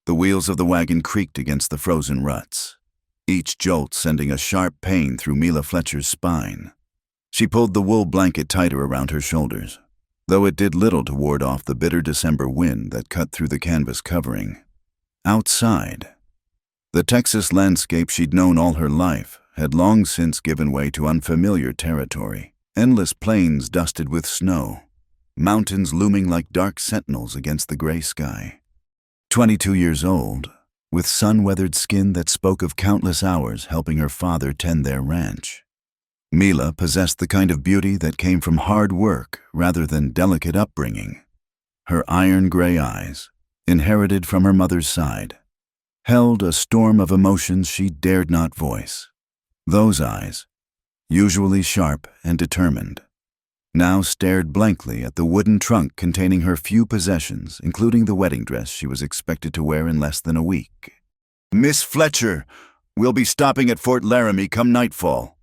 The wheels of the wagon creaked against the frozen ruts, each jolt sending a sharp pain through Mila Fletcher's spine. She pulled the wool blanket tighter around her shoulders, though it did little to ward off the bitter December wind that cut through the canvas covering. Outside, the Texas landscape she'd known all her life had long since given way to unfamiliar territory. Endless plains dusted with snow, mountains looming like dark sentinels against the gray sky. 22 years old, with sun-weathered skin that spoke of countless hours helping her father tend their ranch, Mila possessed the kind of beauty that came from hard work rather than delicate upbringing. Her iron-gray eyes, inherited from her mother's side, held a storm of emotions she dared not voice. Those eyes, usually sharp and determined, now stared blankly at the wooden trunk containing her few possessions, including the wedding dress she was expected to wear in less than a week. "Miss Fletcher, we'll be stopping at Fort Laramie come nightfall,"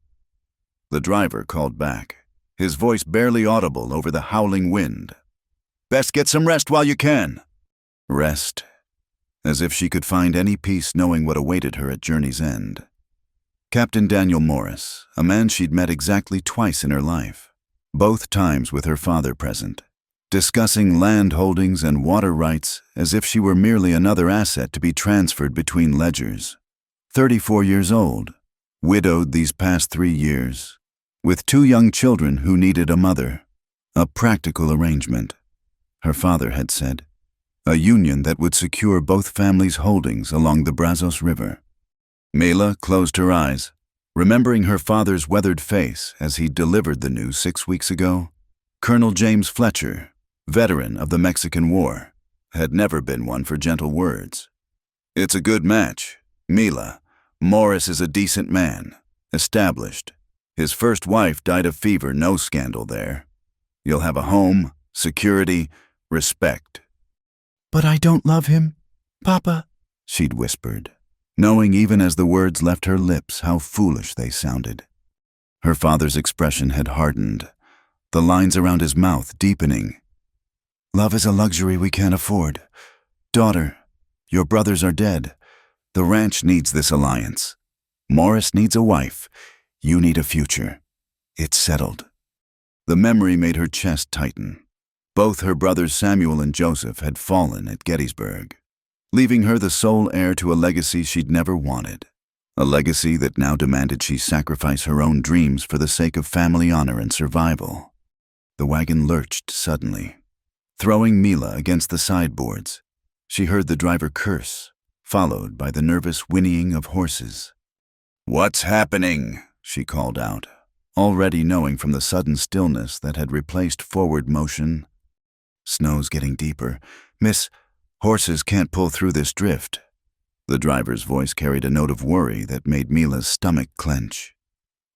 the driver called back, his voice barely audible over the howling wind. "Best get some rest while you can." Rest, as if she could find any peace knowing what awaited her at journey's end. Captain Daniel Morris, a man she'd met exactly twice in her life, both times with her father present, discussing land holdings and water rights as if she were merely another asset to be transferred between ledgers. 34 years old, widowed these past 3 years, with 2 young children who needed a mother. A practical arrangement, her father had said, a union that would secure both families' holdings along the Brazos River. Mila closed her eyes, remembering her father's weathered face as he delivered the news 6 weeks ago. Colonel James Fletcher, veteran of the Mexican War, had never been one for gentle words. "It's a good match, Mila. Morris is a decent man, established. His first wife died of fever, no scandal there. You'll have a home, security, respect." "But I don't love him, Papa," she'd whispered, knowing even as the words left her lips how foolish they sounded. Her father's expression had hardened, the lines around his mouth deepening. "Love is a luxury we can't afford. Daughter, your brothers are dead. The ranch needs this alliance. Morris needs a wife. You need a future. It's settled." The memory made her chest tighten. Both her brothers Samuel and Joseph had fallen at Gettysburg, leaving her the sole heir to a legacy she'd never wanted, a legacy that now demanded she sacrifice her own dreams for the sake of family honor and survival. The wagon lurched suddenly, throwing Mila against the sideboards. She heard the driver curse, followed by the nervous whinnying of horses. "What's happening?" she called out, already knowing from the sudden stillness that had replaced forward motion. "Snow's getting deeper. Miss, horses can't pull through this drift." The driver's voice carried a note of worry that made Mila's stomach clench.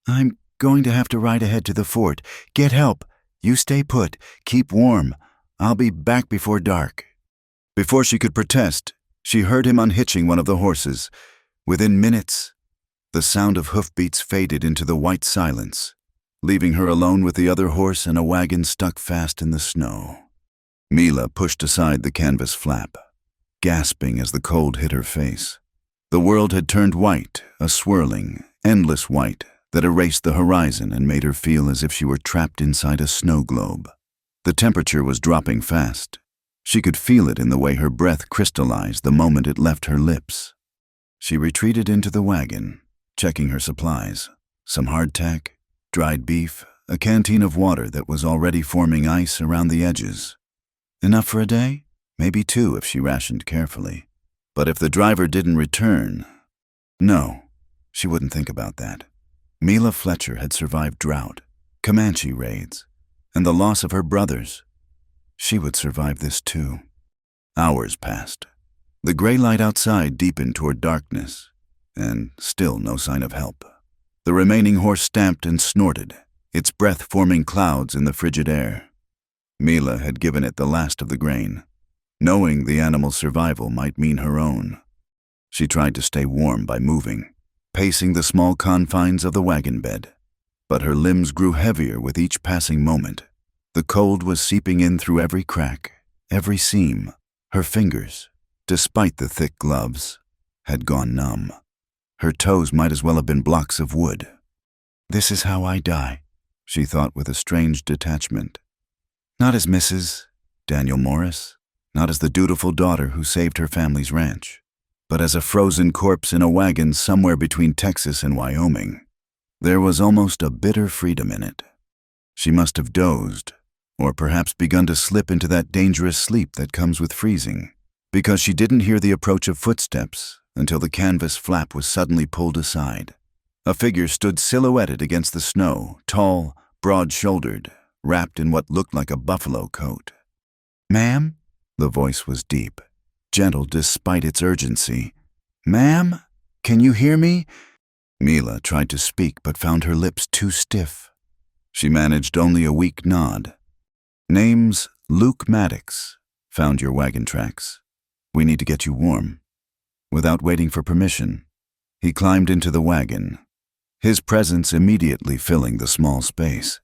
"I'm going to have to ride ahead to the fort. Get help. You stay put. Keep warm. I'll be back before dark." Before she could protest, she heard him unhitching one of the horses. Within minutes, the sound of hoofbeats faded into the white silence, leaving her alone with the other horse and a wagon stuck fast in the snow. Mila pushed aside the canvas flap, gasping as the cold hit her face. The world had turned white, a swirling, endless white that erased the horizon and made her feel as if she were trapped inside a snow globe. The temperature was dropping fast. She could feel it in the way her breath crystallized the moment it left her lips. She retreated into the wagon, checking her supplies, some hardtack, dried beef, a canteen of water that was already forming ice around the edges. Enough for a day? Maybe 2 if she rationed carefully. But if the driver didn't return, no, she wouldn't think about that. Mila Fletcher had survived drought, Comanche raids, and the loss of her brothers. She would survive this too. Hours passed. The gray light outside deepened toward darkness, and still no sign of help. The remaining horse stamped and snorted, its breath forming clouds in the frigid air. Mila had given it the last of the grain, knowing the animal's survival might mean her own. She tried to stay warm by moving, pacing the small confines of the wagon bed, but her limbs grew heavier with each passing moment. The cold was seeping in through every crack, every seam. Her fingers, despite the thick gloves, had gone numb. Her toes might as well have been blocks of wood. This is how I die, she thought with a strange detachment. Not as Mrs. Daniel Morris, not as the dutiful daughter who saved her family's ranch, but as a frozen corpse in a wagon somewhere between Texas and Wyoming. There was almost a bitter freedom in it. She must have dozed, or perhaps begun to slip into that dangerous sleep that comes with freezing, because she didn't hear the approach of footsteps until the canvas flap was suddenly pulled aside. A figure stood silhouetted against the snow, tall, broad-shouldered, wrapped in what looked like a buffalo coat. "Ma'am?" The voice was deep, gentle despite its urgency. "Ma'am? Can you hear me?" Mila tried to speak but found her lips too stiff. She managed only a weak nod. "Name's Luke Maddox. Found your wagon tracks. We need to get you warm." Without waiting for permission, he climbed into the wagon, his presence immediately filling the small space.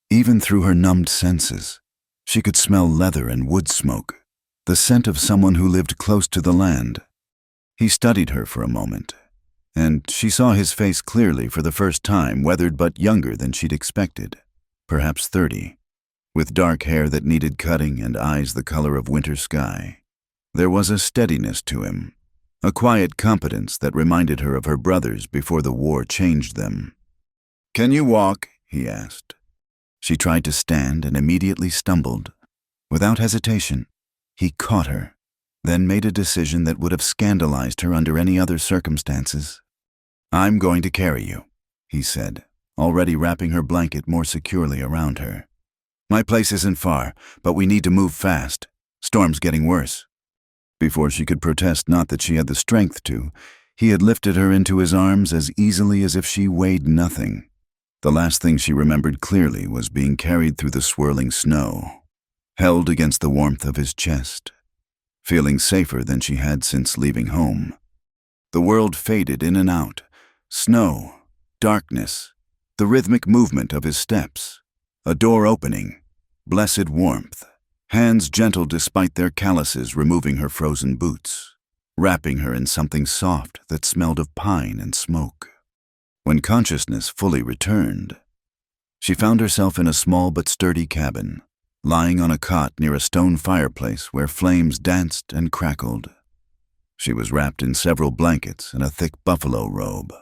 Even through her numbed senses, she could smell leather and wood smoke, the scent of someone who lived close to the land. He studied her for a moment, and she saw his face clearly for the first time, weathered but younger than she'd expected, perhaps 30, with dark hair that needed cutting and eyes the color of winter sky. There was a steadiness to him, a quiet competence that reminded her of her brothers before the war changed them. "Can you walk?" he asked. She tried to stand and immediately stumbled. Without hesitation, he caught her, then made a decision that would have scandalized her under any other circumstances. "I'm going to carry you," he said, already wrapping her blanket more securely around her. "My place isn't far, but we need to move fast. Storm's getting worse." Before she could protest not that she had the strength to, he had lifted her into his arms as easily as if she weighed nothing. The last thing she remembered clearly was being carried through the swirling snow, held against the warmth of his chest, feeling safer than she had since leaving home. The world faded in and out, snow, darkness, the rhythmic movement of his steps, a door opening, blessed warmth, hands gentle despite their calluses removing her frozen boots, wrapping her in something soft that smelled of pine and smoke. When consciousness fully returned, she found herself in a small but sturdy cabin, lying on a cot near a stone fireplace where flames danced and crackled. She was wrapped in several blankets and a thick buffalo robe.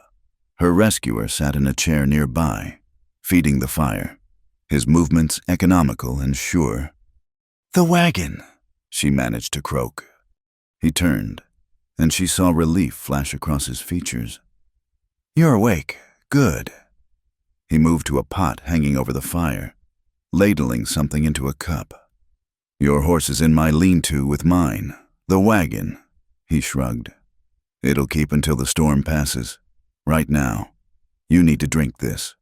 Her rescuer sat in a chair nearby, feeding the fire, his movements economical and sure. "The wagon," she managed to croak. He turned, and she saw relief flash across his features. "You're awake. Good." He moved to a pot hanging over the fire, ladling something into a cup. "Your horse is in my lean-to with mine, the wagon," he shrugged. "It'll keep until the storm passes. Right now, you need to drink this."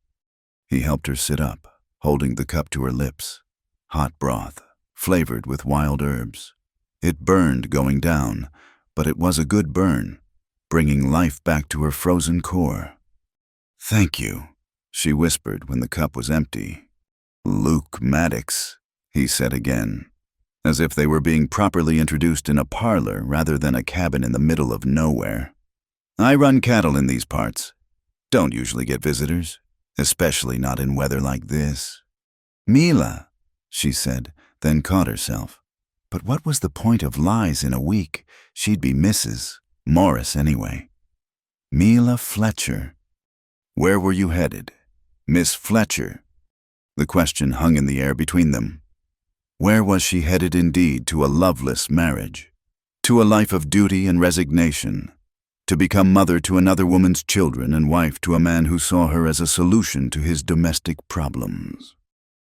He helped her sit up, holding the cup to her lips. Hot broth, flavored with wild herbs. It burned going down, but it was a good burn, bringing life back to her frozen core. "Thank you," she whispered when the cup was empty. "Luke Maddox," he said again, as if they were being properly introduced in a parlor rather than a cabin in the middle of nowhere. "I run cattle in these parts. Don't usually get visitors, especially not in weather like this." "Mila," she said, then caught herself. But what was the point of lies in a week? She'd be Mrs. Morris anyway. Mila Fletcher. Where were you headed? Miss Fletcher. The question hung in the air between them. Where was she headed indeed, to a loveless marriage? To a life of duty and resignation? To become mother to another woman's children and wife to a man who saw her as a solution to his domestic problems?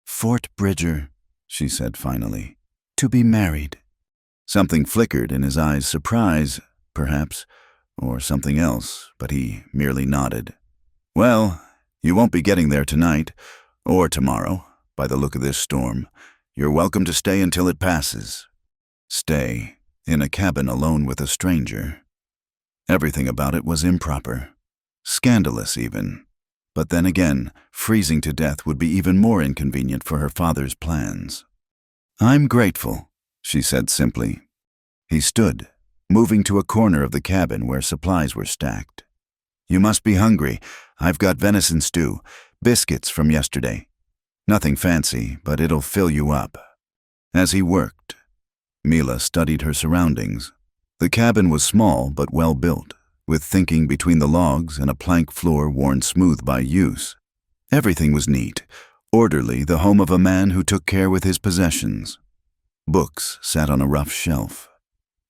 "Fort Bridger," she said finally. "To be married." Something flickered in his eyes, surprise, perhaps, or something else, but he merely nodded. "Well, you won't be getting there tonight, or tomorrow, by the look of this storm. You're welcome to stay until it passes." Stay, in a cabin alone with a stranger. Everything about it was improper, scandalous even. But then again, freezing to death would be even more inconvenient for her father's plans. "I'm grateful," she said simply. He stood, moving to a corner of the cabin where supplies were stacked. "You must be hungry. I've got venison stew, biscuits from yesterday. Nothing fancy, but it'll fill you up." As he worked, Mila studied her surroundings. The cabin was small but well built, with thinking between the logs and a plank floor worn smooth by use. Everything was neat, orderly, the home of a man who took care with his possessions. Books sat on a rough shelf.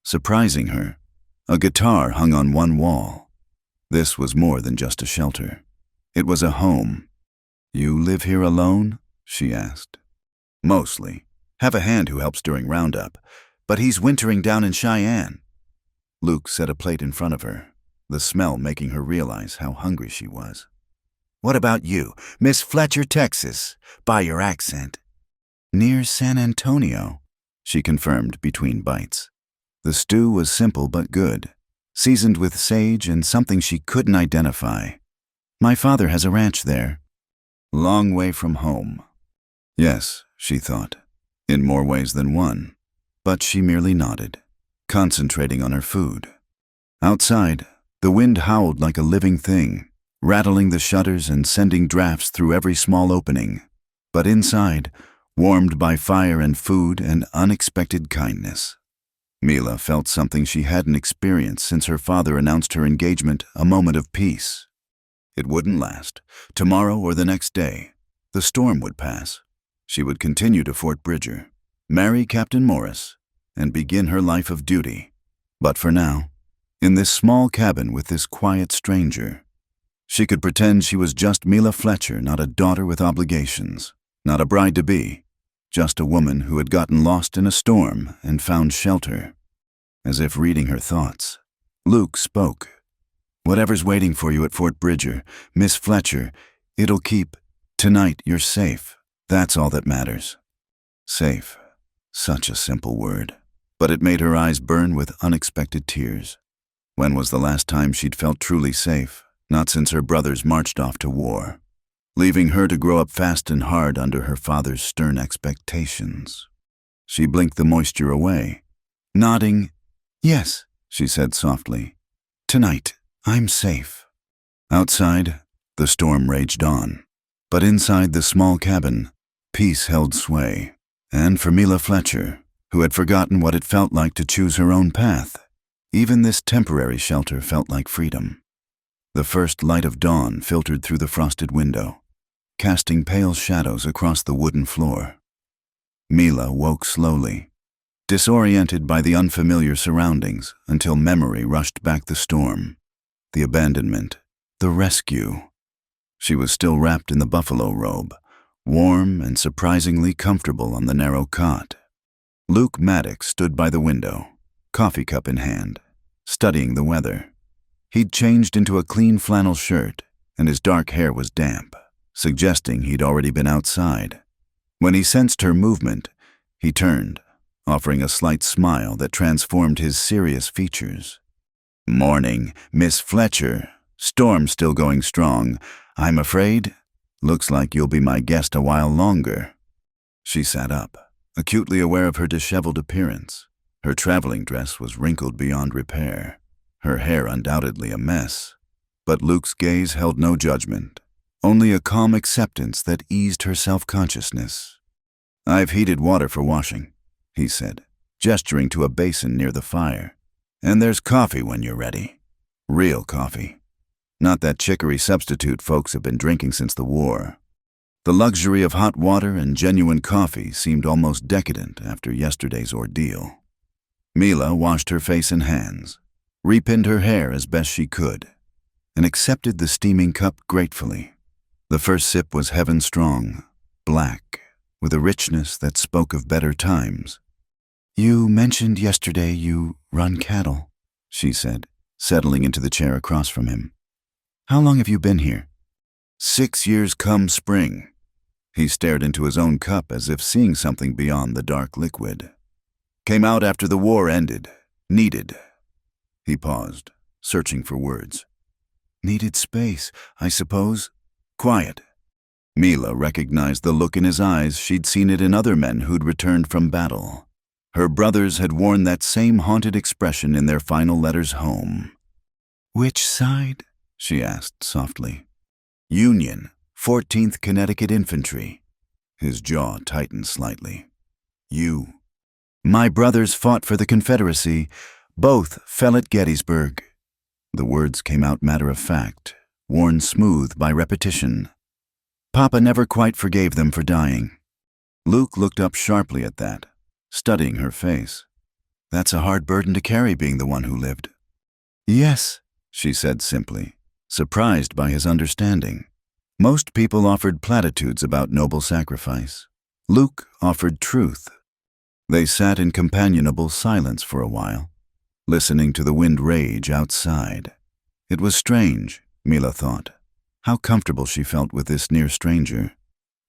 Surprising her, a guitar hung on one wall. This was more than just a shelter. It was a home. "You live here alone?" she asked. "Mostly. Have a hand who helps during roundup, but he's wintering down in Cheyenne." Luke set a plate in front of her, the smell making her realize how hungry she was. "What about you? Miss Fletcher, Texas, by your accent." "Near San Antonio," she confirmed between bites. The stew was simple but good, seasoned with sage and something she couldn't identify. "My father has a ranch there." Long way from home. Yes, she thought, in more ways than one, but she merely nodded, concentrating on her food. Outside, the wind howled like a living thing, rattling the shutters and sending drafts through every small opening. But inside, warmed by fire and food and unexpected kindness, Mila felt something she hadn't experienced since her father announced her engagement, a moment of peace. It wouldn't last. Tomorrow or the next day, the storm would pass. She would continue to Fort Bridger, marry Captain Morris, and begin her life of duty. But for now, in this small cabin with this quiet stranger, she could pretend she was just Mila Fletcher, not a daughter with obligations, not a bride-to-be, just a woman who had gotten lost in a storm and found shelter. As if reading her thoughts, Luke spoke. "Whatever's waiting for you at Fort Bridger, Miss Fletcher, it'll keep. Tonight you're safe. That's all that matters." Safe. Such a simple word, but it made her eyes burn with unexpected tears. When was the last time she'd felt truly safe? Not since her brothers marched off to war, leaving her to grow up fast and hard under her father's stern expectations. She blinked the moisture away, nodding. "Yes," she said softly. "Tonight, I'm safe." Outside, the storm raged on, but inside the small cabin, peace held sway. And for Mila Fletcher, who had forgotten what it felt like to choose her own path, even this temporary shelter felt like freedom. The first light of dawn filtered through the frosted window, casting pale shadows across the wooden floor. Mila woke slowly, disoriented by the unfamiliar surroundings until memory rushed back the storm, the abandonment, the rescue. She was still wrapped in the buffalo robe, warm and surprisingly comfortable on the narrow cot. Luke Maddox stood by the window, coffee cup in hand, studying the weather. He'd changed into a clean flannel shirt, and his dark hair was damp, suggesting he'd already been outside. When he sensed her movement, he turned, offering a slight smile that transformed his serious features. "Morning, Miss Fletcher. Storm still going strong, I'm afraid. Looks like you'll be my guest a while longer." She sat up, acutely aware of her disheveled appearance. Her traveling dress was wrinkled beyond repair, her hair undoubtedly a mess. But Luke's gaze held no judgment, only a calm acceptance that eased her self-consciousness. "I've heated water for washing," he said, gesturing to a basin near the fire. "And there's coffee when you're ready. Real coffee. Not that chicory substitute folks have been drinking since the war." The luxury of hot water and genuine coffee seemed almost decadent after yesterday's ordeal. Mila washed her face and hands, repinned her hair as best she could, and accepted the steaming cup gratefully. The first sip was heaven-strong, black, with a richness that spoke of better times. "You mentioned yesterday you run cattle," she said, settling into the chair across from him. "How long have you been here?" 6 years come spring." He stared into his own cup as if seeing something beyond the dark liquid. "Came out after the war ended. Needed." He paused, searching for words. "Needed space, I suppose." "Quiet." Mila recognized the look in his eyes. She'd seen it in other men who'd returned from battle. Her brothers had worn that same haunted expression in their final letters home. Which side? She asked softly. Union, 14th Connecticut Infantry. His jaw tightened slightly. You. My brothers fought for the Confederacy. Both fell at Gettysburg. The words came out matter-of-fact, worn smooth by repetition. Papa never quite forgave them for dying. Luke looked up sharply at that, studying her face. That's a hard burden to carry, being the one who lived. Yes, she said simply, surprised by his understanding. Most people offered platitudes about noble sacrifice. Luke offered truth. They sat in companionable silence for a while, listening to the wind rage outside. It was strange, Mila thought, how comfortable she felt with this near stranger.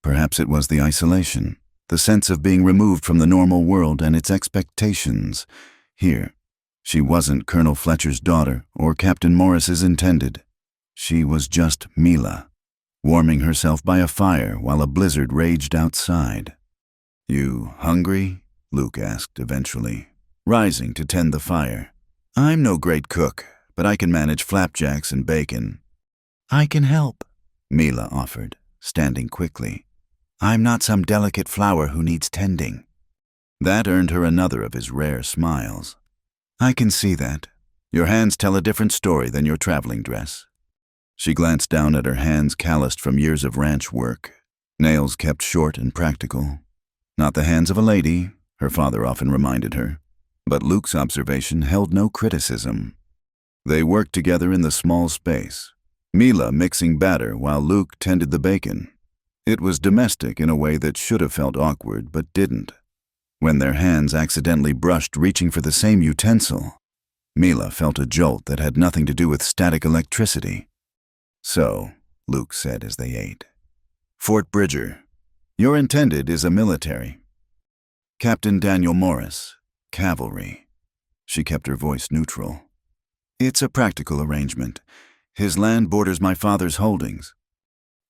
Perhaps it was the isolation, the sense of being removed from the normal world and its expectations. Here, she wasn't Colonel Fletcher's daughter or Captain Morris's intended. She was just Mila, warming herself by a fire while a blizzard raged outside. You hungry? Luke asked eventually, rising to tend the fire. I'm no great cook, but I can manage flapjacks and bacon. I can help, Mila offered, standing quickly. I'm not some delicate flower who needs tending. That earned her another of his rare smiles. I can see that. Your hands tell a different story than your traveling dress. She glanced down at her hands calloused from years of ranch work, nails kept short and practical. Not the hands of a lady, her father often reminded her, but Luke's observation held no criticism. They worked together in the small space, Mila mixing batter while Luke tended the bacon. It was domestic in a way that should have felt awkward but didn't. When their hands accidentally brushed reaching for the same utensil, Mila felt a jolt that had nothing to do with static electricity. So, Luke said as they ate, Fort Bridger, your intended is a military. Captain Daniel Morris, cavalry. She kept her voice neutral. It's a practical arrangement. His land borders my father's holdings.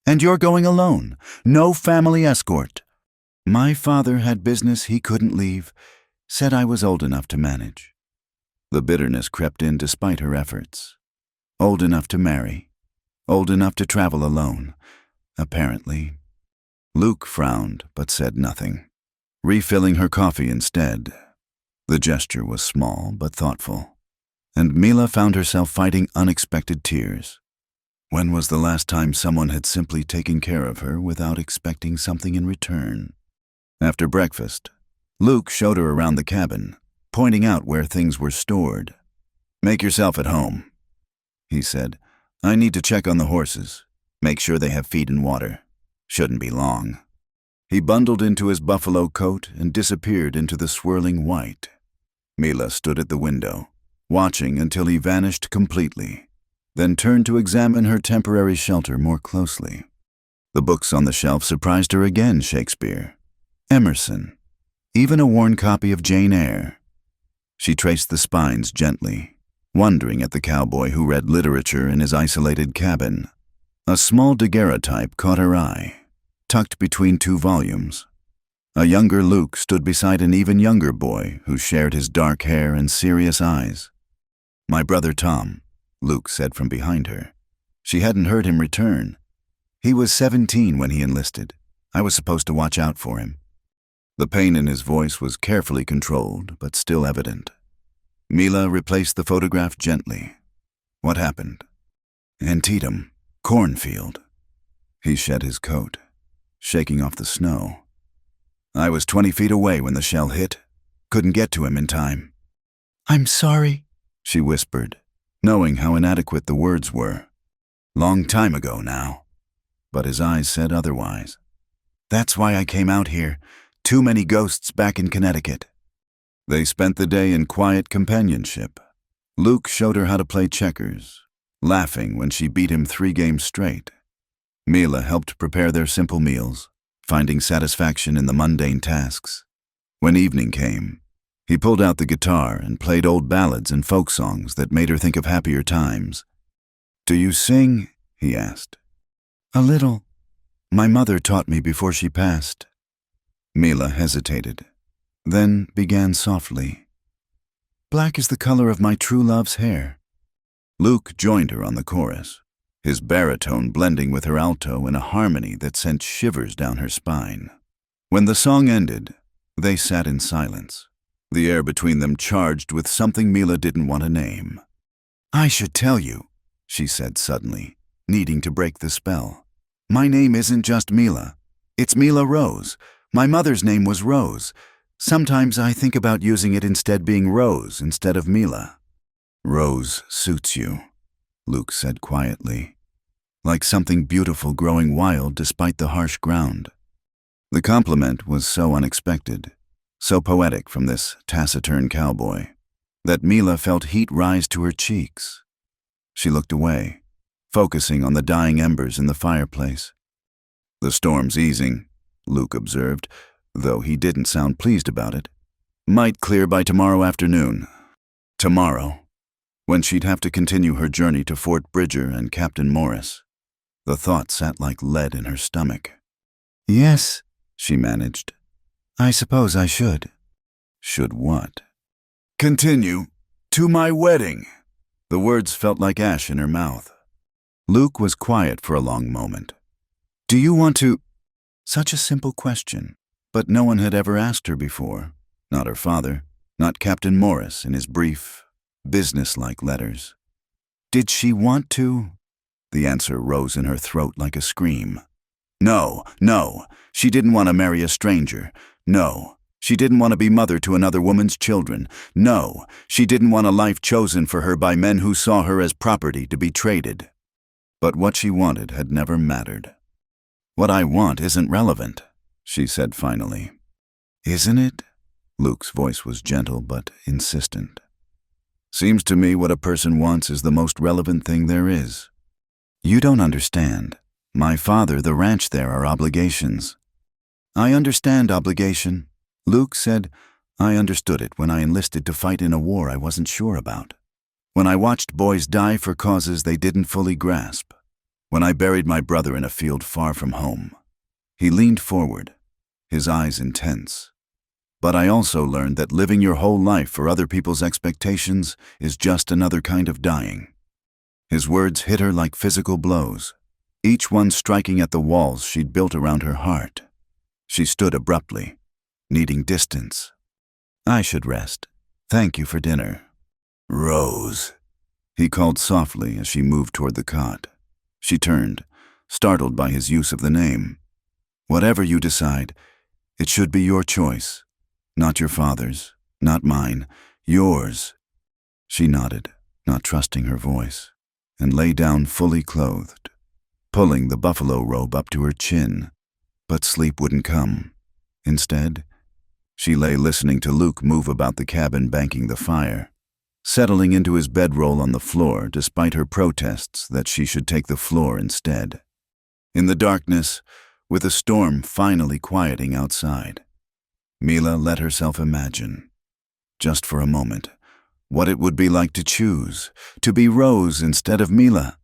And you're going alone, no family escort. My father had business he couldn't leave, said I was old enough to manage. The bitterness crept in despite her efforts. Old enough to marry, old enough to travel alone, apparently. Luke frowned but said nothing, refilling her coffee instead. The gesture was small but thoughtful, and Mila found herself fighting unexpected tears. When was the last time someone had simply taken care of her without expecting something in return? After breakfast, Luke showed her around the cabin, pointing out where things were stored. Make yourself at home, he said. I need to check on the horses, make sure they have feed and water. Shouldn't be long. He bundled into his buffalo coat and disappeared into the swirling white. Mila stood at the window, watching until he vanished completely, then turned to examine her temporary shelter more closely. The books on the shelf surprised her again. Shakespeare, Emerson, even a worn copy of Jane Eyre. She traced the spines gently, wondering at the cowboy who read literature in his isolated cabin. A small daguerreotype caught her eye, tucked between two volumes. A younger Luke stood beside an even younger boy who shared his dark hair and serious eyes. My brother Tom, Luke said from behind her. She hadn't heard him return. He was 17 when he enlisted. I was supposed to watch out for him. The pain in his voice was carefully controlled, but still evident. Mila replaced the photograph gently. What happened? Antietam, cornfield. He shed his coat, shaking off the snow. I was 20 feet away when the shell hit. Couldn't get to him in time. I'm sorry, she whispered, knowing how inadequate the words were. Long time ago now. But his eyes said otherwise. That's why I came out here. Too many ghosts back in Connecticut. They spent the day in quiet companionship. Luke showed her how to play checkers, laughing when she beat him 3 games straight. Mila helped prepare their simple meals, finding satisfaction in the mundane tasks. When evening came, he pulled out the guitar and played old ballads and folk songs that made her think of happier times. Do you sing? He asked. A little. My mother taught me before she passed. Mila hesitated, then began softly. Black is the color of my true love's hair. Luke joined her on the chorus, his baritone blending with her alto in a harmony that sent shivers down her spine. When the song ended, they sat in silence, the air between them charged with something Mila didn't want to name. I should tell you, she said suddenly, needing to break the spell. My name isn't just Mila. It's Mila Rose. My mother's name was Rose. Sometimes I think about using it instead, being Rose instead of Mila. Rose suits you, Luke said quietly, like something beautiful growing wild despite the harsh ground. The compliment was so unexpected, so poetic from this taciturn cowboy, that Mila felt heat rise to her cheeks. She looked away, focusing on the dying embers in the fireplace. The storm's easing, Luke observed, though he didn't sound pleased about it. Might clear by tomorrow afternoon. Tomorrow, when she'd have to continue her journey to Fort Bridger and Captain Morris. The thought sat like lead in her stomach. Yes, she managed. I suppose I should. Should what? Continue to my wedding. The words felt like ash in her mouth. Luke was quiet for a long moment. Do you want to? Such a simple question, but no one had ever asked her before. Not her father, not Captain Morris in his brief, businesslike letters. Did she want to? The answer rose in her throat like a scream. No, no, she didn't want to marry a stranger. No, she didn't want to be mother to another woman's children. No, she didn't want a life chosen for her by men who saw her as property to be traded. But what she wanted had never mattered. What I want isn't relevant, she said finally. Isn't it? Luke's voice was gentle but insistent. Seems to me what a person wants is the most relevant thing there is. You don't understand. My father, the ranch there are obligations. I understand obligation. Luke said, I understood it when I enlisted to fight in a war I wasn't sure about. When I watched boys die for causes they didn't fully grasp. When I buried my brother in a field far from home. He leaned forward, his eyes intense. But I also learned that living your whole life for other people's expectations is just another kind of dying. His words hit her like physical blows, each one striking at the walls she'd built around her heart. She stood abruptly, needing distance. I should rest. Thank you for dinner. Rose, he called softly as she moved toward the cot. She turned, startled by his use of the name. Whatever you decide, it should be your choice. Not your father's, not mine, yours. She nodded, not trusting her voice, and lay down fully clothed, pulling the buffalo robe up to her chin. But sleep wouldn't come. Instead, she lay listening to Luke move about the cabin banking the fire, settling into his bedroll on the floor despite her protests that she should take the floor instead. In the darkness, with the storm finally quieting outside, Mila let herself imagine, just for a moment, what it would be like to choose, to be Rose instead of Mila,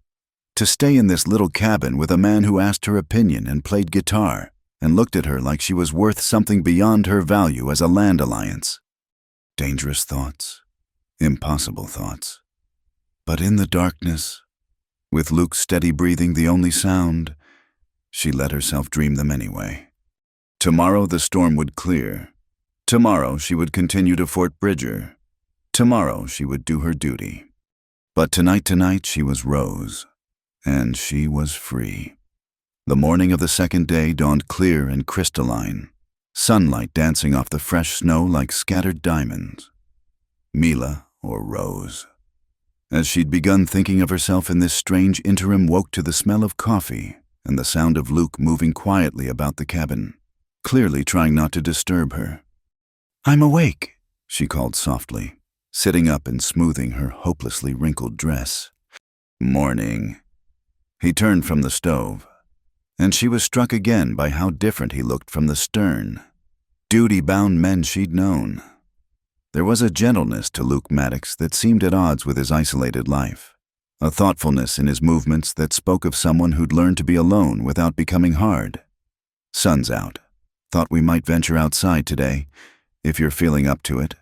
to stay in this little cabin with a man who asked her opinion and played guitar and looked at her like she was worth something beyond her value as a land alliance. Dangerous thoughts, impossible thoughts. But in the darkness, with Luke's steady breathing the only sound, she let herself dream them anyway. Tomorrow the storm would clear. Tomorrow she would continue to Fort Bridger. Tomorrow she would do her duty. But tonight she was Rose, and she was free. The morning of the second day dawned clear and crystalline, sunlight dancing off the fresh snow like scattered diamonds. Mila, or Rose. As she'd begun thinking of herself in this strange interim, woke to the smell of coffee and the sound of Luke moving quietly about the cabin, clearly trying not to disturb her. I'm awake, she called softly, sitting up and smoothing her hopelessly wrinkled dress. Morning. He turned from the stove, and she was struck again by how different he looked from the stern, duty-bound men she'd known. There was a gentleness to Luke Maddox that seemed at odds with his isolated life, a thoughtfulness in his movements that spoke of someone who'd learned to be alone without becoming hard. Sun's out. Thought we might venture outside today. if you're feeling up to it.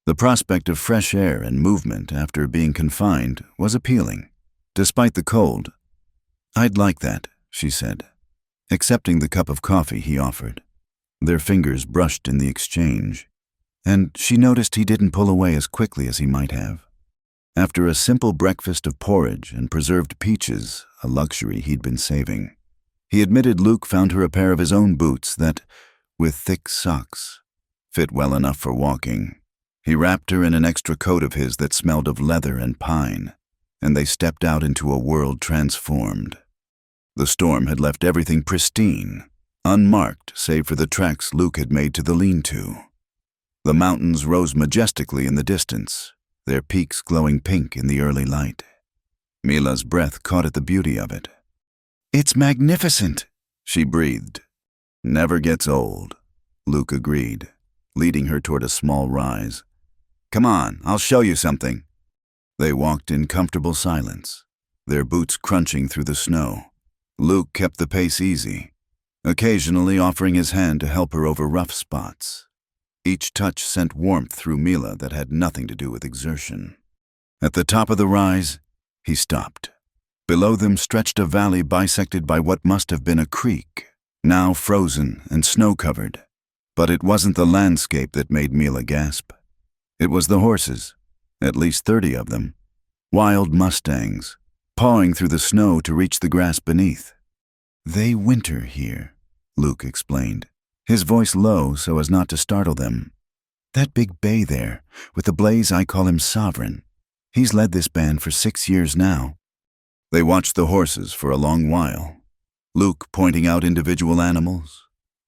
The prospect of fresh air and movement after being confined was appealing, despite the cold. "I'd like that," she said, accepting the cup of coffee he offered. Their fingers brushed in the exchange, and she noticed he didn't pull away as quickly as he might have. After a simple breakfast of porridge and preserved peaches, a luxury he'd been saving, he admitted Luke found her a pair of his own boots that, with thick socks, fit well enough for walking. He wrapped her in an extra coat of his that smelled of leather and pine, and they stepped out into a world transformed. The storm had left everything pristine, unmarked save for the tracks Luke had made to the lean-to. The mountains rose majestically in the distance, their peaks glowing pink in the early light. Mila's breath caught at the beauty of it. "It's magnificent," she breathed. "Never gets old," Luke agreed, leading her toward a small rise. "Come on, I'll show you something." They walked in comfortable silence, their boots crunching through the snow. Luke kept the pace easy, occasionally offering his hand to help her over rough spots. Each touch sent warmth through Mila that had nothing to do with exertion. At the top of the rise, he stopped. Below them stretched a valley bisected by what must have been a creek, now frozen and snow-covered. But it wasn't the landscape that made Mila gasp. It was the horses, at least 30 of them, wild mustangs, pawing through the snow to reach the grass beneath. "They winter here," Luke explained, his voice low so as not to startle them. "That big bay there, with the blaze, I call him Sovereign. He's led this band for 6 years now." They watched the horses for a long while, Luke pointing out individual animals,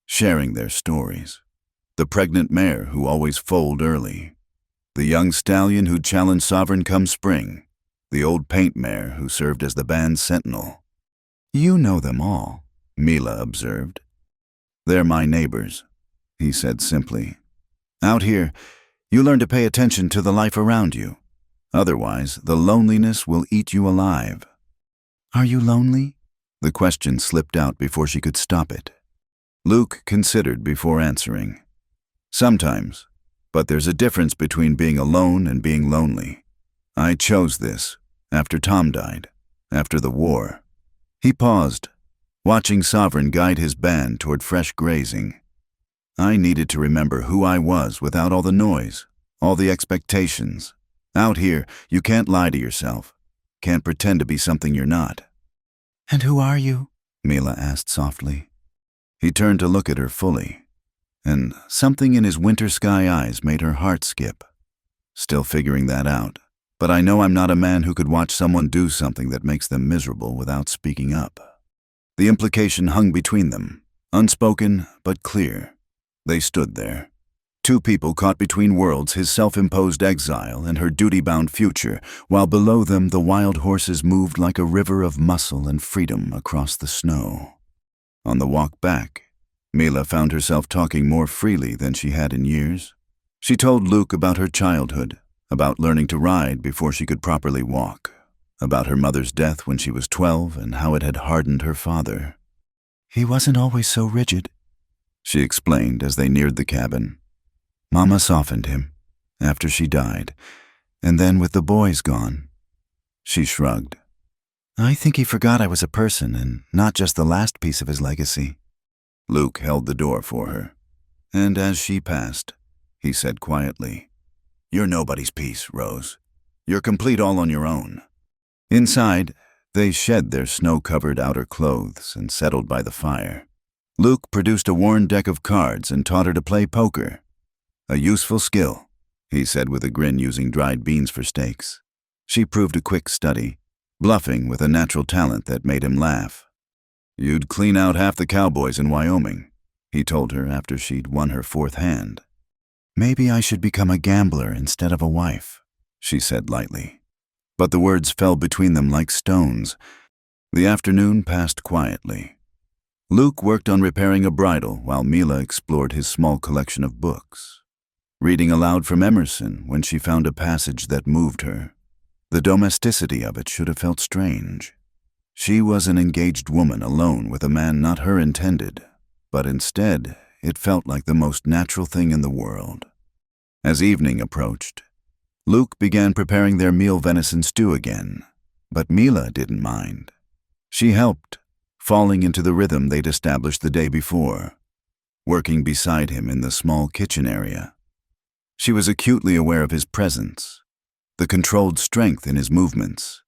sharing their stories. The pregnant mare who always foaled early, the young stallion who'd challenged Sovereign come spring, the old paint mare who served as the band's sentinel. "You know them all," Mila observed. "They're my neighbors," he said simply. "Out here, you learn to pay attention to the life around you. Otherwise, the loneliness will eat you alive." "Are you lonely?" The question slipped out before she could stop it. Luke considered before answering. "Sometimes, but there's a difference between being alone and being lonely. I chose this, after Tom died, after the war." He paused, watching Sovereign guide his band toward fresh grazing. "I needed to remember who I was without all the noise, all the expectations. Out here, you can't lie to yourself, can't pretend to be something you're not." "And who are you?" Mila asked softly. He turned to look at her fully, and something in his winter sky eyes made her heart skip. "Still figuring that out, but I know I'm not a man who could watch someone do something that makes them miserable without speaking up." The implication hung between them, unspoken but clear. They stood there, two people caught between worlds, his self-imposed exile and her duty-bound future, while below them the wild horses moved like a river of muscle and freedom across the snow. On the walk back, Mila found herself talking more freely than she had in years. She told Luke about her childhood, about learning to ride before she could properly walk, about her mother's death when she was 12 and how it had hardened her father. "He wasn't always so rigid," she explained as they neared the cabin. "Mama softened him, after she died, and then with the boys gone." She shrugged. "I think he forgot I was a person and not just the last piece of his legacy." Luke held the door for her, and as she passed, he said quietly, "You're nobody's piece, Rose. You're complete all on your own." Inside, they shed their snow-covered outer clothes and settled by the fire. Luke produced a worn deck of cards and taught her to play poker. "A useful skill," he said with a grin, using dried beans for stakes. She proved a quick study, bluffing with a natural talent that made him laugh. "You'd clean out half the cowboys in Wyoming," he told her after she'd won her 4th hand. "Maybe I should become a gambler instead of a wife," she said lightly. But the words fell between them like stones. The afternoon passed quietly. Luke worked on repairing a bridle while Mila explored his small collection of books, reading aloud from Emerson when she found a passage that moved her. The domesticity of it should have felt strange. She was an engaged woman alone with a man not her intended, but instead it felt like the most natural thing in the world. As evening approached, Luke began preparing their meal venison stew again, but Mila didn't mind. She helped, falling into the rhythm they'd established the day before, working beside him in the small kitchen area. She was acutely aware of his presence, the controlled strength in his movements,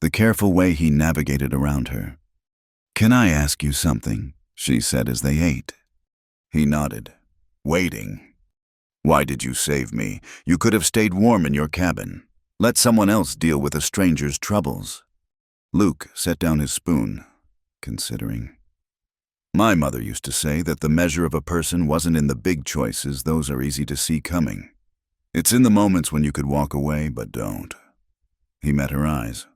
the careful way he navigated around her. "Can I ask you something?" she said as they ate. He nodded, waiting. "Why did you save me? You could have stayed warm in your cabin. Let someone else deal with a stranger's troubles." Luke set down his spoon, considering. "My mother used to say that the measure of a person wasn't in the big choices, those are easy to see coming. It's in the moments when you could walk away but don't." He met her eyes.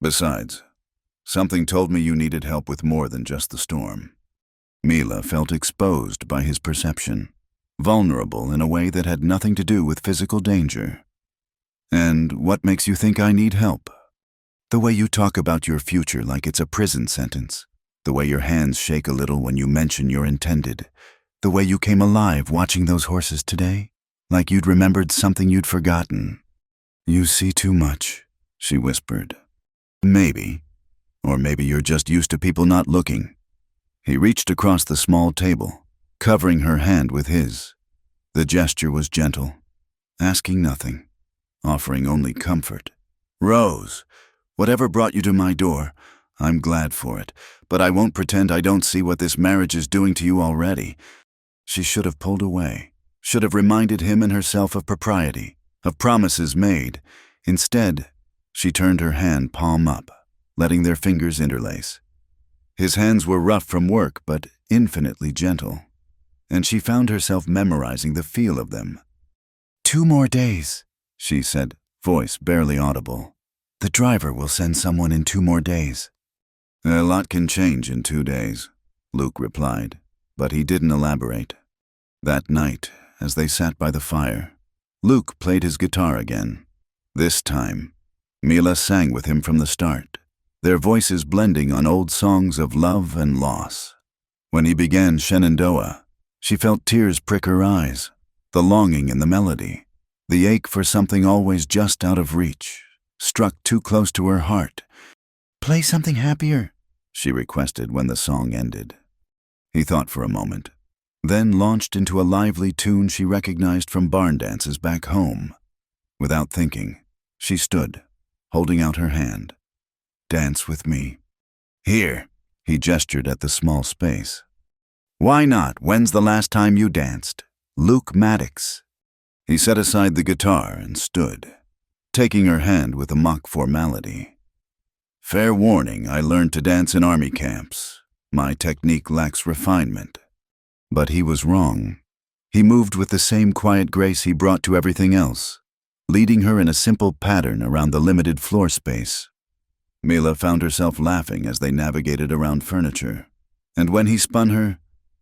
"Besides, something told me you needed help with more than just the storm." Mila felt exposed by his perception, vulnerable in a way that had nothing to do with physical danger. "And what makes you think I need help?" "The way you talk about your future like it's a prison sentence. The way your hands shake a little when you mention your intended. The way you came alive watching those horses today, like you'd remembered something you'd forgotten." "You see too much," she whispered. "Maybe. Or maybe you're just used to people not looking." He reached across the small table, covering her hand with his. The gesture was gentle, asking nothing, offering only comfort. "Rose, whatever brought you to my door, I'm glad for it, but I won't pretend I don't see what this marriage is doing to you already." She should have pulled away, should have reminded him and herself of propriety, of promises made. Instead, she turned her hand palm up, letting their fingers interlace. His hands were rough from work, but infinitely gentle, and she found herself memorizing the feel of them. "2 more days," she said, voice barely audible. "The driver will send someone in 2 more days." "A lot can change in 2 days," Luke replied, but he didn't elaborate. That night, as they sat by the fire, Luke played his guitar again. This time, Mila sang with him from the start, their voices blending on old songs of love and loss. When he began Shenandoah, she felt tears prick her eyes, the longing in the melody, the ache for something always just out of reach, struck too close to her heart. "Play something happier," she requested when the song ended. He thought for a moment, then launched into a lively tune she recognized from barn dances back home. Without thinking, she stood, holding out her hand. "Dance with me." "Here," he gestured at the small space. "Why not? When's the last time you danced?" "Luke Maddox." He set aside the guitar and stood, taking her hand with a mock formality. "Fair warning, I learned to dance in army camps. My technique lacks refinement." But he was wrong. He moved with the same quiet grace he brought to everything else, leading her in a simple pattern around the limited floor space. Mila found herself laughing as they navigated around furniture, and when he spun her,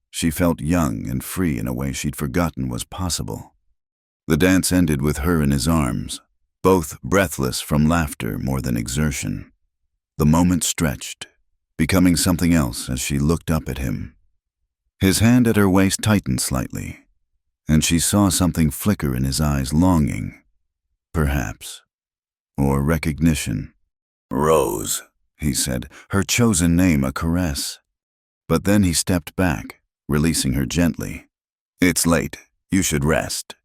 she felt young and free in a way she'd forgotten was possible. The dance ended with her in his arms, both breathless from laughter more than exertion. The moment stretched, becoming something else as she looked up at him. His hand at her waist tightened slightly, and she saw something flicker in his eyes, longing, perhaps, or recognition. "Rose," he said, her chosen name a caress. But then he stepped back, releasing her gently. "It's late. You should rest."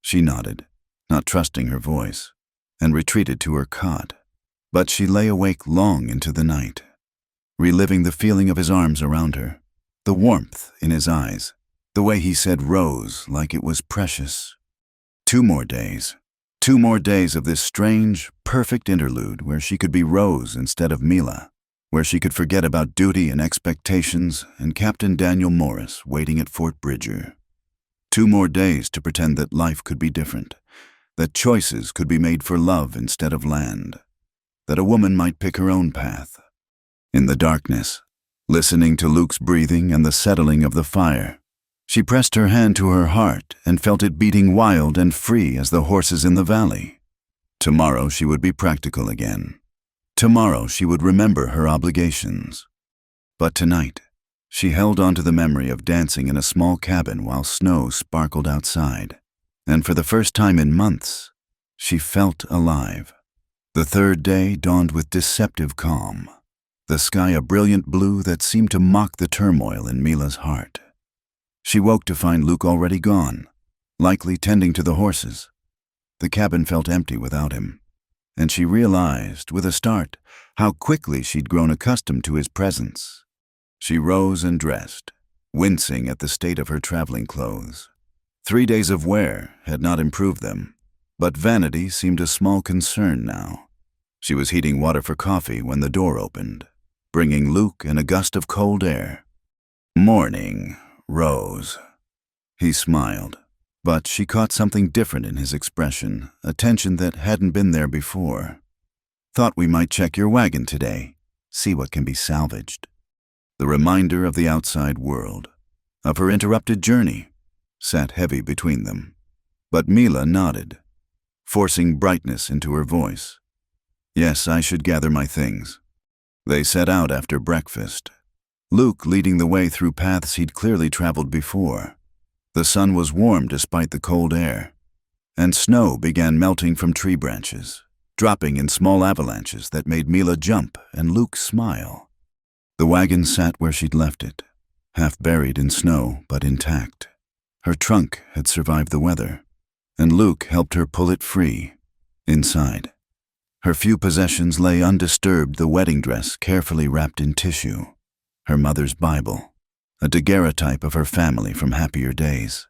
She nodded, not trusting her voice, and retreated to her cot. But she lay awake long into the night, reliving the feeling of his arms around her, the warmth in his eyes, the way he said "Rose" like it was precious. 2 more days. 2 more days of this strange, perfect interlude where she could be Rose instead of Mila, where she could forget about duty and expectations and Captain Daniel Morris waiting at Fort Bridger. 2 more days to pretend that life could be different, that choices could be made for love instead of land, that a woman might pick her own path. In the darkness, listening to Luke's breathing and the settling of the fire, she pressed her hand to her heart and felt it beating wild and free as the horses in the valley. Tomorrow she would be practical again. Tomorrow she would remember her obligations. But tonight, She held on to the memory of dancing in a small cabin while snow sparkled outside, and for the first time in months, she felt alive. The third day dawned with deceptive calm, the sky a brilliant blue that seemed to mock the turmoil in Mila's heart. She woke to find Luke already gone, likely tending to the horses. The cabin felt empty without him, and she realized, with a start, how quickly she'd grown accustomed to his presence. She rose and dressed, wincing at the state of her traveling clothes. 3 days of wear had not improved them, but vanity seemed a small concern now. She was heating water for coffee when the door opened, bringing Luke and a gust of cold air. "Morning, Rose." He smiled, but she caught something different in his expression, a tension that hadn't been there before. "Thought we might check your wagon today, see what can be salvaged." The reminder of the outside world, of her interrupted journey, sat heavy between them. But Mila nodded, forcing brightness into her voice. "Yes, I should gather my things." They set out after breakfast, Luke leading the way through paths he'd clearly traveled before. The sun was warm despite the cold air, and snow began melting from tree branches, dropping in small avalanches that made Mila jump and Luke smile. The wagon sat where she'd left it, half buried in snow but intact. Her trunk had survived the weather, and Luke helped her pull it free. Inside, her few possessions lay undisturbed, the wedding dress carefully wrapped in tissue, her mother's Bible, a daguerreotype of her family from happier days.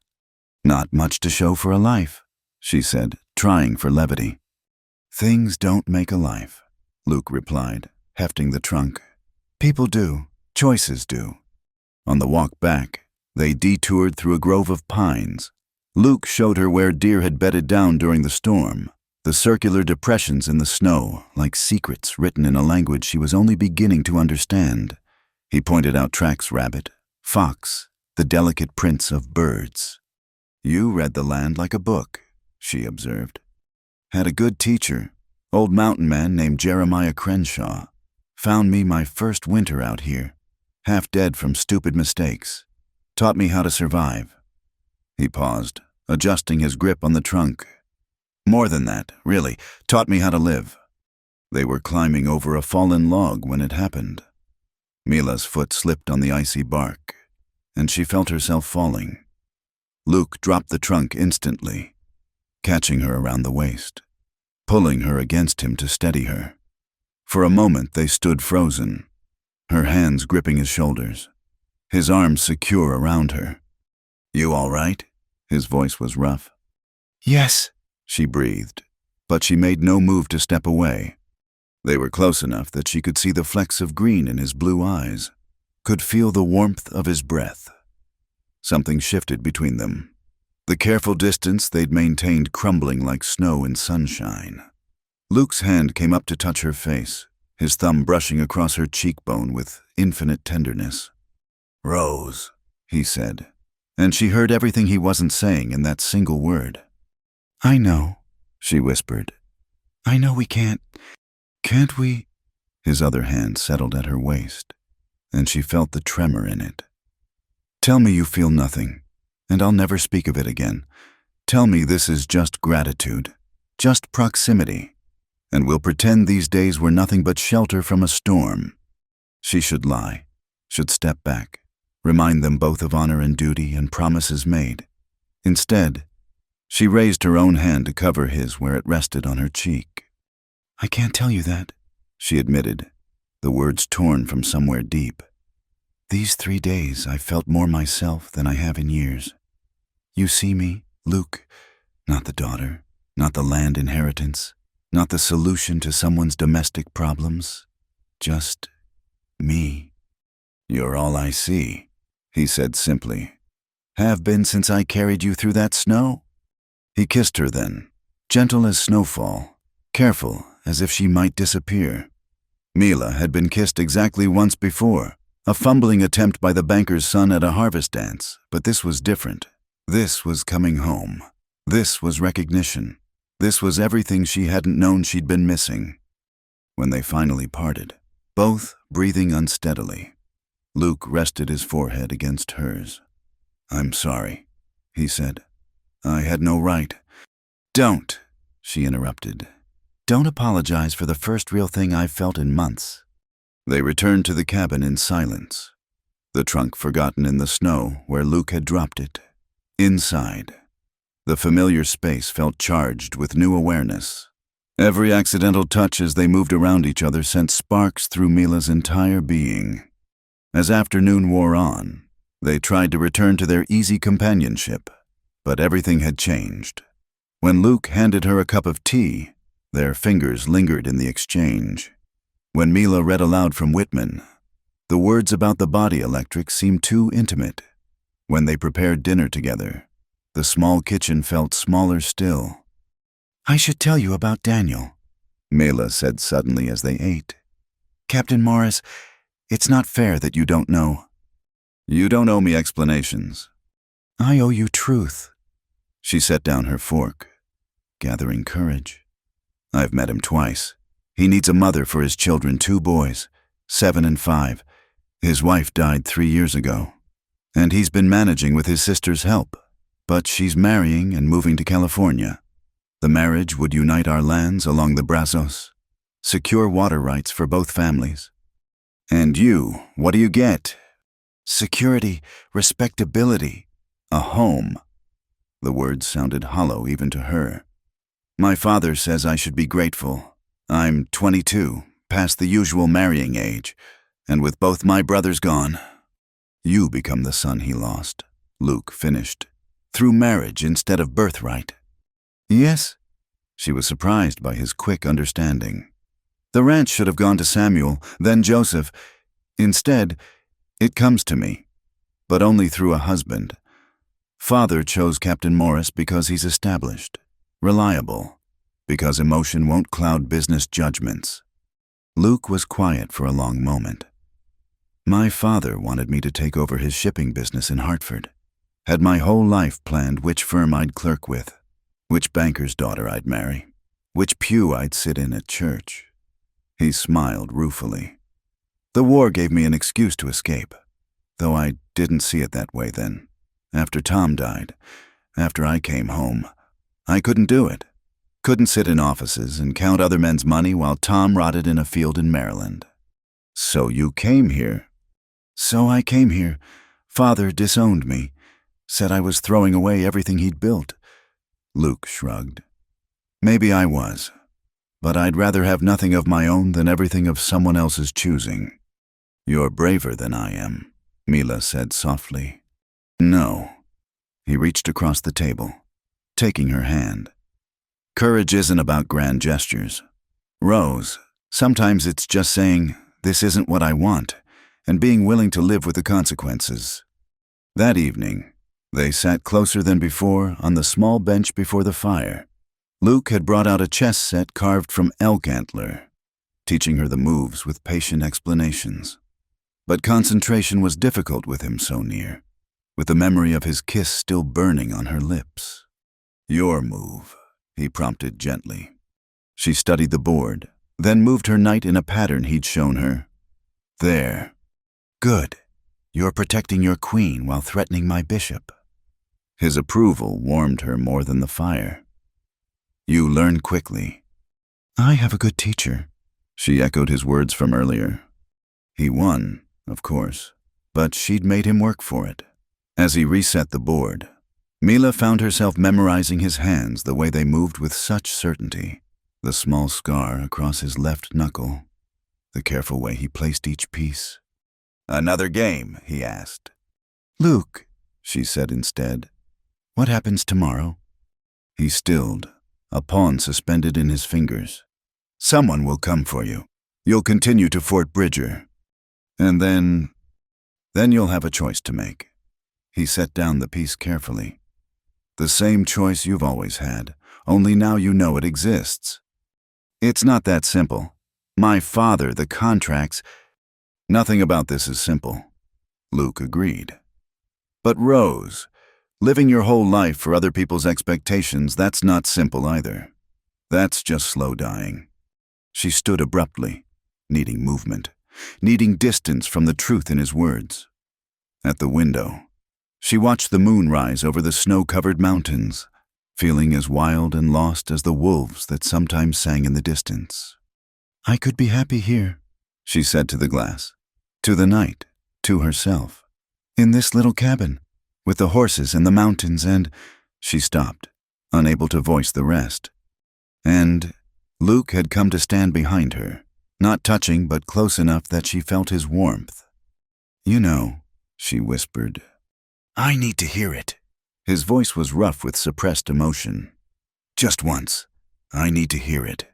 "Not much to show for a life," she said, trying for levity. "Things don't make a life," Luke replied, hefting the trunk. "People do. Choices do." On the walk back, they detoured through a grove of pines. Luke showed her where deer had bedded down during the storm, the circular depressions in the snow, like secrets written in a language she was only beginning to understand. He pointed out tracks: rabbit, fox, the delicate prints of birds. "You read the land like a book," she observed. "Had a good teacher, old mountain man named Jeremiah Crenshaw. Found me my first winter out here, half dead from stupid mistakes. Taught me how to survive." He paused, adjusting his grip on the trunk. "More than that, really. Taught me how to live." They were climbing over a fallen log when it happened. Mila's foot slipped on the icy bark, and she felt herself falling. Luke dropped the trunk instantly, catching her around the waist, pulling her against him to steady her. For a moment they stood frozen, her hands gripping his shoulders, his arms secure around her. "You all right?" His voice was rough. "Yes," she breathed, but she made no move to step away. They were close enough that she could see the flecks of green in his blue eyes, could feel the warmth of his breath. Something shifted between them, the careful distance they'd maintained crumbling like snow in sunshine. Luke's hand came up to touch her face, his thumb brushing across her cheekbone with infinite tenderness. "Rose," he said, and she heard everything he wasn't saying in that single word. "I know," she whispered. "I know we can't we?" His other hand settled at her waist, and she felt the tremor in it. "Tell me you feel nothing, and I'll never speak of it again. Tell me this is just gratitude, just proximity, and we'll pretend these days were nothing but shelter from a storm." She should lie, should step back, remind them both of honor and duty and promises made. Instead, she raised her own hand to cover his where it rested on her cheek. "I can't tell you that," she admitted, the words torn from somewhere deep. "These 3 days I've felt more myself than I have in years. You see me, Luke, not the daughter, not the land inheritance, not the solution to someone's domestic problems, just me." "You're all I see," he said simply. "Have been since I carried you through that snow." He kissed her then, gentle as snowfall, careful as if she might disappear. Mila had been kissed exactly once before, a fumbling attempt by the banker's son at a harvest dance, but this was different. This was coming home. This was recognition. This was everything she hadn't known she'd been missing. When they finally parted, both breathing unsteadily, Luke rested his forehead against hers. "I'm sorry," he said. "I had no right." "Don't," she interrupted. "Don't apologize for the first real thing I've felt in months." They returned to the cabin in silence, the trunk forgotten in the snow where Luke had dropped it. Inside, the familiar space felt charged with new awareness. Every accidental touch as they moved around each other sent sparks through Mila's entire being. As afternoon wore on, they tried to return to their easy companionship, but everything had changed. When Luke handed her a cup of tea, their fingers lingered in the exchange. When Mila read aloud from Whitman, the words about the body electric seemed too intimate. When they prepared dinner together, the small kitchen felt smaller still. "I should tell you about Daniel," Mila said suddenly as they ate. "Captain Morris, it's not fair that you don't know." "You don't owe me explanations." "I owe you truth." She set down her fork, gathering courage. "I've met him twice. He needs a mother for his children, 2 boys, 7 and 5. His wife died 3 years ago, and he's been managing with his sister's help, but she's marrying and moving to California. The marriage would unite our lands along the Brazos, secure water rights for both families. And you, what do you get? Security, respectability, a home." The words sounded hollow even to her. "My father says I should be grateful. I'm 22, past the usual marrying age, and with both my brothers gone." "You become the son he lost," Luke finished, "through marriage instead of birthright." "Yes?" She was surprised by his quick understanding. "The ranch should have gone to Samuel, then Joseph. Instead, it comes to me, but only through a husband. Father chose Captain Morris because he's established, reliable, because emotion won't cloud business judgments." Luke was quiet for a long moment. "My father wanted me to take over his shipping business in Hartford. Had my whole life planned which firm I'd clerk with, which banker's daughter I'd marry, which pew I'd sit in at church." He smiled ruefully. "The war gave me an excuse to escape, though I didn't see it that way then. After Tom died, after I came home, I couldn't do it. Couldn't sit in offices and count other men's money while Tom rotted in a field in Maryland." "So you came here?" "So I came here. Father disowned me, said I was throwing away everything he'd built." Luke shrugged. "Maybe I was, but I'd rather have nothing of my own than everything of someone else's choosing." "You're braver than I am," Mila said softly. "No." He reached across the table, taking her hand. "Courage isn't about grand gestures. Rose, sometimes it's just saying, 'This isn't what I want,' and being willing to live with the consequences." That evening, they sat closer than before on the small bench before the fire. Luke had brought out a chess set carved from elk antler, teaching her the moves with patient explanations. But concentration was difficult with him so near, with the memory of his kiss still burning on her lips. "Your move," he prompted gently. She studied the board, then moved her knight in a pattern he'd shown her. "There." "Good. You're protecting your queen while threatening my bishop." His approval warmed her more than the fire. "You learn quickly." "I have a good teacher." She echoed his words from earlier. He won, of course, but she'd made him work for it. As he reset the board, Mila found herself memorizing his hands the way they moved with such certainty, the small scar across his left knuckle, the careful way he placed each piece. "Another game?" he asked. "Luke," she said instead. "what happens tomorrow?" He stilled, a pawn suspended in his fingers. "Someone will come for you. You'll continue to Fort Bridger. And then you'll have a choice to make." He set down the piece carefully. "The same choice you've always had, only now you know it exists. It's not that simple. My father, the contracts—" "Nothing about this is simple," Luke agreed. "But Rose, living your whole life for other people's expectations, that's not simple either. That's just slow dying." She stood abruptly, needing movement. needing distance from the truth in his words. At the window, she watched the moon rise over the snow-covered mountains, feeling as wild and lost as the wolves that sometimes sang in the distance. "I could be happy here," she said to the glass, to the night, to herself. "In this little cabin, with the horses and the mountains and—" She stopped, unable to voice the rest. And Luke had come to stand behind her, not touching but close enough that she felt his warmth. "You know," she whispered. "I need to hear it." His voice was rough with suppressed emotion. "Just once. I need to hear it."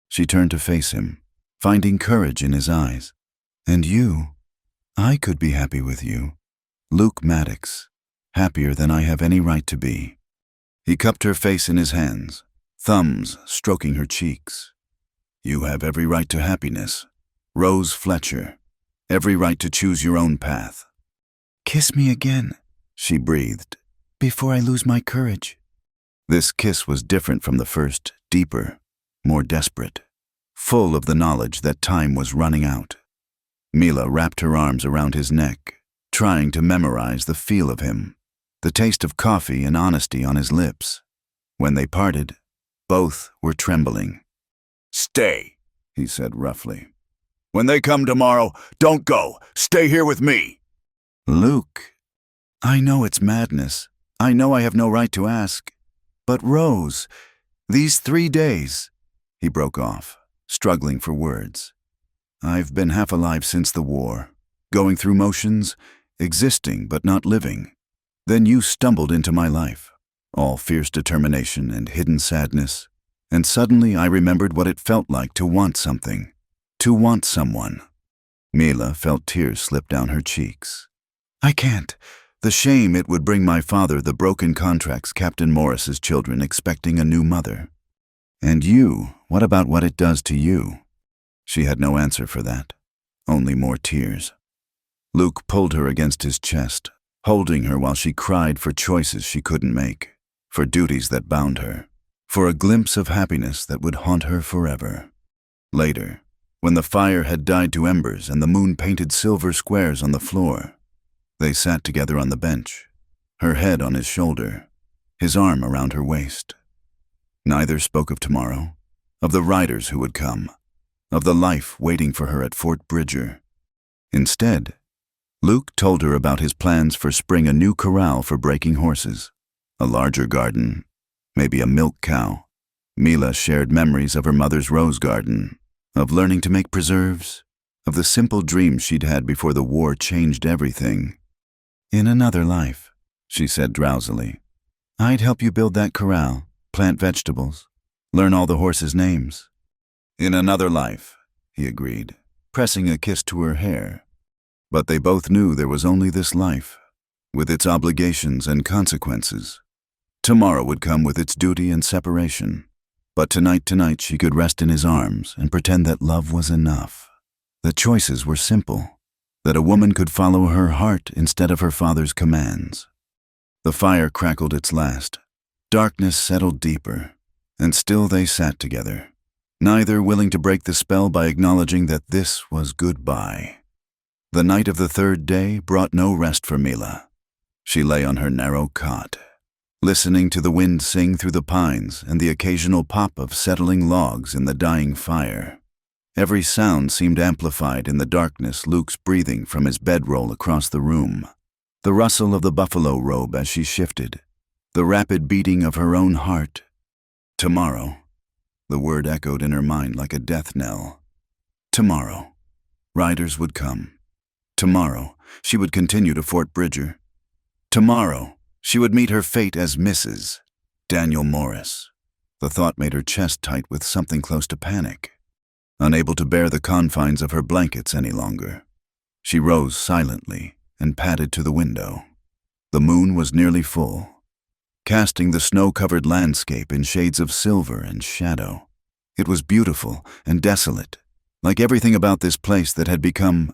She turned to face him, finding courage in his eyes. "And you? I could be happy with you. Luke Maddox, happier than I have any right to be." He cupped her face in his hands, thumbs stroking her cheeks. "You have every right to happiness, Rose Fletcher, every right to choose your own path." "Kiss me again," she breathed, "before I lose my courage." This kiss was different from the first, deeper, more desperate, full of the knowledge that time was running out. Mila wrapped her arms around his neck, trying to memorize the feel of him, the taste of coffee and honesty on his lips. When they parted, both were trembling. "Stay," he said roughly. "When they come tomorrow, don't go. Stay here with me." "Luke, I know it's madness. I know I have no right to ask. But Rose, these 3 days—" He broke off, struggling for words. "I've been half alive since the war, going through motions, existing but not living. Then you stumbled into my life, all fierce determination and hidden sadness, and suddenly I remembered what it felt like to want something, to want someone." Mila felt tears slip down her cheeks. "I can't. The shame it would bring my father, the broken contracts, Captain Morris's children expecting a new mother. And you, what about what it does to you?" She had no answer for that, only more tears. Luke pulled her against his chest, holding her while she cried for choices she couldn't make, for duties that bound her, for a glimpse of happiness that would haunt her forever. Later, when the fire had died to embers and the moon painted silver squares on the floor, they sat together on the bench, her head on his shoulder, his arm around her waist. Neither spoke of tomorrow, of the riders who would come, of the life waiting for her at Fort Bridger. Instead, Luke told her about his plans for spring, a new corral for breaking horses, a larger garden, maybe a milk cow. Mila shared memories of her mother's rose garden, of learning to make preserves, of the simple dreams she'd had before the war changed everything. "In another life," she said drowsily, "I'd help you build that corral, plant vegetables, learn all the horses' names." "In another life," he agreed, pressing a kiss to her hair. But they both knew there was only this life, with its obligations and consequences. Tomorrow would come with its duty and separation. But tonight she could rest in his arms and pretend that love was enough. The choices were simple, that a woman could follow her heart instead of her father's commands. The fire crackled its last. Darkness settled deeper, and still they sat together, neither willing to break the spell by acknowledging that this was goodbye. The night of the 3rd day brought no rest for Mila. She lay on her narrow cot, listening to the wind sing through the pines and the occasional pop of settling logs in the dying fire. Every sound seemed amplified in the darkness, Luke's breathing from his bedroll across the room, the rustle of the buffalo robe as she shifted, the rapid beating of her own heart. Tomorrow, the word echoed in her mind like a death knell. Tomorrow, riders would come. Tomorrow, she would continue to Fort Bridger. Tomorrow, she would meet her fate as Mrs. Daniel Morris. The thought made her chest tight with something close to panic. Unable to bear the confines of her blankets any longer, she rose silently and padded to the window. The moon was nearly full, casting the snow-covered landscape in shades of silver and shadow. It was beautiful and desolate, like everything about this place that had become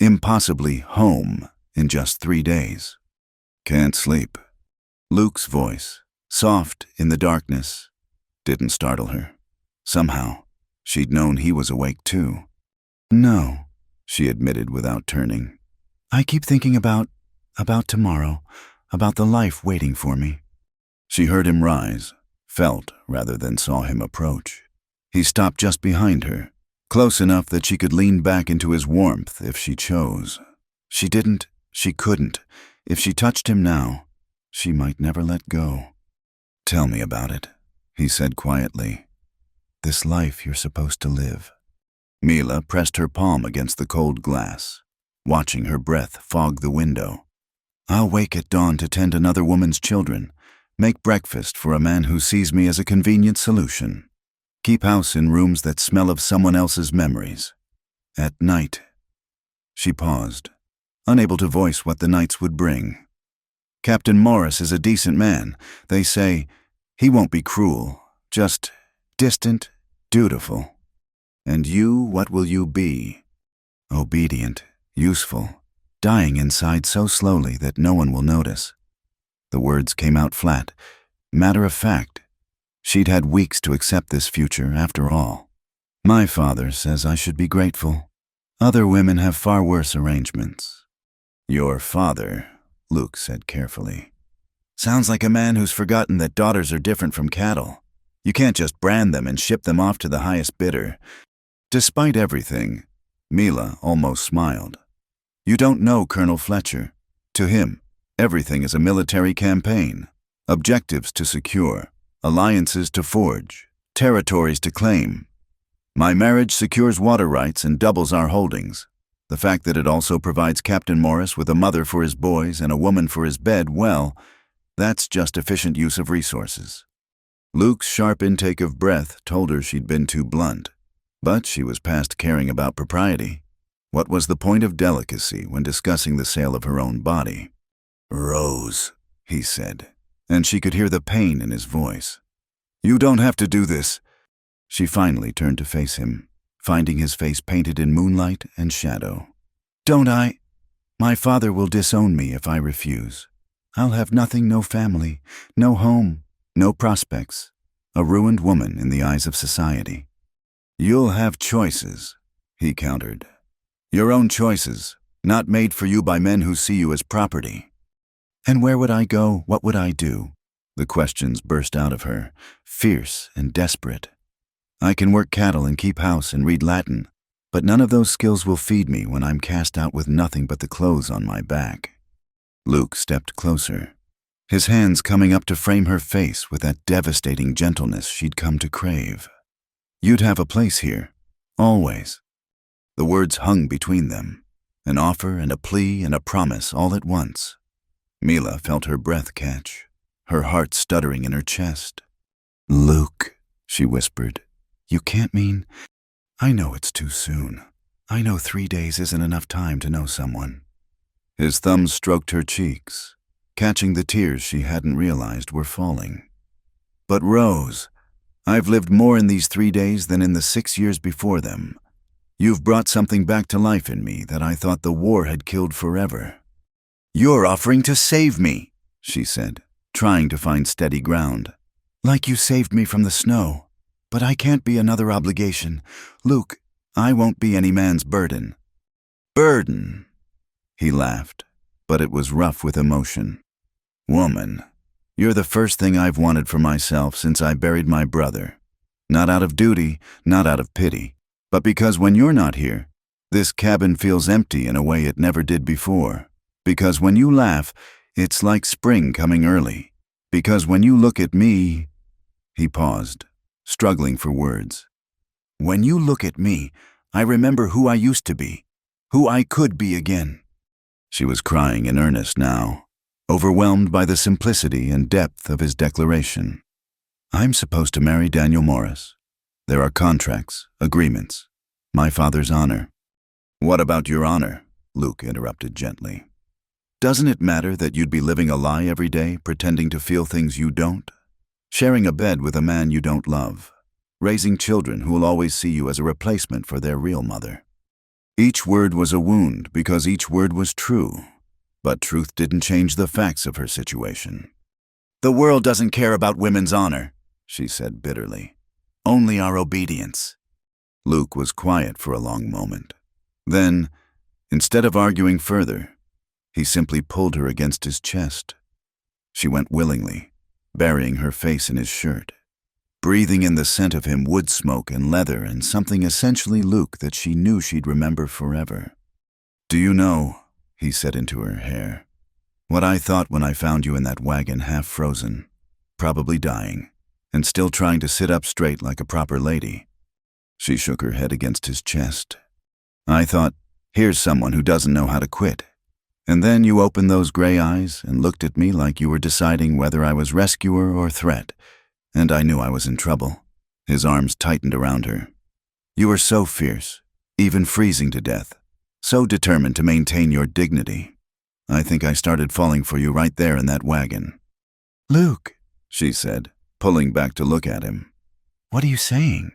impossibly home in just 3 days. "Can't sleep." Luke's voice, soft in the darkness, didn't startle her. Somehow, she'd known he was awake too. "No," she admitted without turning. I keep thinking about tomorrow, about the life waiting for me. She heard him rise, felt rather than saw him approach. He stopped just behind her, close enough that she could lean back into his warmth if she chose. She couldn't. If she touched him now, she might never let go. Tell me about it, he said quietly. This life you're supposed to live. Mila pressed her palm against the cold glass, watching her breath fog the window. I'll wake at dawn to tend another woman's children, make breakfast for a man who sees me as a convenient solution, keep house in rooms that smell of someone else's memories. At night. She paused, unable to voice what the nights would bring. Captain Morris is a decent man. They say he won't be cruel, just distant, dutiful. And you, what will you be? Obedient, useful, dying inside so slowly that no one will notice. The words came out flat, matter of fact. She'd had weeks to accept this future, after all. My father says I should be grateful. Other women have far worse arrangements. Your father, Luke said carefully. Sounds like a man who's forgotten that daughters are different from cattle. You can't just brand them and ship them off to the highest bidder. Despite everything, Mila almost smiled. You don't know Colonel Fletcher. To him, everything is a military campaign. Objectives to secure, alliances to forge, territories to claim. My marriage secures water rights and doubles our holdings. The fact that it also provides Captain Morris with a mother for his boys and a woman for his bed, well, that's just efficient use of resources. Luke's sharp intake of breath told her she'd been too blunt. But she was past caring about propriety. What was the point of delicacy when discussing the sale of her own body? Rose, he said, and she could hear the pain in his voice. You don't have to do this. She finally turned to face him, finding his face painted in moonlight and shadow. Don't I? My father will disown me if I refuse. I'll have nothing, no family, no home, no prospects. A ruined woman in the eyes of society. You'll have choices, he countered. Your own choices, not made for you by men who see you as property. And where would I go? What would I do? The questions burst out of her, fierce and desperate. I can work cattle and keep house and read Latin, but none of those skills will feed me when I'm cast out with nothing but the clothes on my back. Luke stepped closer, his hands coming up to frame her face with that devastating gentleness she'd come to crave. You'd have a place here, always. The words hung between them, an offer and a plea and a promise all at once. Mila felt her breath catch, her heart stuttering in her chest. Luke, she whispered, you can't mean... I know it's too soon. I know 3 days isn't enough time to know someone. His thumbs stroked her cheeks, catching the tears she hadn't realized were falling. But Rose, I've lived more in these 3 days than in the 6 years before them. You've brought something back to life in me that I thought the war had killed forever. You're offering to save me, she said, trying to find steady ground. Like you saved me from the snow. But I can't be another obligation. Luke, I won't be any man's burden. Burden? He laughed, but it was rough with emotion. Woman, you're the first thing I've wanted for myself since I buried my brother. Not out of duty, not out of pity, but because when you're not here, this cabin feels empty in a way it never did before. Because when you laugh, it's like spring coming early. Because when you look at me... He paused, struggling for words. When you look at me, I remember who I used to be, who I could be again. She was crying in earnest now, overwhelmed by the simplicity and depth of his declaration. I'm supposed to marry Daniel Morris. There are contracts, agreements, my father's honor. What about your honor? Luke interrupted gently. Doesn't it matter that you'd be living a lie every day, pretending to feel things you don't? Sharing a bed with a man you don't love, raising children who will always see you as a replacement for their real mother. Each word was a wound because each word was true, but truth didn't change the facts of her situation. The world doesn't care about women's honor, she said bitterly. Only our obedience. Luke was quiet for a long moment. Then, instead of arguing further, he simply pulled her against his chest. She went willingly, burying her face in his shirt, breathing in the scent of him, wood smoke and leather and something essentially Luke that she knew she'd remember forever. "Do you know," he said into her hair, "what I thought when I found you in that wagon half frozen, probably dying, and still trying to sit up straight like a proper lady?" She shook her head against his chest. "I thought, here's someone who doesn't know how to quit. And then you opened those gray eyes and looked at me like you were deciding whether I was rescuer or threat, and I knew I was in trouble." His arms tightened around her. "You were so fierce, even freezing to death, so determined to maintain your dignity. I think I started falling for you right there in that wagon." "Luke," she said, pulling back to look at him. "What are you saying?"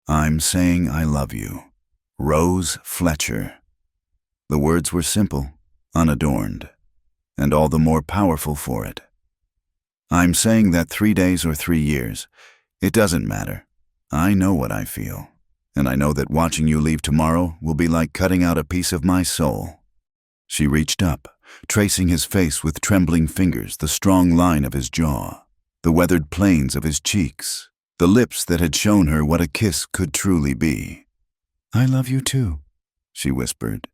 "I'm saying I love you. Rose Fletcher." The words were simple, unadorned, and all the more powerful for it. "I'm saying that 3 days or 3 years, it doesn't matter. I know what I feel, and I know that watching you leave tomorrow will be like cutting out a piece of my soul." She reached up, tracing his face with trembling fingers, the strong line of his jaw, the weathered planes of his cheeks, the lips that had shown her what a kiss could truly be. "I love you too," she whispered.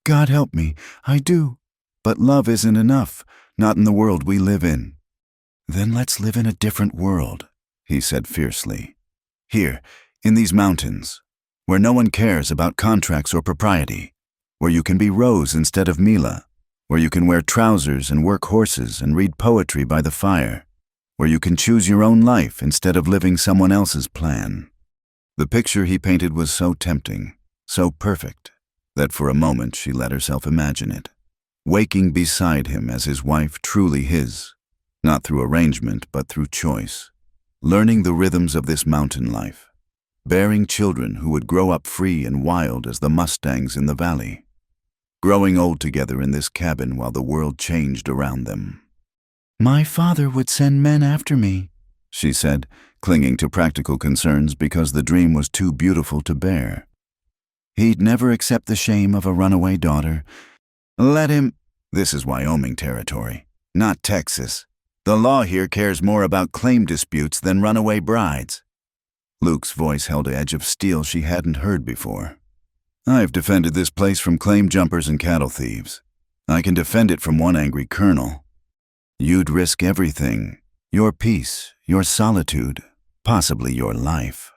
"God help me, I do. But love isn't enough, not in the world we live in." "Then let's live in a different world," he said fiercely. "Here, in these mountains, where no one cares about contracts or propriety, where you can be Rose instead of Mila, where you can wear trousers and work horses and read poetry by the fire, where you can choose your own life instead of living someone else's plan." The picture he painted was so tempting, so perfect, that for a moment she let herself imagine it, waking beside him as his wife, truly his, not through arrangement but through choice, learning the rhythms of this mountain life, bearing children who would grow up free and wild as the mustangs in the valley, growing old together in this cabin while the world changed around them. "My father would send men after me," she said, clinging to practical concerns because the dream was too beautiful to bear. "He'd never accept the shame of a runaway daughter. Let him—" "This is Wyoming territory, not Texas. The law here cares more about claim disputes than runaway brides." Luke's voice held an edge of steel she hadn't heard before. "I've defended this place from claim jumpers and cattle thieves. I can defend it from one angry colonel. You'd risk everything, your peace, your solitude, possibly your life,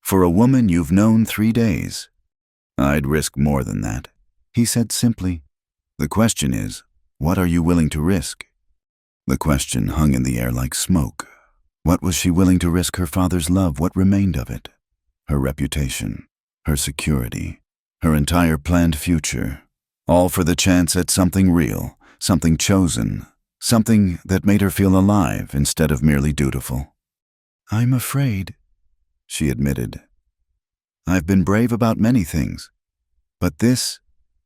for a woman you've known 3 days. I'd risk more than that," he said simply. "The question is, what are you willing to risk?" The question hung in the air like smoke. What was she willing to risk? Her father's love, what remained of it? Her reputation, her security, her entire planned future, all for the chance at something real, something chosen, something that made her feel alive instead of merely dutiful. "I'm afraid," she admitted. "I've been brave about many things, but this,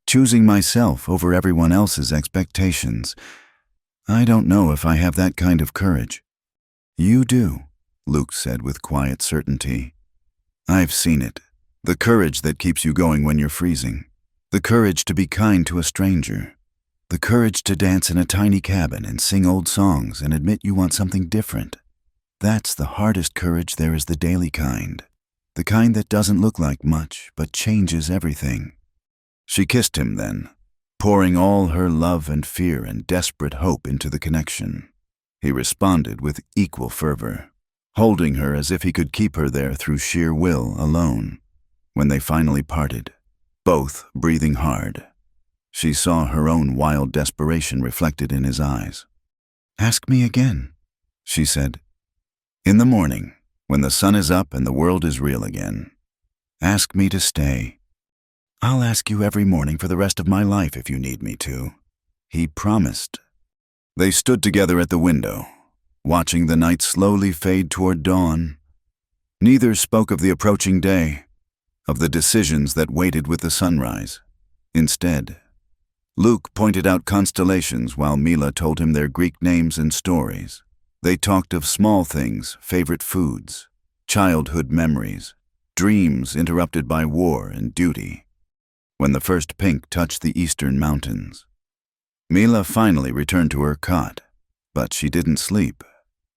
choosing myself over everyone else's expectations, I don't know if I have that kind of courage." "You do," Luke said with quiet certainty. "I've seen it. The courage that keeps you going when you're freezing. The courage to be kind to a stranger. The courage to dance in a tiny cabin and sing old songs and admit you want something different. That's the hardest courage there is, the daily kind. The kind that doesn't look like much, but changes everything." She kissed him then, pouring all her love and fear and desperate hope into the connection. He responded with equal fervor, holding her as if he could keep her there through sheer will alone. When they finally parted, both breathing hard, she saw her own wild desperation reflected in his eyes. "Ask me again," she said. "In the morning, when the sun is up and the world is real again. Ask me to stay." "I'll ask you every morning for the rest of my life if you need me to," he promised. They stood together at the window, watching the night slowly fade toward dawn. Neither spoke of the approaching day, of the decisions that waited with the sunrise. Instead, Luke pointed out constellations while Mila told him their Greek names and stories. They talked of small things, favorite foods, childhood memories, dreams interrupted by war and duty. when the first pink touched the eastern mountains. Mila finally returned to her cot, but she didn't sleep.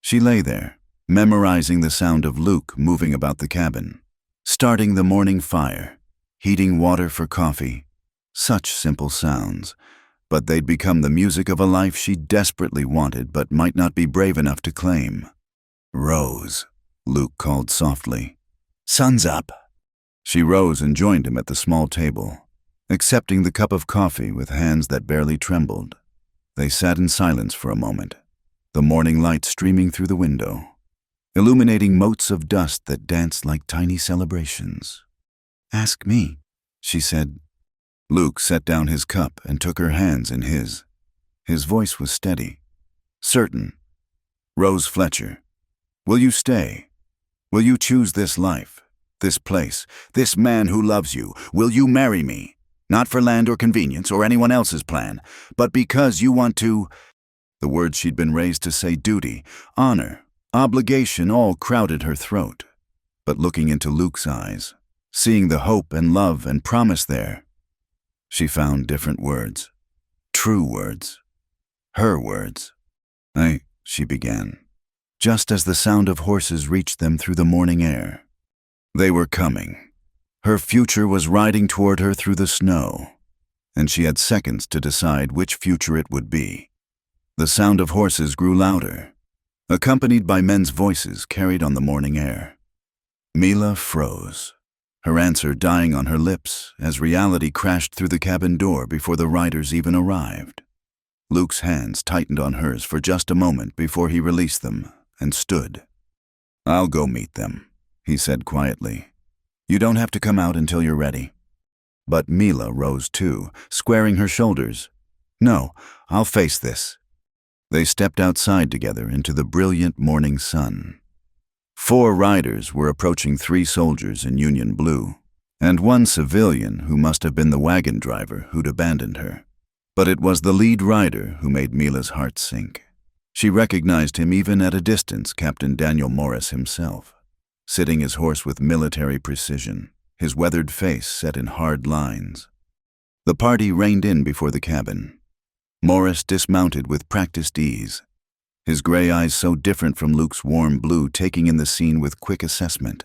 She lay there, memorizing the sound of Luke moving about the cabin, starting the morning fire, heating water for coffee. Such simple sounds, but they'd become the music of a life she desperately wanted but might not be brave enough to claim. "Rose," Luke called softly. "Sun's up." She rose and joined him at the small table, accepting the cup of coffee with hands that barely trembled. They sat in silence for a moment, the morning light streaming through the window, illuminating motes of dust that danced like tiny celebrations. "Ask me," she said. Luke set down his cup and took her hands in his. His voice was steady, certain. "Rose Fletcher, will you stay? Will you choose this life, this place, this man who loves you? Will you marry me? Not for land or convenience or anyone else's plan, but because you want to—" The words she'd been raised to say, duty, honor, obligation, all crowded her throat. But looking into Luke's eyes, seeing the hope and love and promise there, she found different words. True words. Her words. She began, just as the sound of horses reached them through the morning air. They were coming. Her future was riding toward her through the snow, and she had seconds to decide which future it would be. The sound of horses grew louder, accompanied by men's voices carried on the morning air. Mila froze, her answer dying on her lips as reality crashed through the cabin door before the riders even arrived. Luke's hands tightened on hers for just a moment before he released them and stood. "I'll go meet them," he said quietly. "You don't have to come out until you're ready." But Mila rose too, squaring her shoulders. "No, I'll face this." They stepped outside together into the brilliant morning sun. 4 riders were approaching 3 soldiers in Union blue, and 1 civilian who must have been the wagon driver who'd abandoned her. But it was the lead rider who made Mila's heart sink. She recognized him even at a distance, Captain Daniel Morris himself, sitting his horse with military precision, his weathered face set in hard lines. The party reined in before the cabin. Morris dismounted with practiced ease, his gray eyes so different from Luke's warm blue, taking in the scene with quick assessment.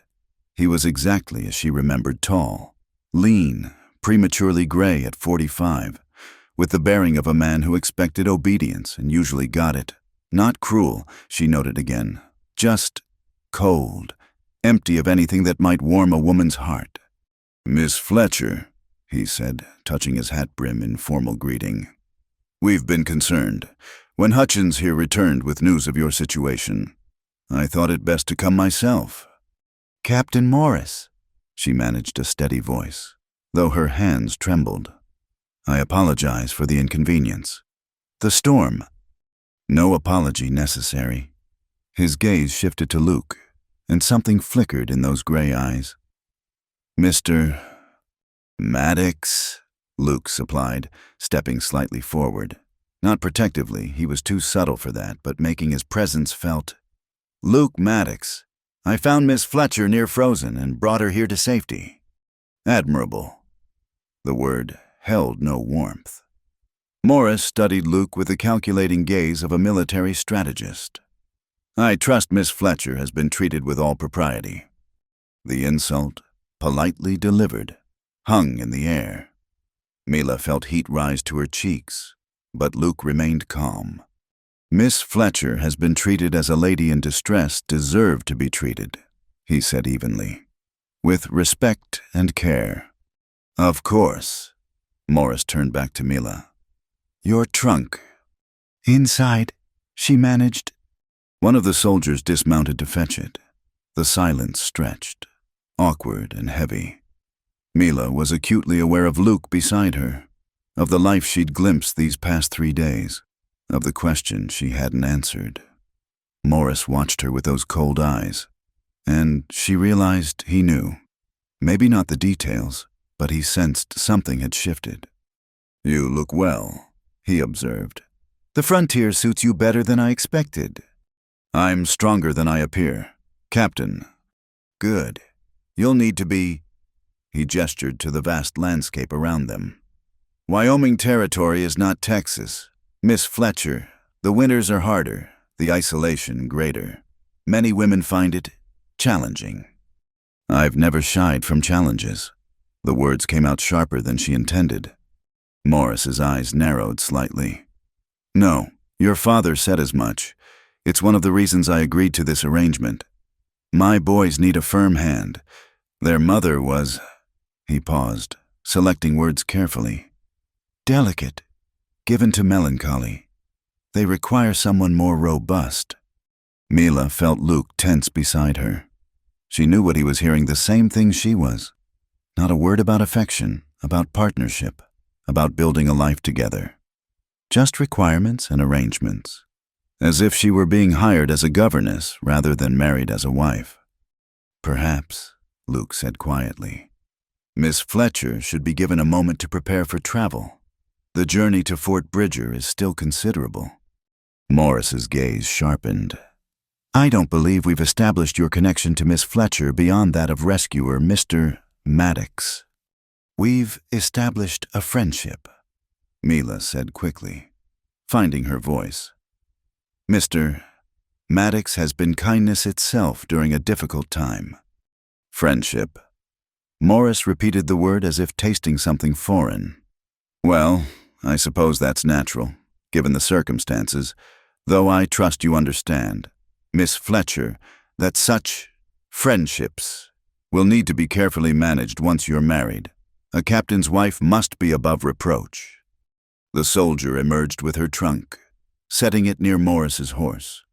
He was exactly as she remembered, tall, lean, prematurely gray at 45, with the bearing of a man who expected obedience and usually got it. Not cruel, she noted again, just cold, empty of anything that might warm a woman's heart. "Miss Fletcher," he said, touching his hat brim in formal greeting. "We've been concerned. When Hutchins here returned with news of your situation, I thought it best to come myself." "Captain Morris," she managed a steady voice, though her hands trembled. "I apologize for the inconvenience. The storm." No apology necessary. His gaze shifted to Luke, and something flickered in those gray eyes. "Mr. Maddox," Luke supplied, stepping slightly forward. Not protectively, he was too subtle for that, but making his presence felt. "Luke Maddox. I found Miss Fletcher near frozen and brought her here to safety." "Admirable." The word held no warmth. Morris studied Luke with the calculating gaze of a military strategist. "I trust Miss Fletcher has been treated with all propriety." The insult, politely delivered, hung in the air. Mila felt heat rise to her cheeks, but Luke remained calm. "Miss Fletcher has been treated as a lady in distress deserved to be treated," he said evenly, "with respect and care." "Of course." Morris turned back to Mila. "Your trunk." "Inside," she managed. One of the soldiers dismounted to fetch it. The silence stretched, awkward and heavy. Mila was acutely aware of Luke beside her, of the life she'd glimpsed these past 3 days, of the question she hadn't answered. Morris watched her with those cold eyes, and she realized he knew. Maybe not the details, but he sensed something had shifted. "You look well," he observed. "The frontier suits you better than I expected." "I'm stronger than I appear, Captain." "Good. You'll need to be—" He gestured to the vast landscape around them. Wyoming Territory is not Texas. Miss Fletcher, the winters are harder, the isolation greater. Many women find it challenging. I've never shied from challenges. The words came out sharper than she intended. Morris's eyes narrowed slightly. No, your father said as much. It's one of the reasons I agreed to this arrangement. My boys need a firm hand. Their mother was... He paused, selecting words carefully. Delicate, given to melancholy. They require someone more robust. Mila felt Luke tense beside her. She knew what he was hearing, the same thing she was. Not a word about affection, about partnership, about building a life together. Just requirements and arrangements. As if she were being hired as a governess rather than married as a wife. Perhaps, Luke said quietly, Miss Fletcher should be given a moment to prepare for travel. The journey to Fort Bridger is still considerable. Morris's gaze sharpened. I don't believe we've established your connection to Miss Fletcher beyond that of rescuer Mr. Maddox. We've established a friendship, Mila said quickly, finding her voice. Mr. Maddox has been kindness itself during a difficult time. Friendship. Morris repeated the word as if tasting something foreign. Well, I suppose that's natural, given the circumstances, though I trust you understand, Miss Fletcher, that such friendships will need to be carefully managed once you're married. A captain's wife must be above reproach. The soldier emerged with her trunk, setting it near Morris's horse.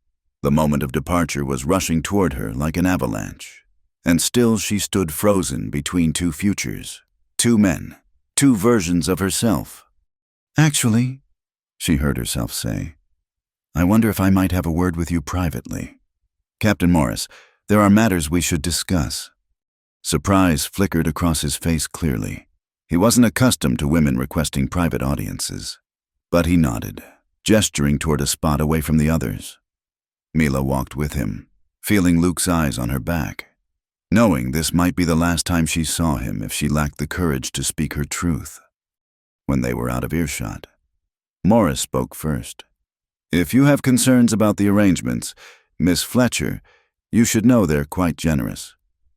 The moment of departure was rushing toward her like an avalanche, and still she stood frozen between two futures, two men, two versions of herself. Actually, she heard herself say, I wonder if I might have a word with you privately. Captain Morris, there are matters we should discuss. Surprise flickered across his face clearly. He wasn't accustomed to women requesting private audiences, but he nodded, gesturing toward a spot away from the others. Mila walked with him, feeling Luke's eyes on her back, knowing this might be the last time she saw him if she lacked the courage to speak her truth. When they were out of earshot, Morris spoke first. If you have concerns about the arrangements, Miss Fletcher, you should know they're quite generous.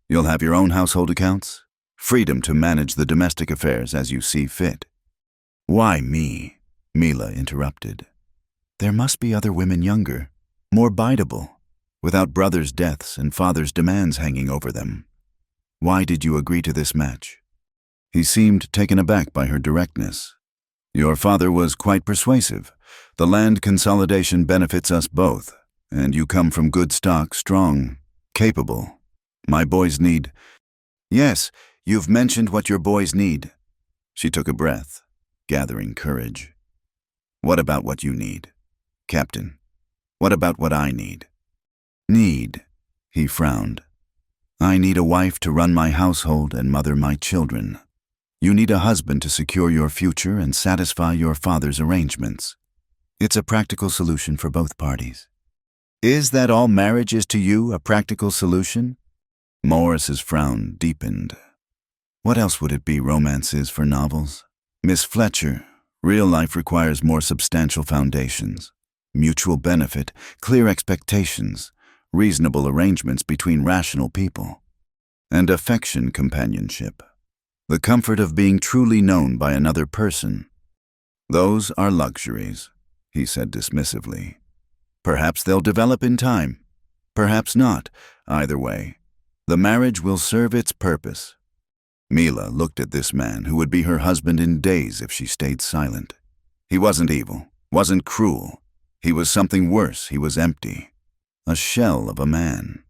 You'll have your own household accounts, freedom to manage the domestic affairs as you see fit. Why me? Mila interrupted. There must be other women younger, more biteable, without brothers' deaths and fathers' demands hanging over them. Why did you agree to this match? He seemed taken aback by her directness. Your father was quite persuasive. The land consolidation benefits us both, and you come from good stock, strong, capable. My boys need... Yes, you've mentioned what your boys need. She took a breath, gathering courage. What about what you need, Captain? What about what I need? Need, he frowned. I need a wife to run my household and mother my children. You need a husband to secure your future and satisfy your father's arrangements. It's a practical solution for both parties. Is that all marriage is to you, a practical solution? Morris's frown deepened. What else would it be romance is for novels? Miss Fletcher, real life requires more substantial foundations. Mutual benefit, clear expectations, reasonable arrangements between rational people, and affection companionship. The comfort of being truly known by another person. Those are luxuries, he said dismissively. Perhaps they'll develop in time. Perhaps not. Either way, the marriage will serve its purpose. Mila looked at this man who would be her husband in days if she stayed silent. He wasn't evil, wasn't cruel. He was something worse. He was empty. A shell of a man.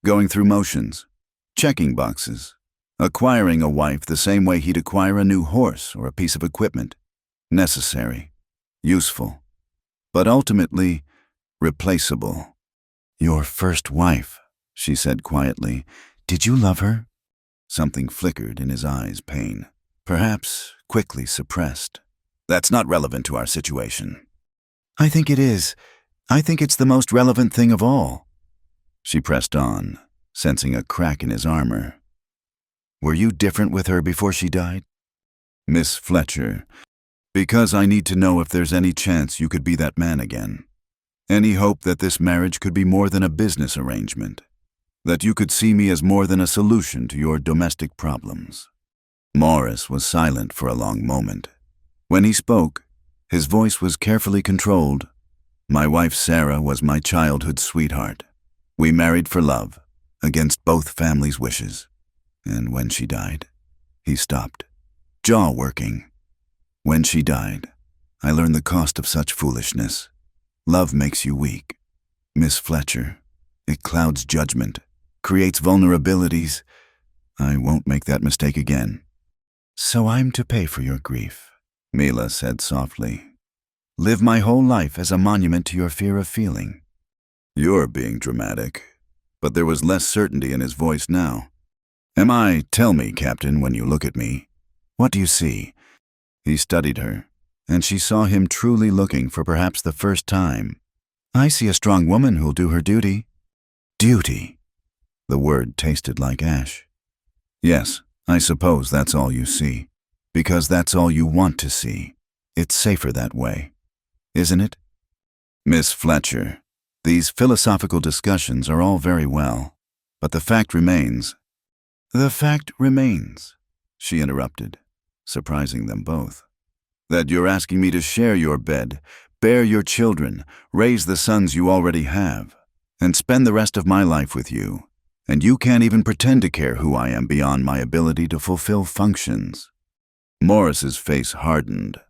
Going through motions, checking boxes, acquiring a wife the same way he'd acquire a new horse or a piece of equipment. Necessary, useful, but ultimately replaceable. Your first wife, she said quietly. Did you love her? Something flickered in his eyes, pain, perhaps quickly suppressed. That's not relevant to our situation. I think it is. I think it's the most relevant thing of all. She pressed on, sensing a crack in his armor. Were you different with her before she died? Miss Fletcher, because I need to know if there's any chance you could be that man again. Any hope that this marriage could be more than a business arrangement. That you could see me as more than a solution to your domestic problems. Morris was silent for a long moment. When he spoke, his voice was carefully controlled. My wife Sarah was my childhood sweetheart. We married for love, against both families' wishes. And when she died, he stopped, jaw working. When she died, I learned the cost of such foolishness. Love makes you weak. Miss Fletcher, it clouds judgment, creates vulnerabilities. I won't make that mistake again. So I'm to pay for your grief, Mila said softly. Live my whole life as a monument to your fear of feeling. You're being dramatic, but there was less certainty in his voice now. Tell me, Captain, when you look at me. What do you see? He studied her, and she saw him truly looking for perhaps the first time. I see a strong woman who'll do her duty. Duty. The word tasted like ash. Yes, I suppose that's all you see, because that's all you want to see. It's safer that way, isn't it? Miss Fletcher, these philosophical discussions are all very well, but the fact remains. The fact remains, she interrupted, surprising them both, that you're asking me to share your bed, bear your children, raise the sons you already have, and spend the rest of my life with you, and you can't even pretend to care who I am beyond my ability to fulfill functions. Morris's face hardened.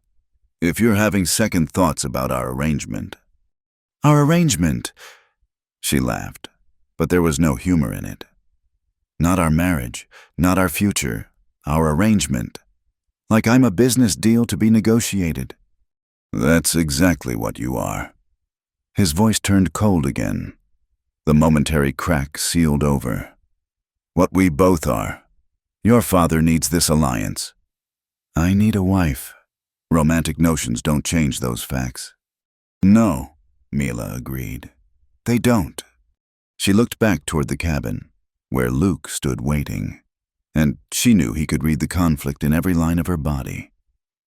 If you're having second thoughts about our arrangement. Our arrangement, she laughed, but there was no humor in it. Not our marriage, not our future, our arrangement. Like I'm a business deal to be negotiated. That's exactly what you are. His voice turned cold again. The momentary crack sealed over. What we both are. Your father needs this alliance. I need a wife. Romantic notions don't change those facts. No, Mila agreed. They don't. She looked back toward the cabin, where Luke stood waiting, and she knew he could read the conflict in every line of her body.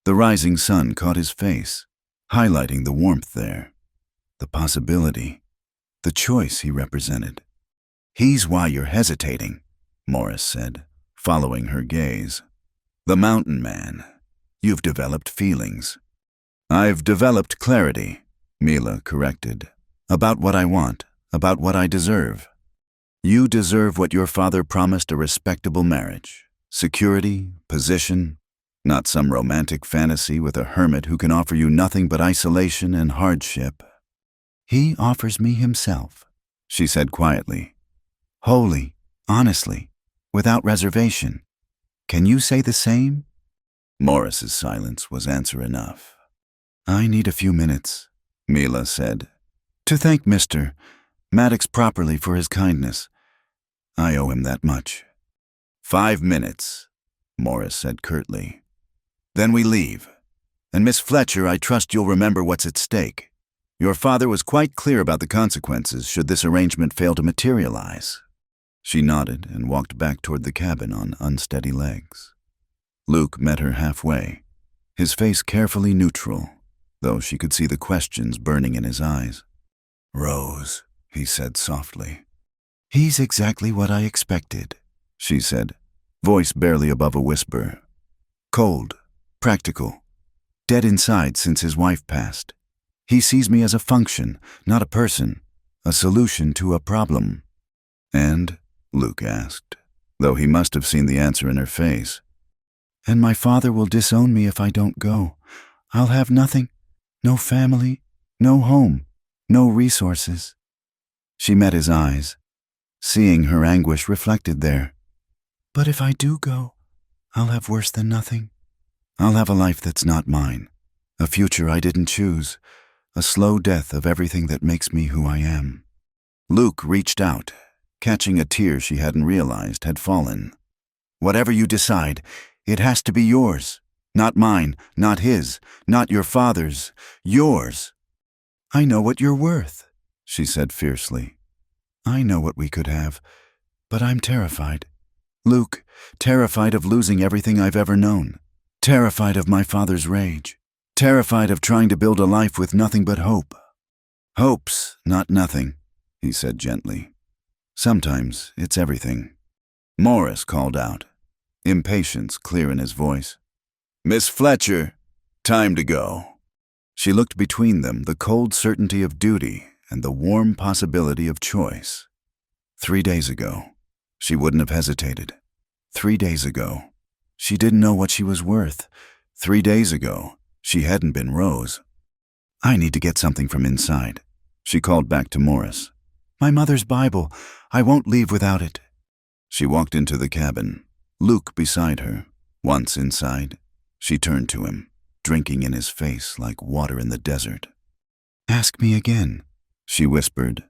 The rising sun caught his face, highlighting the warmth there, the possibility, the choice he represented. He's why you're hesitating, Morris said, following her gaze. The mountain man. You've developed feelings. I've developed clarity, Mila corrected, about what I want, about what I deserve. You deserve what your father promised, a respectable marriage, security, position, not some romantic fantasy with a hermit who can offer you nothing but isolation and hardship. He offers me himself, she said quietly, wholly, honestly, without reservation. Can you say the same? Morris's silence was answer enough. I need a few minutes, Mila said, to thank Mr. Maddox properly for his kindness. I owe him that much. 5 minutes, Morris said curtly. Then we leave. And Miss Fletcher, I trust you'll remember what's at stake. Your father was quite clear about the consequences should this arrangement fail to materialize. She nodded and walked back toward the cabin on unsteady legs. Luke met her halfway, his face carefully neutral, though she could see the questions burning in his eyes. Rose, he said softly. He's exactly what I expected, she said, voice barely above a whisper. Cold, practical, dead inside since his wife passed. He sees me as a function, not a person, a solution to a problem. And, Luke asked, though he must have seen the answer in her face. And my father will disown me if I don't go. I'll have nothing, no family, no home, no resources. She met his eyes, seeing her anguish reflected there. But if I do go, I'll have worse than nothing. I'll have a life that's not mine, a future I didn't choose, a slow death of everything that makes me who I am. Luke reached out, catching a tear she hadn't realized had fallen. Whatever you decide, it has to be yours, not mine, not his, not your father's, yours. I know what you're worth, she said fiercely. I know what we could have, but I'm terrified. Luke, terrified of losing everything I've ever known. Terrified of my father's rage. Terrified of trying to build a life with nothing but hope. Hopes, not nothing, he said gently. Sometimes it's everything. Morris called out, impatience clear in his voice. Miss Fletcher, time to go. She looked between them, the cold certainty of duty and the warm possibility of choice. 3 days ago, she wouldn't have hesitated. 3 days ago, she didn't know what she was worth. 3 days ago, she hadn't been Rose. I need to get something from inside, she called back to Morris. My mother's Bible. I won't leave without it. She walked into the cabin, Luke beside her. Once inside, she turned to him, drinking in his face like water in the desert. Ask me again, she whispered,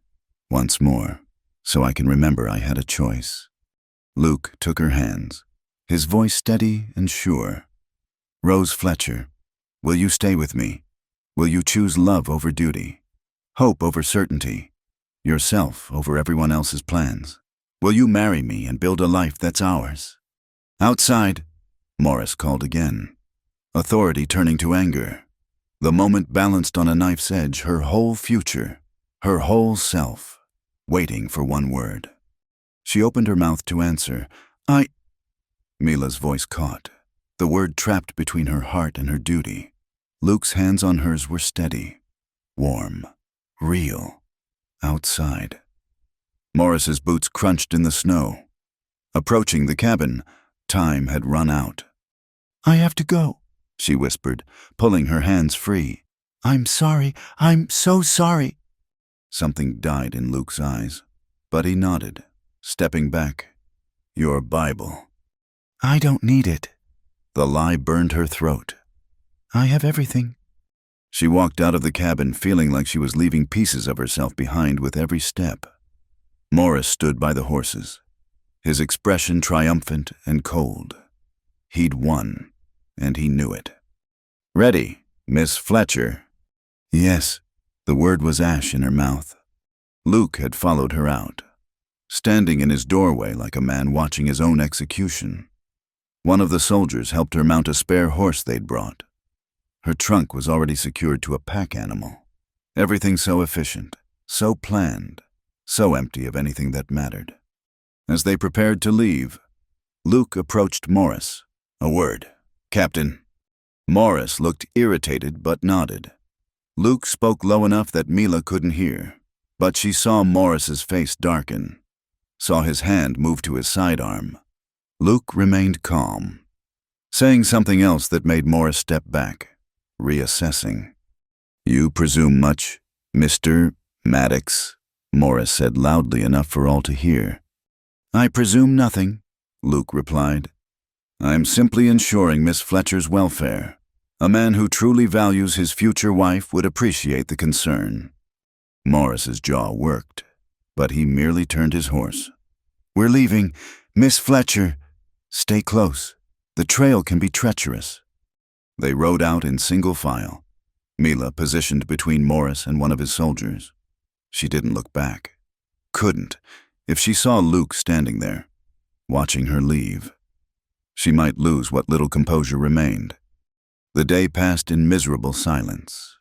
once more, so I can remember I had a choice. Luke took her hands, his voice steady and sure. Rose Fletcher, will you stay with me? Will you choose love over duty, hope over certainty, yourself over everyone else's plans? Will you marry me and build a life that's ours? Outside, Morris called again, authority turning to anger. The moment balanced on a knife's edge, her whole future, her whole self, waiting for one word. She opened her mouth to answer. Mila's voice caught, the word trapped between her heart and her duty. Luke's hands on hers were steady, warm, real, outside. Morris's boots crunched in the snow. Approaching the cabin, time had run out. I have to go, she whispered, pulling her hands free. I'm sorry. I'm so sorry. Something died in Luke's eyes, but he nodded, stepping back. Your Bible. I don't need it. The lie burned her throat. I have everything. She walked out of the cabin feeling like she was leaving pieces of herself behind with every step. Morris stood by the horses, his expression triumphant and cold. He'd won, and he knew it. Ready, Miss Fletcher? Yes. The word was ash in her mouth. Luke had followed her out, standing in his doorway like a man watching his own execution. One of the soldiers helped her mount a spare horse they'd brought. Her trunk was already secured to a pack animal. Everything so efficient, so planned, so empty of anything that mattered. As they prepared to leave, Luke approached Morris. A word. Captain. Morris looked irritated but nodded. Luke spoke low enough that Mila couldn't hear, but she saw Morris's face darken, saw his hand move to his sidearm. Luke remained calm, saying something else that made Morris step back, reassessing. You presume much, Mr. Maddox, Morris said loudly enough for all to hear. I presume nothing, Luke replied. I'm simply ensuring Miss Fletcher's welfare. A man who truly values his future wife would appreciate the concern. Morris's jaw worked, but he merely turned his horse. We're leaving. Miss Fletcher, stay close. The trail can be treacherous. They rode out in single file, Mila positioned between Morris and one of his soldiers. She didn't look back. Couldn't, if she saw Luke standing there, watching her leave. She might lose what little composure remained. The day passed in miserable silence.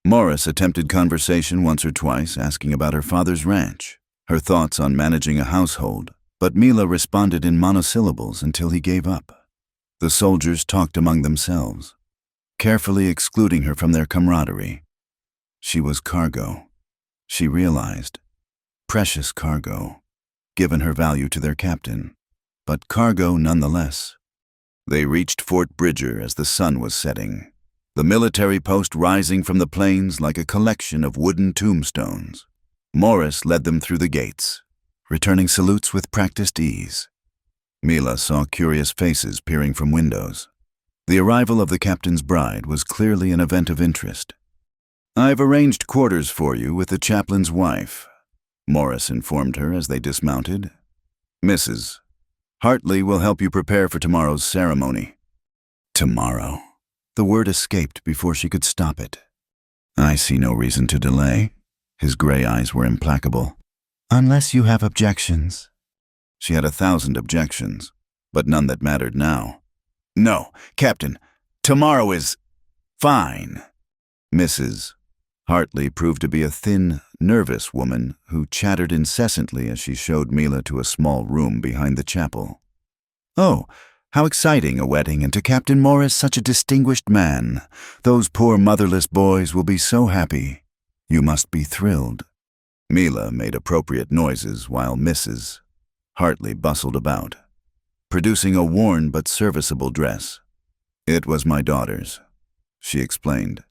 Morris attempted conversation once or twice, asking about her father's ranch, her thoughts on managing a household, but Mila responded in monosyllables until he gave up. The soldiers talked among themselves, carefully excluding her from their camaraderie. She was cargo, she realized. Precious cargo, given her value to their captain, but cargo nonetheless. They reached Fort Bridger as the sun was setting, the military post rising from the plains like a collection of wooden tombstones. Morris led them through the gates, returning salutes with practiced ease. Mila saw curious faces peering from windows. The arrival of the captain's bride was clearly an event of interest. I've arranged quarters for you with the chaplain's wife, Morris informed her as they dismounted. Mrs. Hartley will help you prepare for tomorrow's ceremony. Tomorrow. The word escaped before she could stop it. I see no reason to delay. His gray eyes were implacable. Unless you have objections. She had 1,000 objections, but none that mattered now. "No, Captain, tomorrow is fine." Mrs. Hartley proved to be a thin, nervous woman who chattered incessantly as she showed Mila to a small room behind the chapel. "Oh, how exciting a wedding, and to Captain Morris such a distinguished man. Those poor motherless boys will be so happy. You must be thrilled." Mila made appropriate noises while Mrs. Hartley bustled about, producing a worn but serviceable dress. "It was my daughter's," she explained.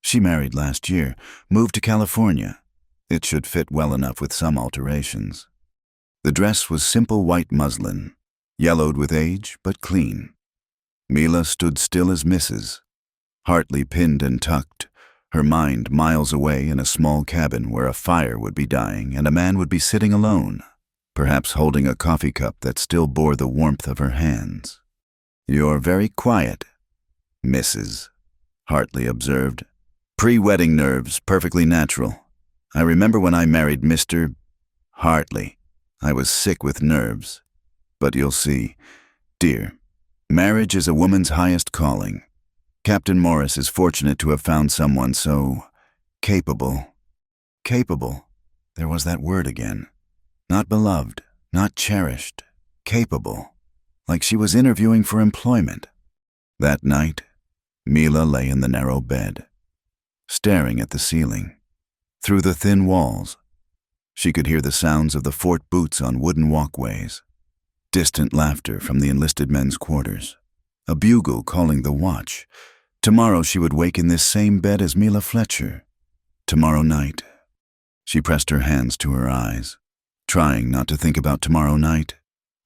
"She married last year, moved to California. It should fit well enough with some alterations." The dress was simple white muslin, yellowed with age but clean. Mila stood still as Mrs. Hartley pinned and tucked, her mind miles away in a small cabin where a fire would be dying and a man would be sitting alone, perhaps holding a coffee cup that still bore the warmth of her hands. "You're very quiet," Mrs. Hartley observed. "Pre-wedding nerves, perfectly natural. I remember when I married Mr. Hartley. I was sick with nerves. But you'll see, dear, marriage is a woman's highest calling. Captain Morris is fortunate to have found someone so capable." Capable. There was that word again. Not beloved, not cherished, capable. Like she was interviewing for employment. That night, Mila lay in the narrow bed, staring at the ceiling. Through the thin walls, she could hear the sounds of the fort boots on wooden walkways, distant laughter from the enlisted men's quarters, a bugle calling the watch. Tomorrow she would wake in this same bed as Mila Fletcher. Tomorrow night. She pressed her hands to her eyes, trying not to think about tomorrow night,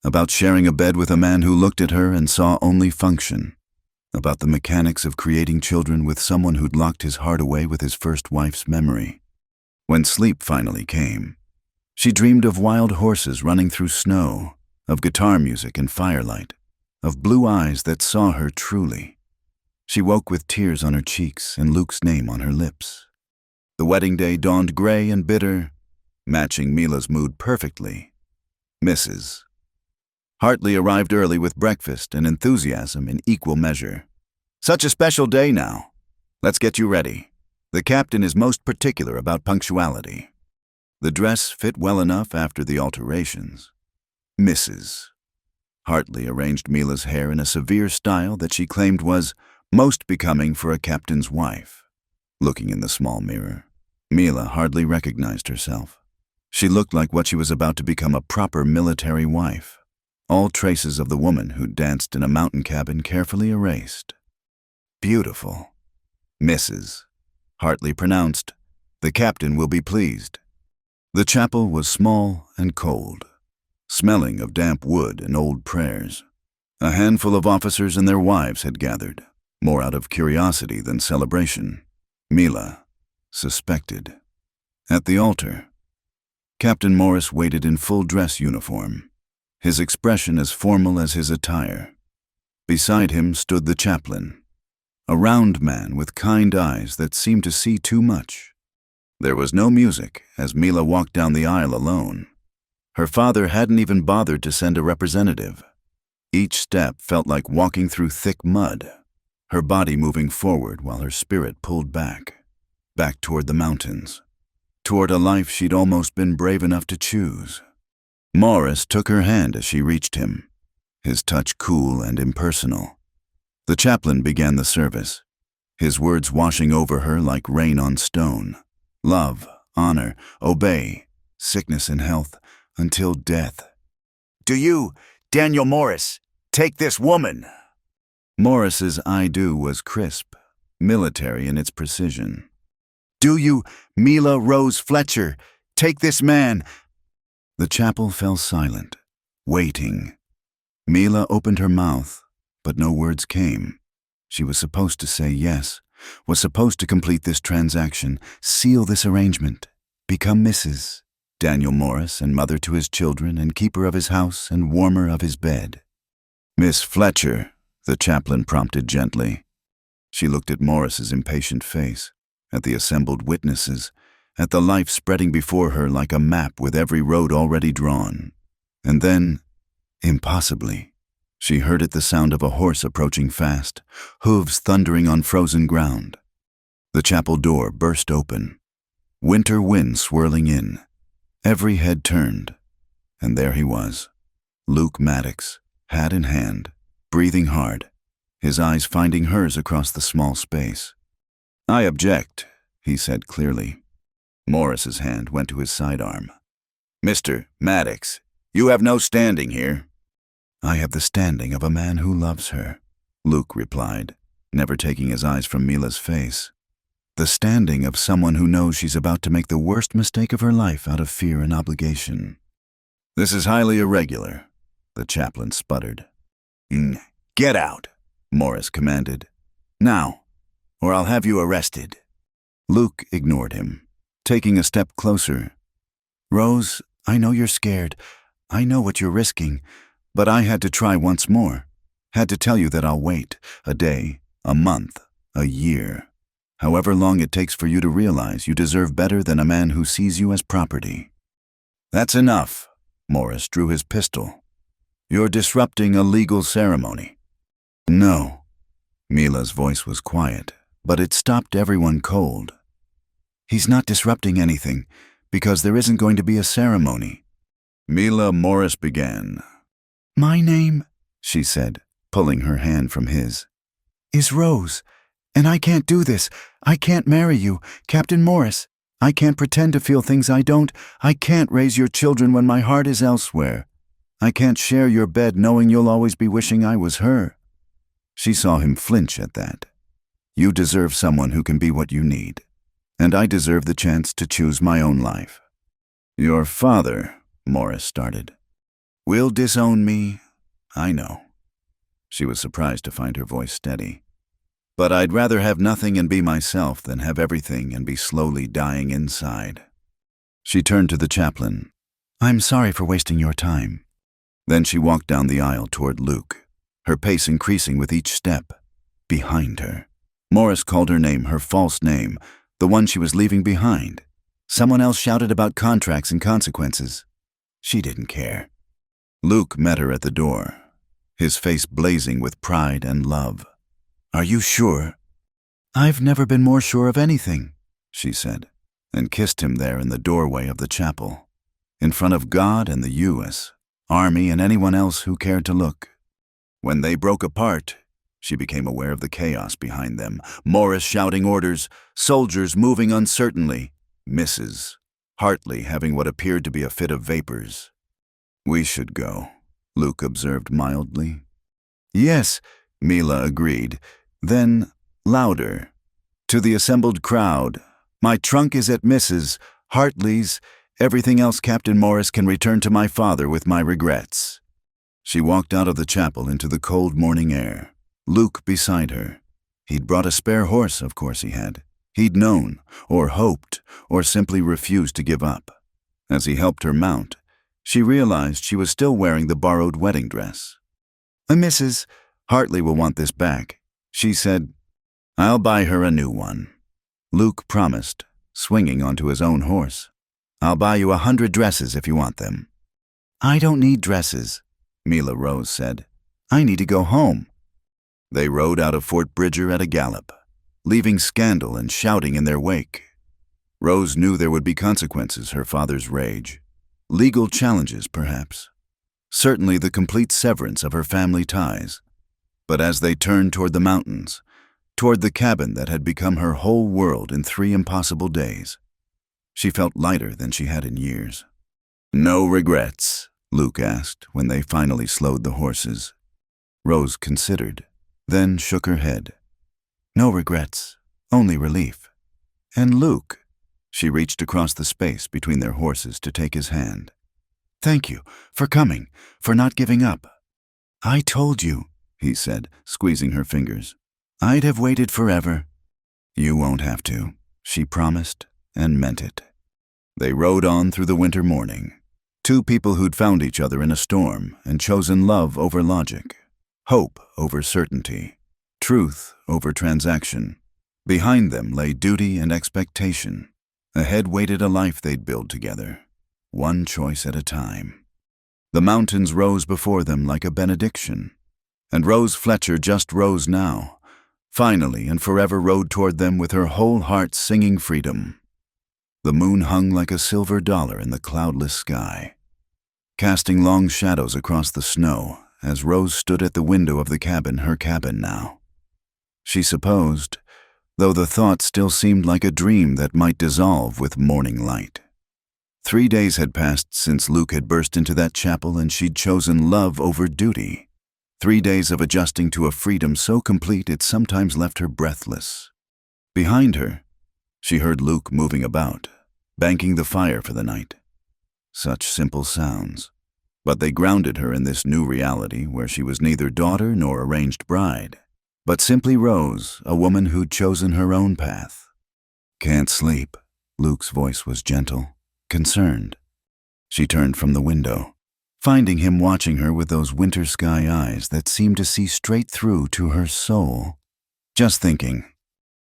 about sharing a bed with a man who looked at her and saw only function, about the mechanics of creating children with someone who'd locked his heart away with his first wife's memory. When sleep finally came, she dreamed of wild horses running through snow, of guitar music and firelight, of blue eyes that saw her truly. She woke with tears on her cheeks and Luke's name on her lips. The wedding day dawned gray and bitter, matching Mila's mood perfectly. Mrs. Hartley arrived early with breakfast and enthusiasm in equal measure. "Such a special day now. Let's get you ready. The captain is most particular about punctuality." The dress fit well enough after the alterations. Mrs. Hartley arranged Mila's hair in a severe style that she claimed was most becoming for a captain's wife. Looking in the small mirror, Mila hardly recognized herself. She looked like what she was about to become, a proper military wife. All traces of the woman who danced in a mountain cabin carefully erased. "Beautiful," Mrs. Hartley pronounced. "The captain will be pleased." The chapel was small and cold, smelling of damp wood and old prayers. A handful of officers and their wives had gathered, more out of curiosity than celebration, Mila suspected. At the altar, Captain Morris waited in full dress uniform, his expression as formal as his attire. Beside him stood the chaplain, a round man with kind eyes that seemed to see too much. There was no music as Mila walked down the aisle alone. Her father hadn't even bothered to send a representative. Each step felt like walking through thick mud, her body moving forward while her spirit pulled back toward the mountains, toward a life she'd almost been brave enough to choose. Morris took her hand as she reached him, his touch cool and impersonal. The chaplain began the service, his words washing over her like rain on stone. Love, honor, obey, sickness and health, until death. "Do you, Daniel Morris, take this woman?" Morris's "I do" was crisp, military in its precision. "Do you, Mila Rose Fletcher, take this man?" The chapel fell silent, waiting. Mila opened her mouth, but no words came. She was supposed to say yes, was supposed to complete this transaction, seal this arrangement, become Mrs. Daniel Morris and mother to his children and keeper of his house and warmer of his bed. "Miss Fletcher," the chaplain prompted gently. She looked at Morris's impatient face, at the assembled witnesses, at the life spreading before her like a map with every road already drawn. And then Impossibly. She heard it, the sound of a horse approaching fast, hooves thundering on frozen ground. The chapel door burst open. Winter wind swirling in. Every head turned, and there he was, Luke Maddox, hat in hand, breathing hard, his eyes finding hers across the small space. "I object," he said clearly. Morris's hand went to his sidearm. "Mr. Maddox, you have no standing here." "I have the standing of a man who loves her," Luke replied, never taking his eyes from Mila's face. "The standing of someone who knows she's about to make the worst mistake of her life out of fear and obligation." "This is highly irregular," the chaplain sputtered. "Get out," Morris commanded. "Now, or I'll have you arrested." Luke ignored him, taking a step closer. "Rose, I know you're scared. I know what you're risking, but I had to try once more. Had to tell you that I'll wait, a day, a month, a year. However long it takes for you to realize you deserve better than a man who sees you as property." "That's enough." Morris drew his pistol. "You're disrupting a legal ceremony." "No." Mila's voice was quiet, but it stopped everyone cold. "He's not disrupting anything, because there isn't going to be a ceremony." Mila, Morris began. "My name," she said, pulling her hand from his, "is Rose. And I can't do this. I can't marry you, Captain Morris. I can't pretend to feel things I don't. I can't raise your children when my heart is elsewhere. I can't share your bed knowing you'll always be wishing I was her." She saw him flinch at that. "You deserve someone who can be what you need, and I deserve the chance to choose my own life." "Your father," Morris started, "will disown me, I know." She was surprised to find her voice steady. "But I'd rather have nothing and be myself than have everything and be slowly dying inside." She turned to the chaplain. "I'm sorry for wasting your time." Then she walked down the aisle toward Luke, her pace increasing with each step. Behind her. Morris called her name, her false name, the one she was leaving behind. Someone else shouted about contracts and consequences. She didn't care. Luke met her at the door, his face blazing with pride and love. "Are you sure?" "I've never been more sure of anything," she said, and kissed him there in the doorway of the chapel, in front of God and the U.S., Army and anyone else who cared to look. When they broke apart, she became aware of the chaos behind them. Morris shouting orders, soldiers moving uncertainly, Mrs. Hartley having what appeared to be a fit of vapors. "We should go," Luke observed mildly. "Yes," Mila agreed. Then, louder, to the assembled crowd, "My trunk is at Mrs. Hartley's. Everything else, Captain Morris, can return to my father with my regrets." She walked out of the chapel into the cold morning air, Luke beside her. He'd brought a spare horse, of course he had. He'd known, or hoped, or simply refused to give up. As he helped her mount, she realized she was still wearing the borrowed wedding dress. "Mrs. Hartley will want this back," she said. "I'll buy her a new one," Luke promised, swinging onto his own horse. "I'll buy you 100 dresses if you want them." "I don't need dresses," Mila Rose said. "I need to go home." They rode out of Fort Bridger at a gallop, leaving scandal and shouting in their wake. Rose knew there would be consequences, her father's rage. Legal challenges, perhaps. Certainly the complete severance of her family ties. But as they turned toward the mountains, toward the cabin that had become her whole world in 3 impossible days, she felt lighter than she had in years. "No regrets?" Luke asked when they finally slowed the horses. Rose considered, then shook her head. "No regrets, only relief." "And Luke," she reached across the space between their horses to take his hand. "Thank you for coming, for not giving up." "I told you," he said, squeezing her fingers. "I'd have waited forever." "You won't have to," she promised, and meant it. They rode on through the winter morning. 2 people who'd found each other in a storm and chosen love over logic, hope over certainty, truth over transaction. Behind them lay duty and expectation. Ahead waited a life they'd build together, one choice at a time. The mountains rose before them like a benediction. And Rose Fletcher just rose now, finally and forever rode toward them with her whole heart singing freedom. The moon hung like a silver dollar in the cloudless sky, casting long shadows across the snow as Rose stood at the window of the cabin, her cabin now. She supposed, though the thought still seemed like a dream that might dissolve with morning light. 3 days had passed since Luke had burst into that chapel and she'd chosen love over duty. 3 days of adjusting to a freedom so complete it sometimes left her breathless. Behind her, she heard Luke moving about, banking the fire for the night. Such simple sounds, but they grounded her in this new reality where she was neither daughter nor arranged bride, but simply Rose, a woman who'd chosen her own path. "Can't sleep," Luke's voice was gentle, concerned. She turned from the window, finding him watching her with those winter sky eyes that seemed to see straight through to her soul. Just thinking.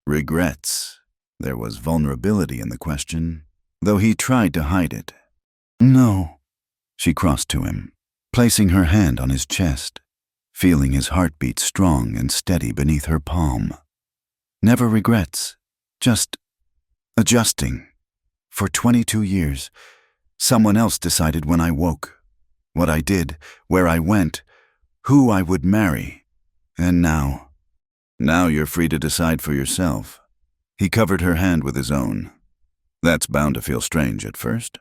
Regrets. There was vulnerability in the question, though he tried to hide it. "No." She crossed to him, placing her hand on his chest, feeling his heartbeat strong and steady beneath her palm. "Never regrets, just adjusting. For 22 years, someone else decided when I woke, what I did, where I went, who I would marry. And now you're free to decide for yourself." He covered her hand with his own. "That's bound to feel strange at first."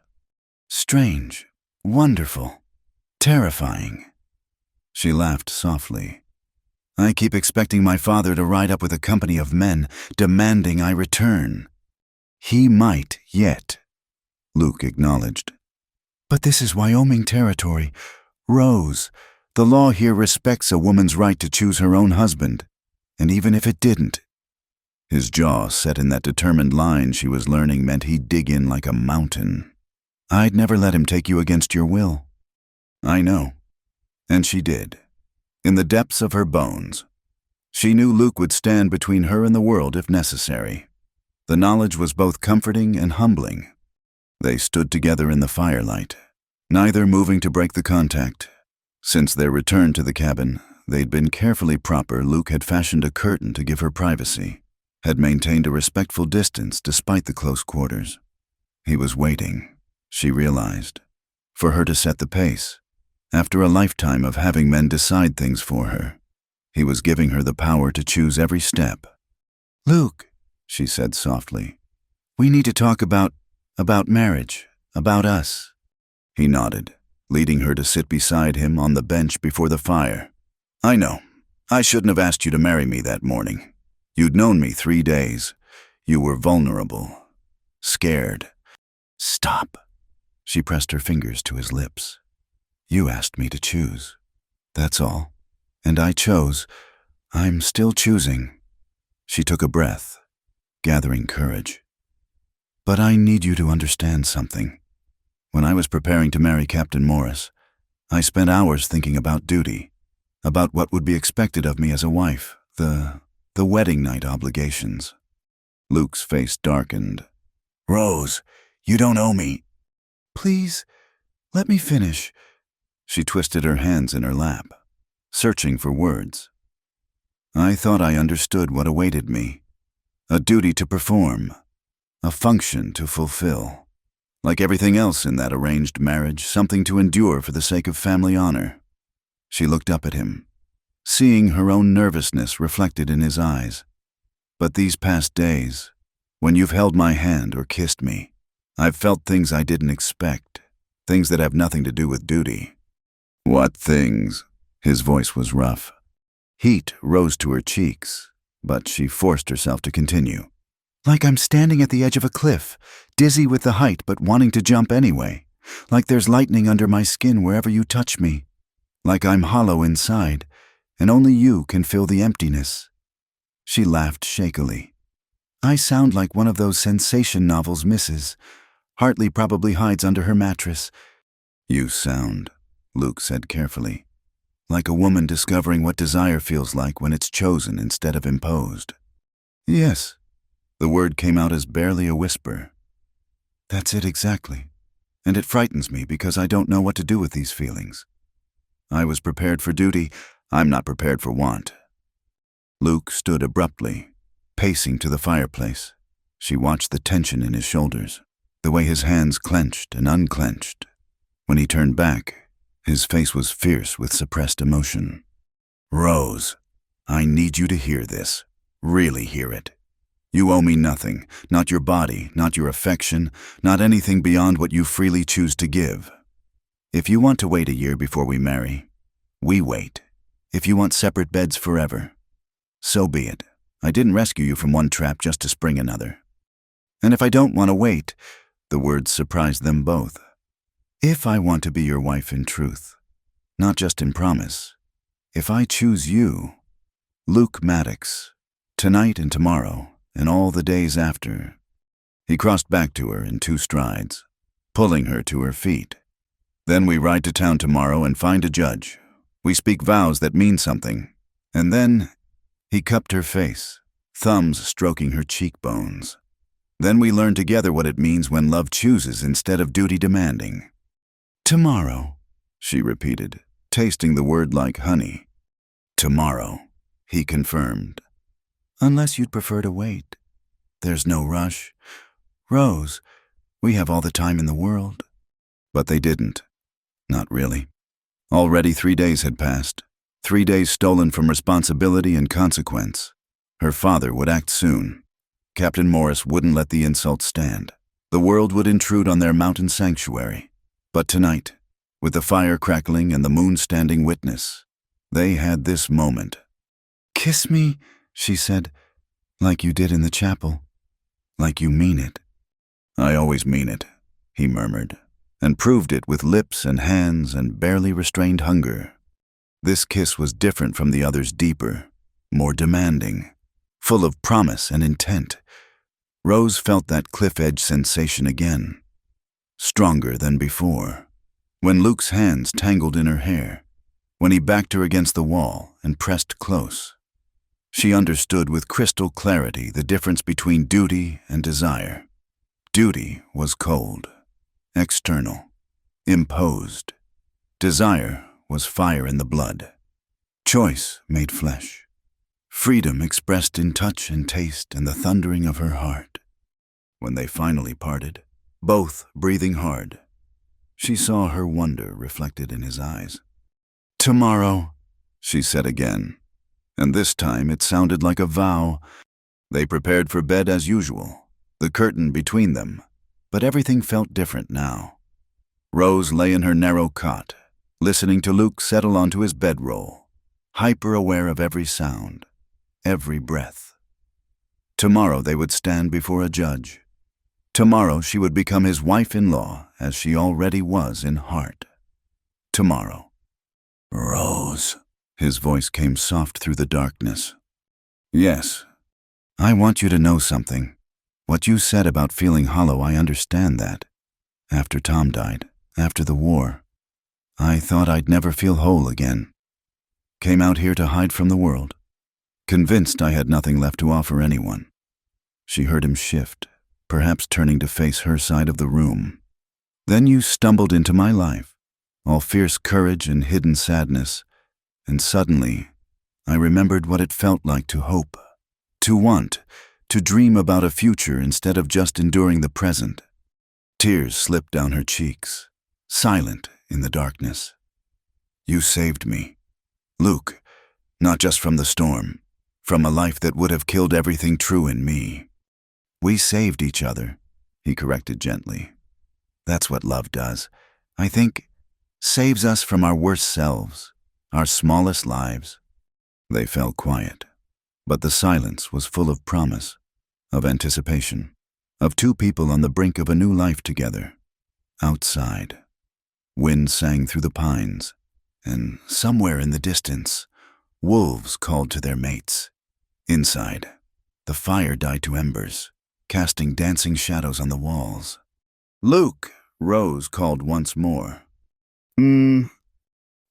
"Strange, wonderful, terrifying." She laughed softly. "I keep expecting my father to ride up with a company of men, demanding I return." "He might yet," Luke acknowledged. "But this is Wyoming territory. Rose, the law here respects a woman's right to choose her own husband. And even if it didn't..." His jaw set in that determined line she was learning meant he'd dig in like a mountain. "I'd never let him take you against your will." "I know." And she did. In the depths of her bones. She knew Luke would stand between her and the world if necessary. The knowledge was both comforting and humbling. They stood together in the firelight, neither moving to break the contact. Since their return to the cabin, they'd been carefully proper. Luke had fashioned a curtain to give her privacy, had maintained a respectful distance despite the close quarters. He was waiting, she realized, for her to set the pace. After a lifetime of having men decide things for her, he was giving her the power to choose every step. "Luke," she said softly, "we need to talk about marriage, about us." He nodded, leading her to sit beside him on the bench before the fire. "I know. I shouldn't have asked you to marry me that morning. You'd known me 3 days. You were vulnerable, scared." "Stop." She pressed her fingers to his lips. "You asked me to choose. That's all. And I chose. I'm still choosing." She took a breath, gathering courage. "But I need you to understand something. When I was preparing to marry Captain Morris, I spent hours thinking about duty, about what would be expected of me as a wife, the wedding night obligations." Luke's face darkened. "Rose, you don't owe me." "Please, let me finish." She twisted her hands in her lap, searching for words. "I thought I understood what awaited me. A duty to perform, a function to fulfill. Like everything else in that arranged marriage, something to endure for the sake of family honor." She looked up at him, seeing her own nervousness reflected in his eyes. "But these past days, when you've held my hand or kissed me, I've felt things I didn't expect, things that have nothing to do with duty." "What things?" His voice was rough. Heat rose to her cheeks, but she forced herself to continue. "Like I'm standing at the edge of a cliff, dizzy with the height but wanting to jump anyway. Like there's lightning under my skin wherever you touch me. Like I'm hollow inside, and only you can fill the emptiness." She laughed shakily. "I sound like one of those sensation novels Mrs. Hartley probably hides under her mattress." "You sound," Luke said carefully, "like a woman discovering what desire feels like when it's chosen instead of imposed." "Yes." The word came out as barely a whisper. "That's it exactly. and it frightens me because I don't know what to do with these feelings. I was prepared for duty. I'm not prepared for want." Luke stood abruptly, pacing to the fireplace. She watched the tension in his shoulders, the way his hands clenched and unclenched. When he turned back, his face was fierce with suppressed emotion. "Rose, I need you to hear this. Really hear it. You owe me nothing, not your body, not your affection, not anything beyond what you freely choose to give. If you want to wait a year before we marry, we wait. If you want separate beds forever, so be it. I didn't rescue you from one trap just to spring another. And if I don't want to wait," the words surprised them both, "if I want to be your wife in truth, not just in promise, if I choose you, Luke Maddox, tonight and tomorrow, and all the days after." He crossed back to her in 2 strides, pulling her to her feet. "Then we ride to town tomorrow and find a judge. We speak vows that mean something. And then," he cupped her face, thumbs stroking her cheekbones, "then we learn together what it means when love chooses instead of duty demanding." "Tomorrow," she repeated, tasting the word like honey. "Tomorrow," he confirmed. "Unless you'd prefer to wait. There's no rush. Rose, we have all the time in the world." But they didn't. Not really. Already 3 days had passed. 3 days stolen from responsibility and consequence. Her father would act soon. Captain Morris wouldn't let the insult stand. The world would intrude on their mountain sanctuary. But tonight, with the fire crackling and the moon standing witness, they had this moment. "Kiss me," she said, "like you did in the chapel. Like you mean it." "I always mean it," he murmured, and proved it with lips and hands and barely restrained hunger. This kiss was different from the others, deeper, more demanding, full of promise and intent. Rose felt that cliff-edge sensation again, stronger than before, when Luke's hands tangled in her hair, when he backed her against the wall and pressed close. She understood with crystal clarity the difference between duty and desire. Duty was cold, external, imposed. Desire was fire in the blood. Choice made flesh. Freedom expressed in touch and taste and the thundering of her heart. When they finally parted, both breathing hard, she saw her wonder reflected in his eyes. "Tomorrow," she said again, and this time it sounded like a vow. They prepared for bed as usual, the curtain between them, but everything felt different now. Rose lay in her narrow cot, listening to Luke settle onto his bedroll, hyper-aware of every sound, every breath. Tomorrow they would stand before a judge. Tomorrow she would become his wife-in-law, as she already was in heart. Tomorrow. "Rose," his voice came soft through the darkness. "Yes. I want you to know something. What you said about feeling hollow, I understand that. After Tom died, after the war, I thought I'd never feel whole again. Came out here to hide from the world, convinced I had nothing left to offer anyone." She heard him shift, perhaps turning to face her side of the room. "Then you stumbled into my life, all fierce courage and hidden sadness, and suddenly I remembered what it felt like to hope, to want, to dream about a future instead of just enduring the present." Tears slipped down her cheeks, silent in the darkness. "You saved me, Luke, not just from the storm, from a life that would have killed everything true in me." "We saved each other," he corrected gently. "That's what love does, I think. Saves us from our worst selves, our smallest lives." They fell quiet, but the silence was full of promise, of anticipation, of 2 people on the brink of a new life together. Outside, wind sang through the pines, and somewhere in the distance, wolves called to their mates. Inside, the fire died to embers, casting dancing shadows on the walls. "Luke," Rose called once more.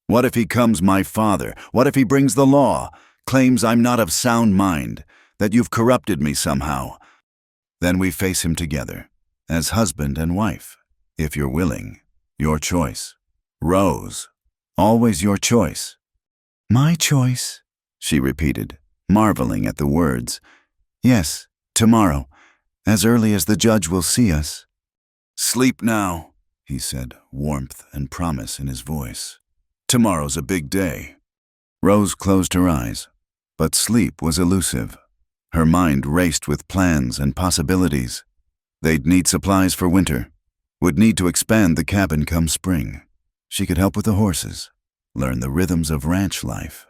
What if he comes my father? What if he brings the law, claims I'm not of sound mind, that you've corrupted me somehow? Then we face him together, as husband and wife, If you're willing, your choice. Rose, always your choice. My choice, She repeated, marveling at the words. yes, tomorrow, as early as the judge will see us. Sleep now, he said, warmth and promise in his voice. Tomorrow's a big day. Rose closed her eyes, but sleep was elusive. Her mind raced with plans and possibilities. They'd need supplies for winter, would need to expand the cabin come spring. She could help with the horses, learn the rhythms of ranch life,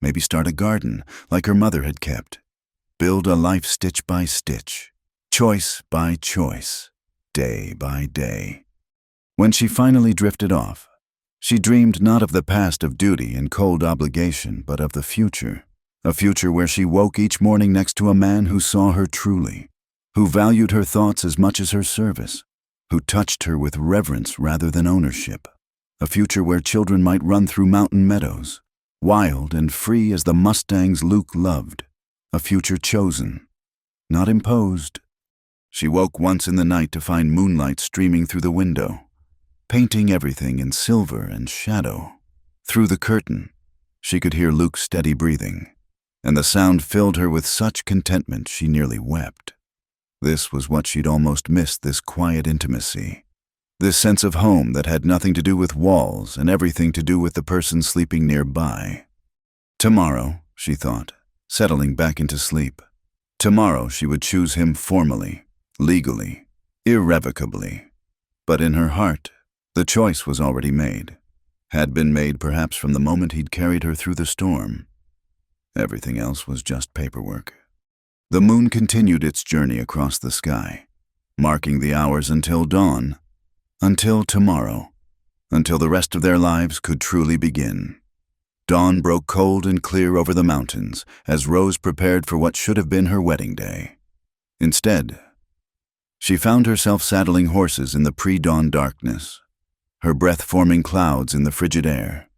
maybe start a garden like her mother had kept, build a life stitch by stitch, choice by choice, day by day. When she finally drifted off, she dreamed not of the past of duty and cold obligation, but of the future, a future where she woke each morning next to a man who saw her truly, who valued her thoughts as much as her service, who touched her with reverence rather than ownership, a future where children might run through mountain meadows, wild and free as the mustangs Luke loved, a future chosen, not imposed. She woke once in the night to find moonlight streaming through the window, painting everything in silver and shadow. Through the curtain, she could hear Luke's steady breathing, and the sound filled her with such contentment she nearly wept. This was what she'd almost missed, this quiet intimacy, this sense of home that had nothing to do with walls and everything to do with the person sleeping nearby. Tomorrow, she thought, settling back into sleep. Tomorrow she would choose him formally, legally, irrevocably. But in her heart, the choice was already made, had been made perhaps from the moment he'd carried her through the storm. Everything else was just paperwork. The moon continued its journey across the sky, marking the hours until dawn, until tomorrow, until the rest of their lives could truly begin. Dawn broke cold and clear over the mountains as Rose prepared for what should have been her wedding day. Instead, she found herself saddling horses in the pre-dawn darkness, her breath forming clouds in the frigid air.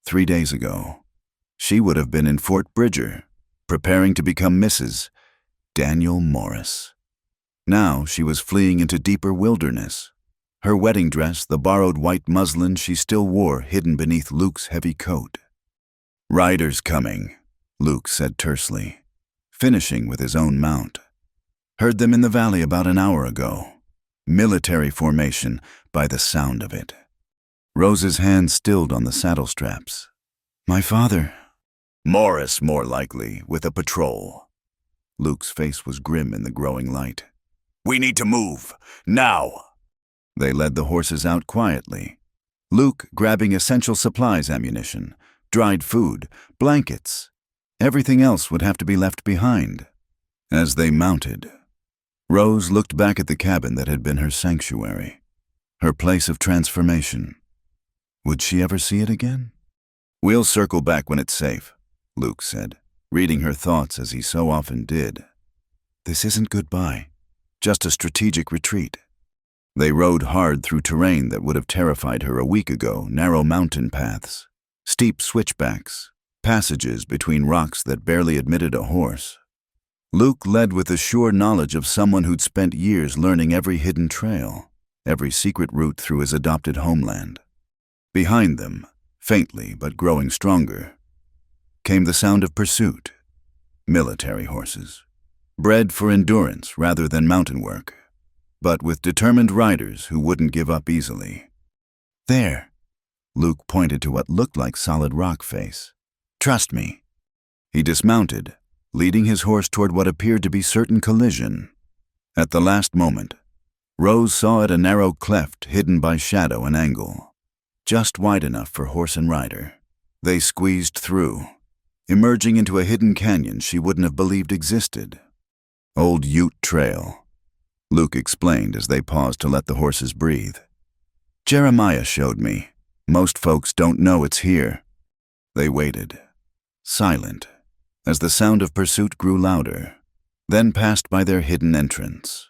3 days ago, she would have been in Fort Bridger, preparing to become Mrs. Daniel Morris. Now she was fleeing into deeper wilderness, her wedding dress, the borrowed white muslin she still wore, hidden beneath Luke's heavy coat. "Riders coming," Luke said tersely, finishing with his own mount. "Heard them in the valley about an hour ago. Military formation by the sound of it." Rose's hand stilled on the saddle straps. "My father." "Morris, more likely, with a patrol." Luke's face was grim in the growing light. "We need to move, now." They led the horses out quietly, Luke grabbing essential supplies ammunition, dried food, blankets. Everything else would have to be left behind. As they mounted, Rose looked back at the cabin that had been her sanctuary, her place of transformation. Would she ever see it again? "We'll circle back when it's safe," Luke said, reading her thoughts as he so often did. This isn't goodbye, just a strategic retreat. They rode hard through terrain that would have terrified her a week ago, narrow mountain paths, steep switchbacks, passages between rocks that barely admitted a horse. Luke led with the sure knowledge of someone who'd spent years learning every hidden trail, every secret route through his adopted homeland. Behind them, faintly but growing stronger, came the sound of pursuit. Military horses, bred for endurance rather than mountain work, but with determined riders who wouldn't give up easily. "There," Luke pointed to what looked like solid rock face. "Trust me." He dismounted, leading his horse toward what appeared to be certain collision. At the last moment, Rose saw it a narrow cleft hidden by shadow and angle, just wide enough for horse and rider. They squeezed through, emerging into a hidden canyon she wouldn't have believed existed. "Old Ute Trail," Luke explained as they paused to let the horses breathe. "Jeremiah showed me. Most folks don't know it's here." They waited, silent, as the sound of pursuit grew louder, then passed by their hidden entrance.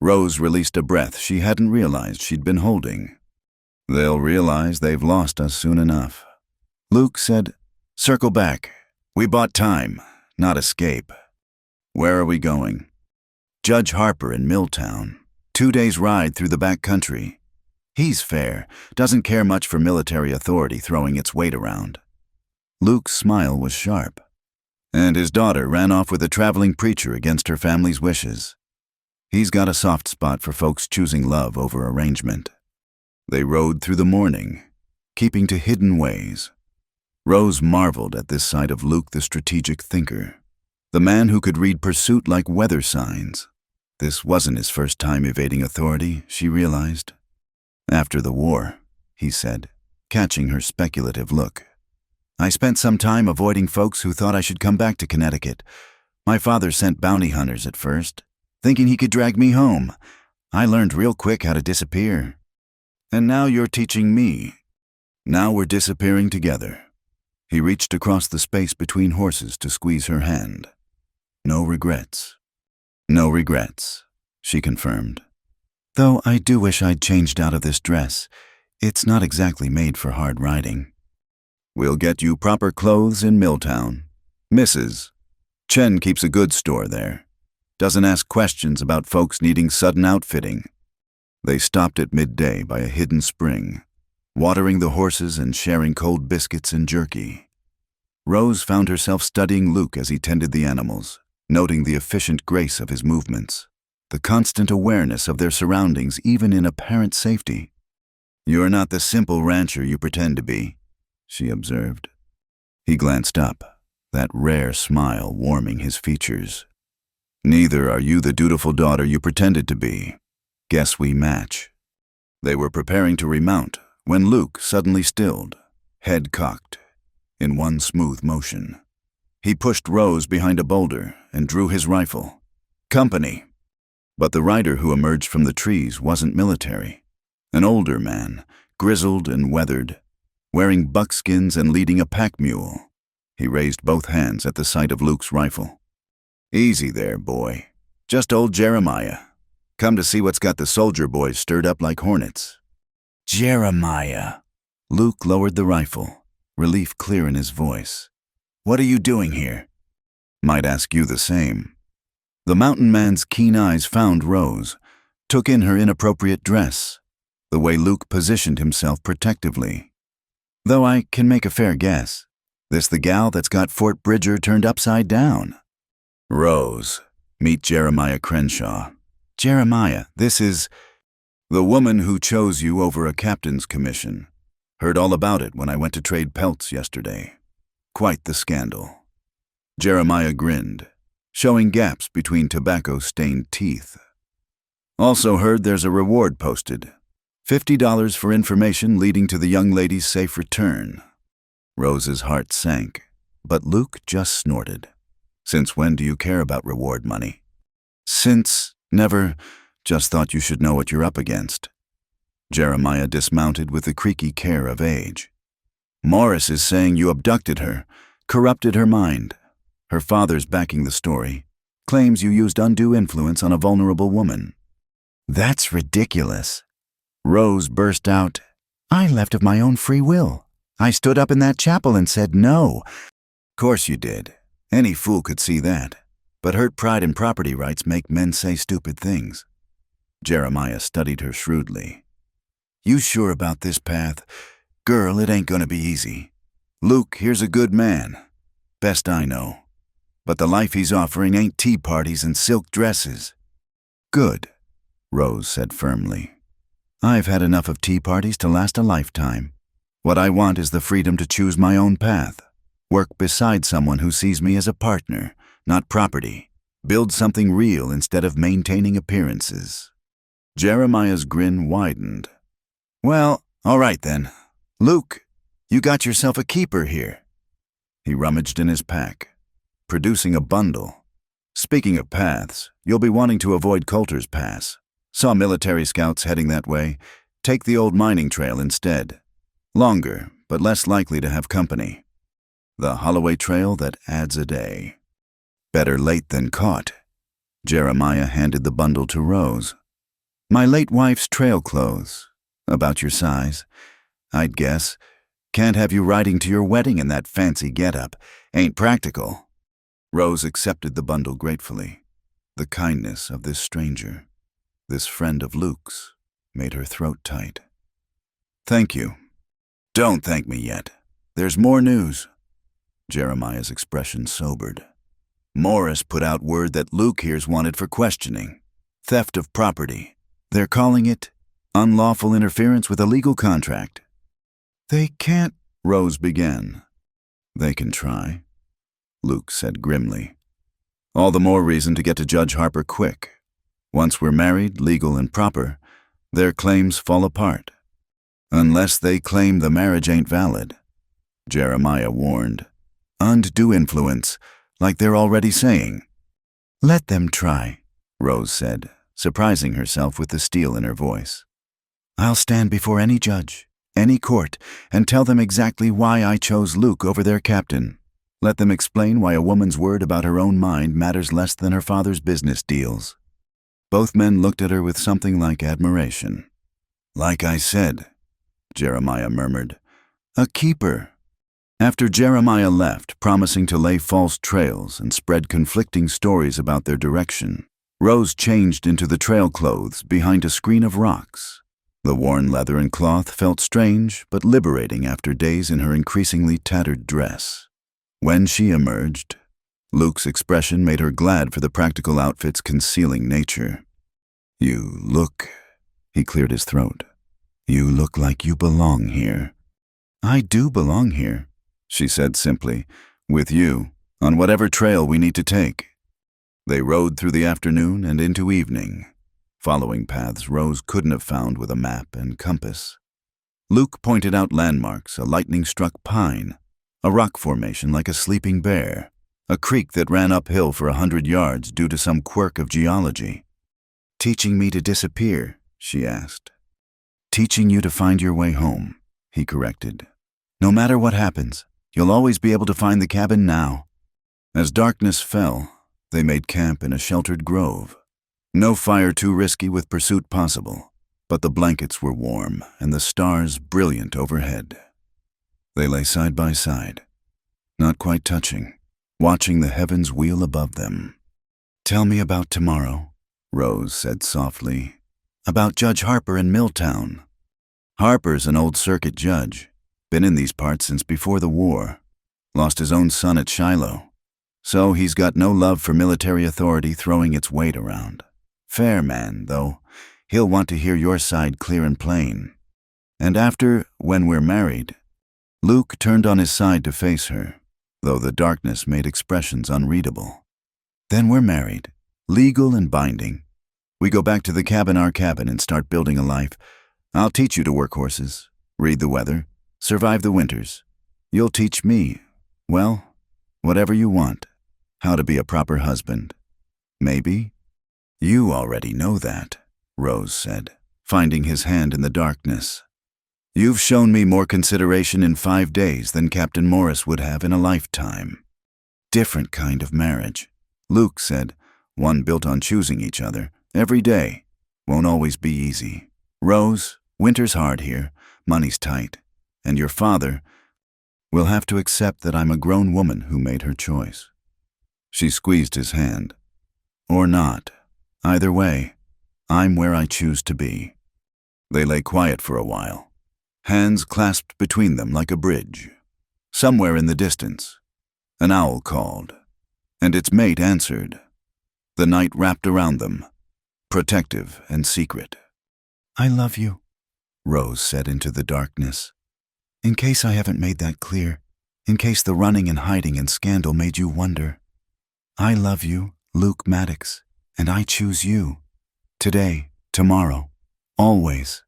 Rose released a breath she hadn't realized she'd been holding. "They'll realize they've lost us soon enough." Luke said, "Circle back. We bought time, not escape." "Where are we going?" "Judge Harper in Milltown. 2 days' ride through the back country. He's fair, doesn't care much for military authority throwing its weight around. Luke's smile was sharp. And his daughter ran off with a traveling preacher against her family's wishes. He's got a soft spot for folks choosing love over arrangement. They rode through the morning, keeping to hidden ways. Rose marveled at this side of Luke the strategic thinker, the man who could read pursuit like weather signs. This wasn't his first time evading authority, she realized. After the war, he said, catching her speculative look. I spent some time avoiding folks who thought I should come back to Connecticut. My father sent bounty hunters at first, thinking he could drag me home. I learned real quick how to disappear. And now you're teaching me. Now we're disappearing together. He reached across the space between horses to squeeze her hand. No regrets. No regrets, she confirmed. Though I do wish I'd changed out of this dress. It's not exactly made for hard riding. We'll get you proper clothes in Milltown. Mrs. Chen keeps a goods store there. Doesn't ask questions about folks needing sudden outfitting. They stopped at midday by a hidden spring, watering the horses and sharing cold biscuits and jerky. Rose found herself studying Luke as he tended the animals, noting the efficient grace of his movements, the constant awareness of their surroundings even in apparent safety. You're not the simple rancher you pretend to be, she observed. He glanced up, that rare smile warming his features. Neither are you the dutiful daughter you pretended to be. Guess we match. They were preparing to remount when Luke suddenly stilled, head cocked, in one smooth motion. He pushed Rose behind a boulder and drew his rifle. Company. But the rider who emerged from the trees wasn't military. An older man, grizzled and weathered, wearing buckskins and leading a pack mule. He raised both hands at the sight of Luke's rifle. Easy there, boy. Just old Jeremiah. Come to see what's got the soldier boys stirred up like hornets. Jeremiah. Luke lowered the rifle, relief clear in his voice. What are you doing here? Might ask you the same. The mountain man's keen eyes found Rose, took in her inappropriate dress, the way Luke positioned himself protectively. Though I can make a fair guess. This the gal that's got Fort Bridger turned upside down. Rose, meet Jeremiah Crenshaw. Jeremiah, this is the woman who chose you over a captain's commission. Heard all about it when I went to trade pelts yesterday. Quite the scandal. Jeremiah grinned, showing gaps between tobacco-stained teeth. Also heard there's a reward posted. $50 for information leading to the young lady's safe return. Rose's heart sank, but Luke just snorted. Since when do you care about reward money? Since never. Just thought you should know what you're up against. Jeremiah dismounted with the creaky care of age. Morris is saying you abducted her, corrupted her mind. Her father's backing the story. Claims you used undue influence on a vulnerable woman. That's ridiculous. Rose burst out, I left of my own free will. I stood up in that chapel and said no. Course you did. Any fool could see that. But hurt pride and property rights make men say stupid things. Jeremiah studied her shrewdly. You sure about this path? Girl, it ain't gonna be easy. Luke, here's a good man. Best I know. But the life he's offering ain't tea parties and silk dresses. Good, Rose said firmly. I've had enough of tea parties to last a lifetime. What I want is the freedom to choose my own path. Work beside someone who sees me as a partner, not property. Build something real instead of maintaining appearances. Jeremiah's grin widened. Well, all right then. Luke, you got yourself a keeper here. He rummaged in his pack, producing a bundle. Speaking of paths, you'll be wanting to avoid Coulter's Pass. Saw military scouts heading that way. Take the old mining trail instead. Longer, but less likely to have company. The Holloway Trail that adds a day. Better late than caught. Jeremiah handed the bundle to Rose. My late wife's trail clothes. About your size. I'd guess. Can't have you riding to your wedding in that fancy getup. Ain't practical. Rose accepted the bundle gratefully. The kindness of this stranger, this friend of Luke's, made her throat tight. Thank you. Don't thank me yet. There's more news. Jeremiah's expression sobered. Morris put out word that Luke here's wanted for questioning. Theft of property. They're calling it unlawful interference with a legal contract. They can't, Rose began. They can try, Luke said grimly. All the more reason to get to Judge Harper quick. Once we're married, legal and proper, their claims fall apart. Unless they claim the marriage ain't valid, Jeremiah warned. Undue influence, like they're already saying. Let them try, Rose said, surprising herself with the steel in her voice. I'll stand before any judge, any court, and tell them exactly why I chose Luke over their captain. Let them explain why a woman's word about her own mind matters less than her father's business deals. Both men looked at her with something like admiration. Like I said, Jeremiah murmured, a keeper. After Jeremiah left, promising to lay false trails and spread conflicting stories about their direction, Rose changed into the trail clothes behind a screen of rocks. The worn leather and cloth felt strange but liberating after days in her increasingly tattered dress. When she emerged, Luke's expression made her glad for the practical outfit's concealing nature. You look, he cleared his throat. You look like you belong here. I do belong here, she said simply, with you, on whatever trail we need to take. They rode through the afternoon and into evening, following paths Rose couldn't have found with a map and compass. Luke pointed out landmarks, a lightning-struck pine, a rock formation like a sleeping bear, a creek that ran uphill for 100 yards due to some quirk of geology. Teaching me to disappear, she asked. Teaching you to find your way home, he corrected. No matter what happens, you'll always be able to find the cabin now. As darkness fell, they made camp in a sheltered grove. No fire too risky with pursuit possible, but the blankets were warm and the stars brilliant overhead. They lay side by side, not quite touching, watching the heavens wheel above them. Tell me about tomorrow, Rose said softly. About Judge Harper in Milltown. Harper's an old circuit judge, been in these parts since before the war. Lost his own son at Shiloh, so he's got no love for military authority throwing its weight around. Fair man, though, he'll want to hear your side clear and plain. And after, when we're married, Luke turned on his side to face her, though the darkness made expressions unreadable. Then we're married, legal and binding. We go back to our cabin and start building a life. I'll teach you to work horses, read the weather, survive the winters. You'll teach me, well, whatever you want, how to be a proper husband. Maybe? You already know that, Rose said, finding his hand in the darkness. You've shown me more consideration in 5 days than Captain Morris would have in a lifetime. Different kind of marriage, Luke said, one built on choosing each other. Every day. Won't always be easy. Rose, winter's hard here, money's tight, and your father will have to accept that I'm a grown woman who made her choice. She squeezed his hand. Or not. Either way, I'm where I choose to be. They lay quiet for a while, hands clasped between them like a bridge. Somewhere in the distance, an owl called, and its mate answered. The night wrapped around them, protective and secret. I love you, Rose said into the darkness. In case I haven't made that clear, in case the running and hiding and scandal made you wonder. I love you, Luke Maddox, and I choose you. Today, tomorrow, always.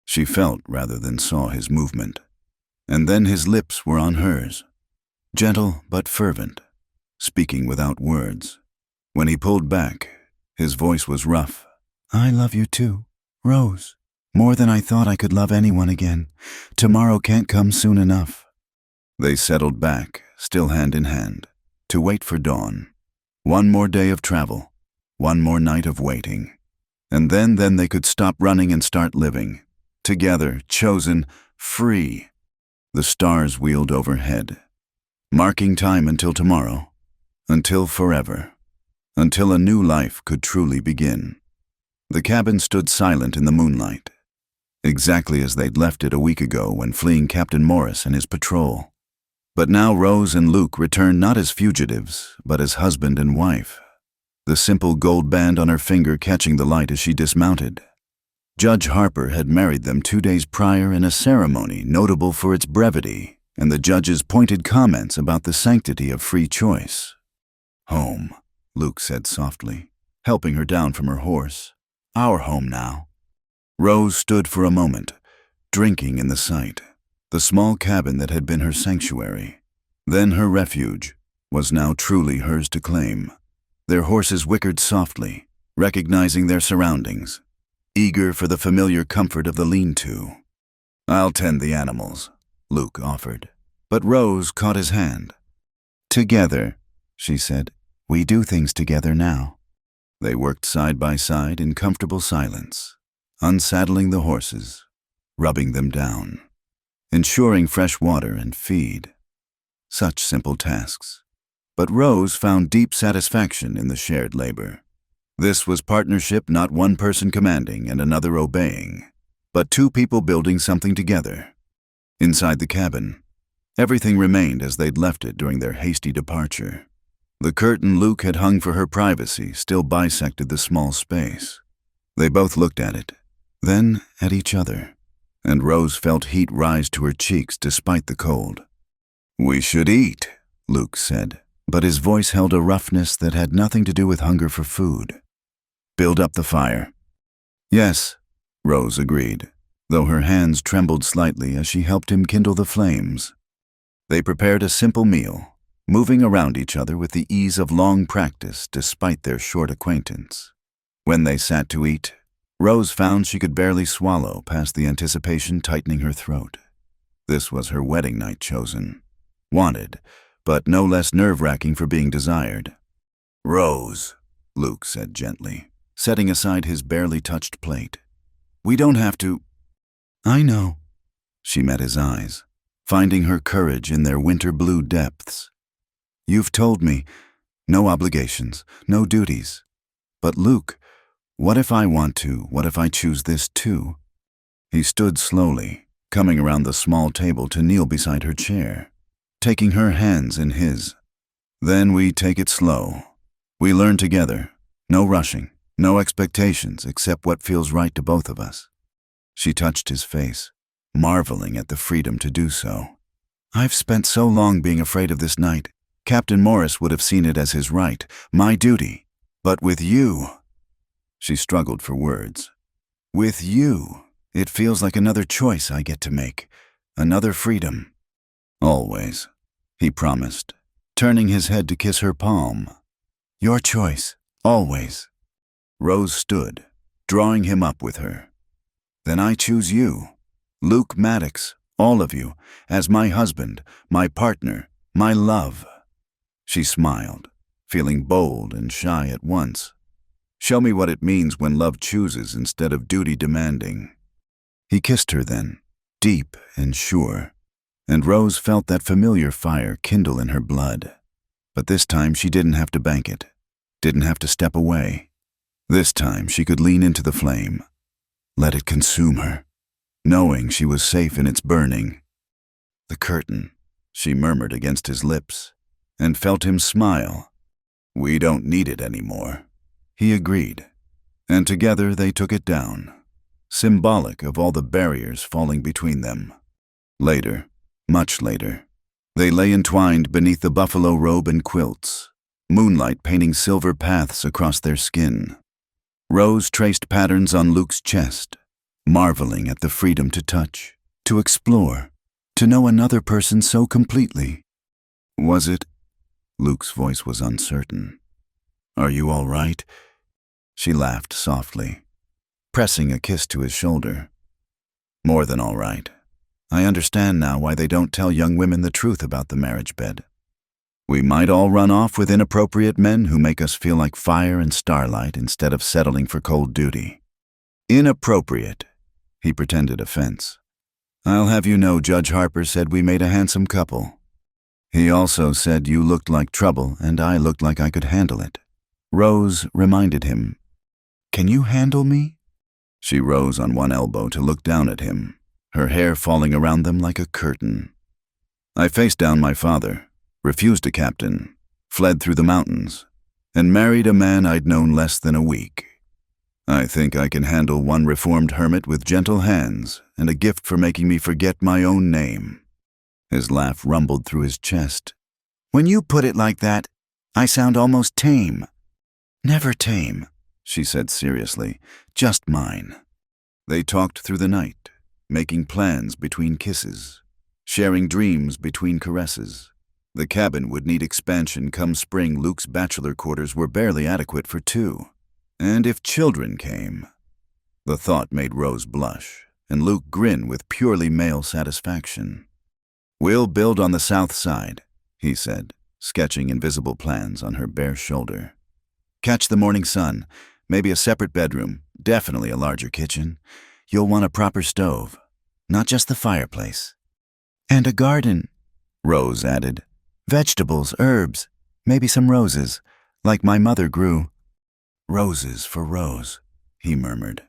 She felt rather than saw his movement. And then his lips were on hers, gentle but fervent, speaking without words. When he pulled back, his voice was rough. I love you too, Rose. More than I thought I could love anyone again. Tomorrow can't come soon enough. They settled back, still hand in hand, to wait for dawn. One more day of travel, one more night of waiting. And then they could stop running and start living. Together, chosen, free. The stars wheeled overhead, marking time until tomorrow, until forever. Until a new life could truly begin. The cabin stood silent in the moonlight, exactly as they'd left it a week ago when fleeing Captain Morris and his patrol. But now Rose and Luke returned not as fugitives, but as husband and wife, the simple gold band on her finger catching the light as she dismounted. Judge Harper had married them 2 days prior in a ceremony notable for its brevity and the judge's pointed comments about the sanctity of free choice. "Home," Luke said softly, helping her down from her horse. "Our home now." Rose stood for a moment, drinking in the sight. The small cabin that had been her sanctuary, then her refuge, was now truly hers to claim. Their horses whickered softly, recognizing their surroundings, eager for the familiar comfort of the lean-to. "I'll tend the animals," Luke offered, but Rose caught his hand. "Together," she said. "We do things together now." They worked side by side in comfortable silence, unsaddling the horses, rubbing them down, ensuring fresh water and feed. Such simple tasks. But Rose found deep satisfaction in the shared labor. This was partnership, not one person commanding and another obeying, but two people building something together. Inside the cabin, everything remained as they'd left it during their hasty departure. The curtain Luke had hung for her privacy still bisected the small space. They both looked at it, then at each other, and Rose felt heat rise to her cheeks despite the cold. "We should eat," Luke said, but his voice held a roughness that had nothing to do with hunger for food. "Build up the fire." "Yes," Rose agreed, though her hands trembled slightly as she helped him kindle the flames. They prepared a simple meal, moving around each other with the ease of long practice despite their short acquaintance. When they sat to eat, Rose found she could barely swallow past the anticipation tightening her throat. This was her wedding night chosen, wanted, but no less nerve-wracking for being desired. "Rose," Luke said gently, setting aside his barely touched plate. "We don't have to—" "I know." She met his eyes, finding her courage in their winter blue depths. "You've told me, no obligations, no duties. But Luke, what if I want to, what if I choose this too?" He stood slowly, coming around the small table to kneel beside her chair, taking her hands in his. "Then we take it slow. We learn together, no rushing, no expectations except what feels right to both of us." She touched his face, marveling at the freedom to do so. "I've spent so long being afraid of this night. Captain Morris would have seen it as his right, my duty. But with you—" She struggled for words. "With you, it feels like another choice I get to make, another freedom." "Always," he promised, turning his head to kiss her palm. "Your choice, always." Rose stood, drawing him up with her. "Then I choose you, Luke Maddox, all of you, as my husband, my partner, my love." She smiled, feeling bold and shy at once. "Show me what it means when love chooses instead of duty demanding." He kissed her then, deep and sure, and Rose felt that familiar fire kindle in her blood. But this time she didn't have to bank it, didn't have to step away. This time she could lean into the flame, let it consume her, knowing she was safe in its burning. "The curtain," she murmured against his lips, and felt him smile. "We don't need it anymore," he agreed, and together they took it down, symbolic of all the barriers falling between them. Later, much later, they lay entwined beneath the buffalo robe and quilts, moonlight painting silver paths across their skin. Rose traced patterns on Luke's chest, marveling at the freedom to touch, to explore, to know another person so completely. "Was it?" Luke's voice was uncertain. "Are you all right?" She laughed softly, pressing a kiss to his shoulder. "More than all right. I understand now why they don't tell young women the truth about the marriage bed. We might all run off with inappropriate men who make us feel like fire and starlight instead of settling for cold duty." "Inappropriate," he pretended offense. "I'll have you know Judge Harper said we made a handsome couple. He also said you looked like trouble and I looked like I could handle it." Rose reminded him. "Can you handle me?" She rose on one elbow to look down at him, her hair falling around them like a curtain. I faced down my father, refused a captain, fled through the mountains, and married a man I'd known less than a week. I think I can handle one reformed hermit with gentle hands and a gift for making me forget my own name. His laugh rumbled through his chest. When you put it like that, I sound almost tame. Never tame, she said seriously, just mine. They talked through the night, making plans between kisses, sharing dreams between caresses. The cabin would need expansion come spring. Luke's bachelor quarters were barely adequate for two. And if children came... The thought made Rose blush, and Luke grin with purely male satisfaction. We'll build on the south side, he said, sketching invisible plans on her bare shoulder. Catch the morning sun, maybe a separate bedroom, definitely a larger kitchen. You'll want a proper stove, not just the fireplace. And a garden, Rose added. Vegetables, herbs, maybe some roses, like my mother grew. Roses for Rose, he murmured,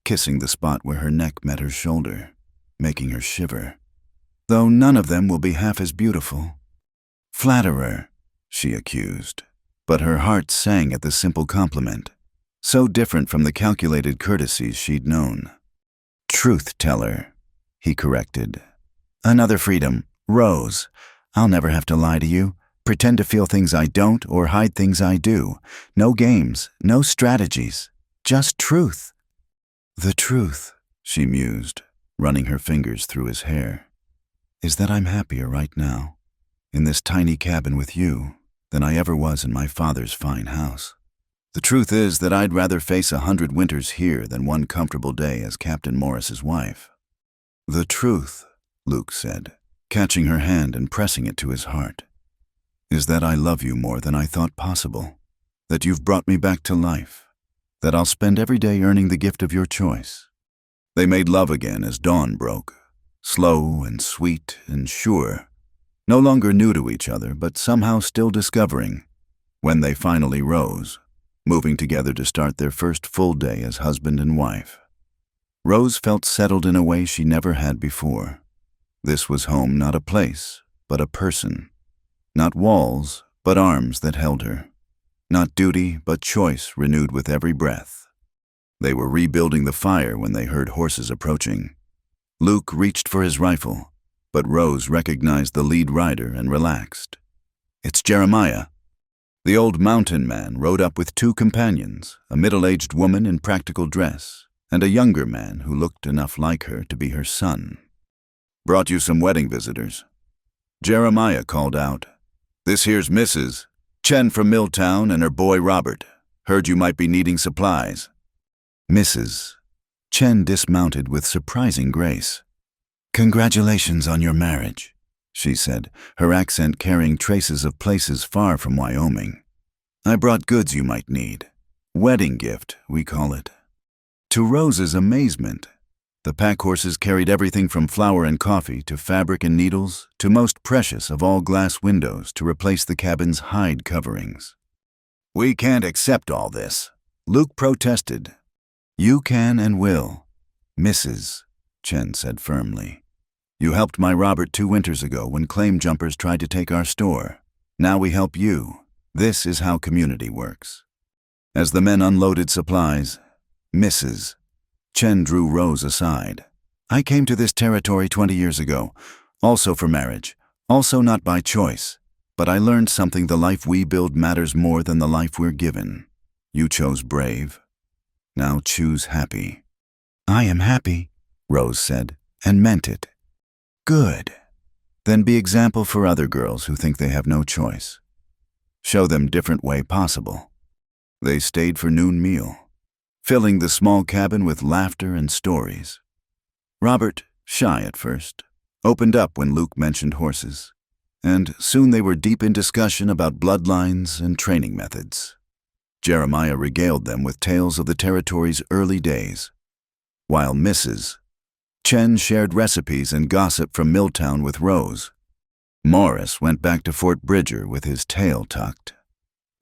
kissing the spot where her neck met her shoulder, making her shiver. Though none of them will be half as beautiful. Flatterer, she accused, but her heart sang at the simple compliment, so different from the calculated courtesies she'd known. Truth-teller, he corrected. Another freedom, Rose. I'll never have to lie to you, pretend to feel things I don't or hide things I do. No games, no strategies, just truth. The truth, she mused, running her fingers through his hair, is that I'm happier right now, in this tiny cabin with you, than I ever was in my father's fine house. The truth is that I'd rather face 100 winters here than one comfortable day as Captain Morris's wife. The truth, Luke said, catching her hand and pressing it to his heart, is that I love you more than I thought possible, that you've brought me back to life, that I'll spend every day earning the gift of your choice. They made love again as dawn broke, slow and sweet and sure, no longer new to each other, but somehow still discovering, when they finally rose, moving together to start their first full day as husband and wife. Rose felt settled in a way she never had before. This was home, not a place, but a person. Not walls, but arms that held her. Not duty, but choice renewed with every breath. They were rebuilding the fire when they heard horses approaching. Luke reached for his rifle, but Rose recognized the lead rider and relaxed. It's Jeremiah. The old mountain man rode up with two companions, a middle-aged woman in practical dress, and a younger man who looked enough like her to be her son. Brought you some wedding visitors. Jeremiah called out. This here's Mrs. Chen from Milltown and her boy Robert. Heard you might be needing supplies. Mrs. Chen dismounted with surprising grace. Congratulations on your marriage, she said, her accent carrying traces of places far from Wyoming. I brought goods you might need. Wedding gift, we call it. To Rose's amazement, the pack horses carried everything from flour and coffee to fabric and needles to most precious of all glass windows to replace the cabin's hide coverings. We can't accept all this, Luke protested. You can and will, Mrs. Chen said firmly. You helped my Robert 2 winters ago when claim jumpers tried to take our store. Now we help you. This is how community works. As the men unloaded supplies, Mrs. Chen drew Rose aside. I came to this territory 20 years ago, also for marriage, also not by choice, but I learned something: the life we build matters more than the life we're given. You chose brave. Now choose happy. I am happy, Rose said, and meant it. Good. Then be example for other girls who think they have no choice. Show them different way possible. They stayed for noon meal, filling the small cabin with laughter and stories. Robert, shy at first, opened up when Luke mentioned horses, and soon they were deep in discussion about bloodlines and training methods. Jeremiah regaled them with tales of the territory's early days, while Mrs. Chen shared recipes and gossip from Milltown with Rose. Morris went back to Fort Bridger with his tail tucked.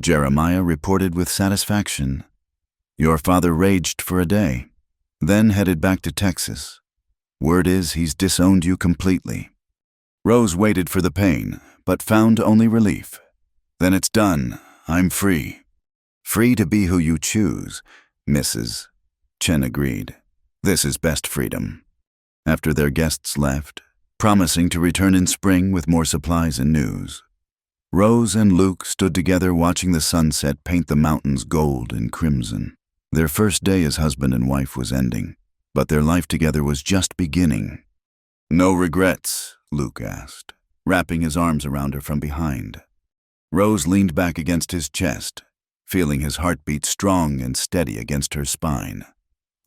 Jeremiah reported with satisfaction. Your father raged for a day, then headed back to Texas. Word is he's disowned you completely. Rose waited for the pain, but found only relief. Then it's done. I'm free. Free to be who you choose, Mrs. Chen agreed. This is best freedom. After their guests left, promising to return in spring with more supplies and news, Rose and Luke stood together watching the sunset paint the mountains gold and crimson. Their first day as husband and wife was ending, but their life together was just beginning. No regrets, Luke asked, wrapping his arms around her from behind. Rose leaned back against his chest, feeling his heartbeat strong and steady against her spine.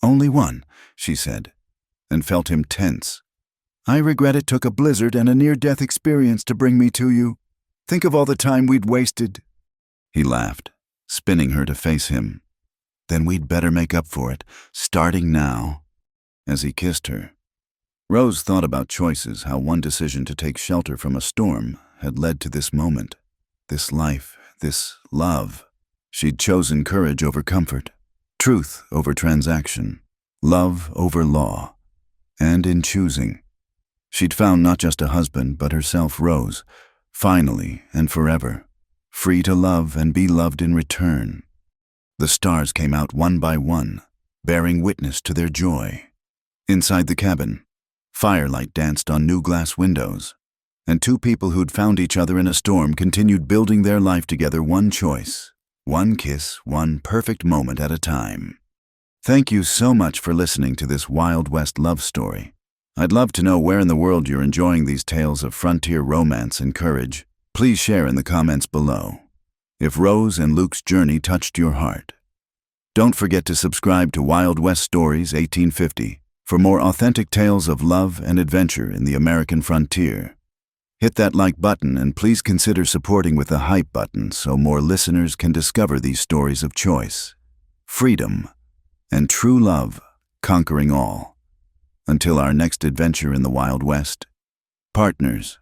Only one, she said, and felt him tense. I regret it took a blizzard and a near-death experience to bring me to you. Think of all the time we'd wasted. He laughed, spinning her to face him. Then we'd better make up for it, starting now. As he kissed her, Rose thought about choices, how one decision to take shelter from a storm had led to this moment, this life, this love. She'd chosen courage over comfort, truth over transaction, love over law. And in choosing, she'd found not just a husband, but herself, Rose, finally and forever, free to love and be loved in return. The stars came out one by one, bearing witness to their joy. Inside the cabin, firelight danced on new glass windows, and two people who'd found each other in a storm continued building their life together, one choice, one kiss, one perfect moment at a time. Thank you so much for listening to this Wild West love story. I'd love to know where in the world you're enjoying these tales of frontier romance and courage. Please share in the comments below. If Rose and Luke's journey touched your heart, don't forget to subscribe to Wild West Stories 1850 for more authentic tales of love and adventure in the American frontier. Hit that like button and please consider supporting with the hype button so more listeners can discover these stories of choice, freedom, and true love conquering all. Until our next adventure in the Wild West, partners,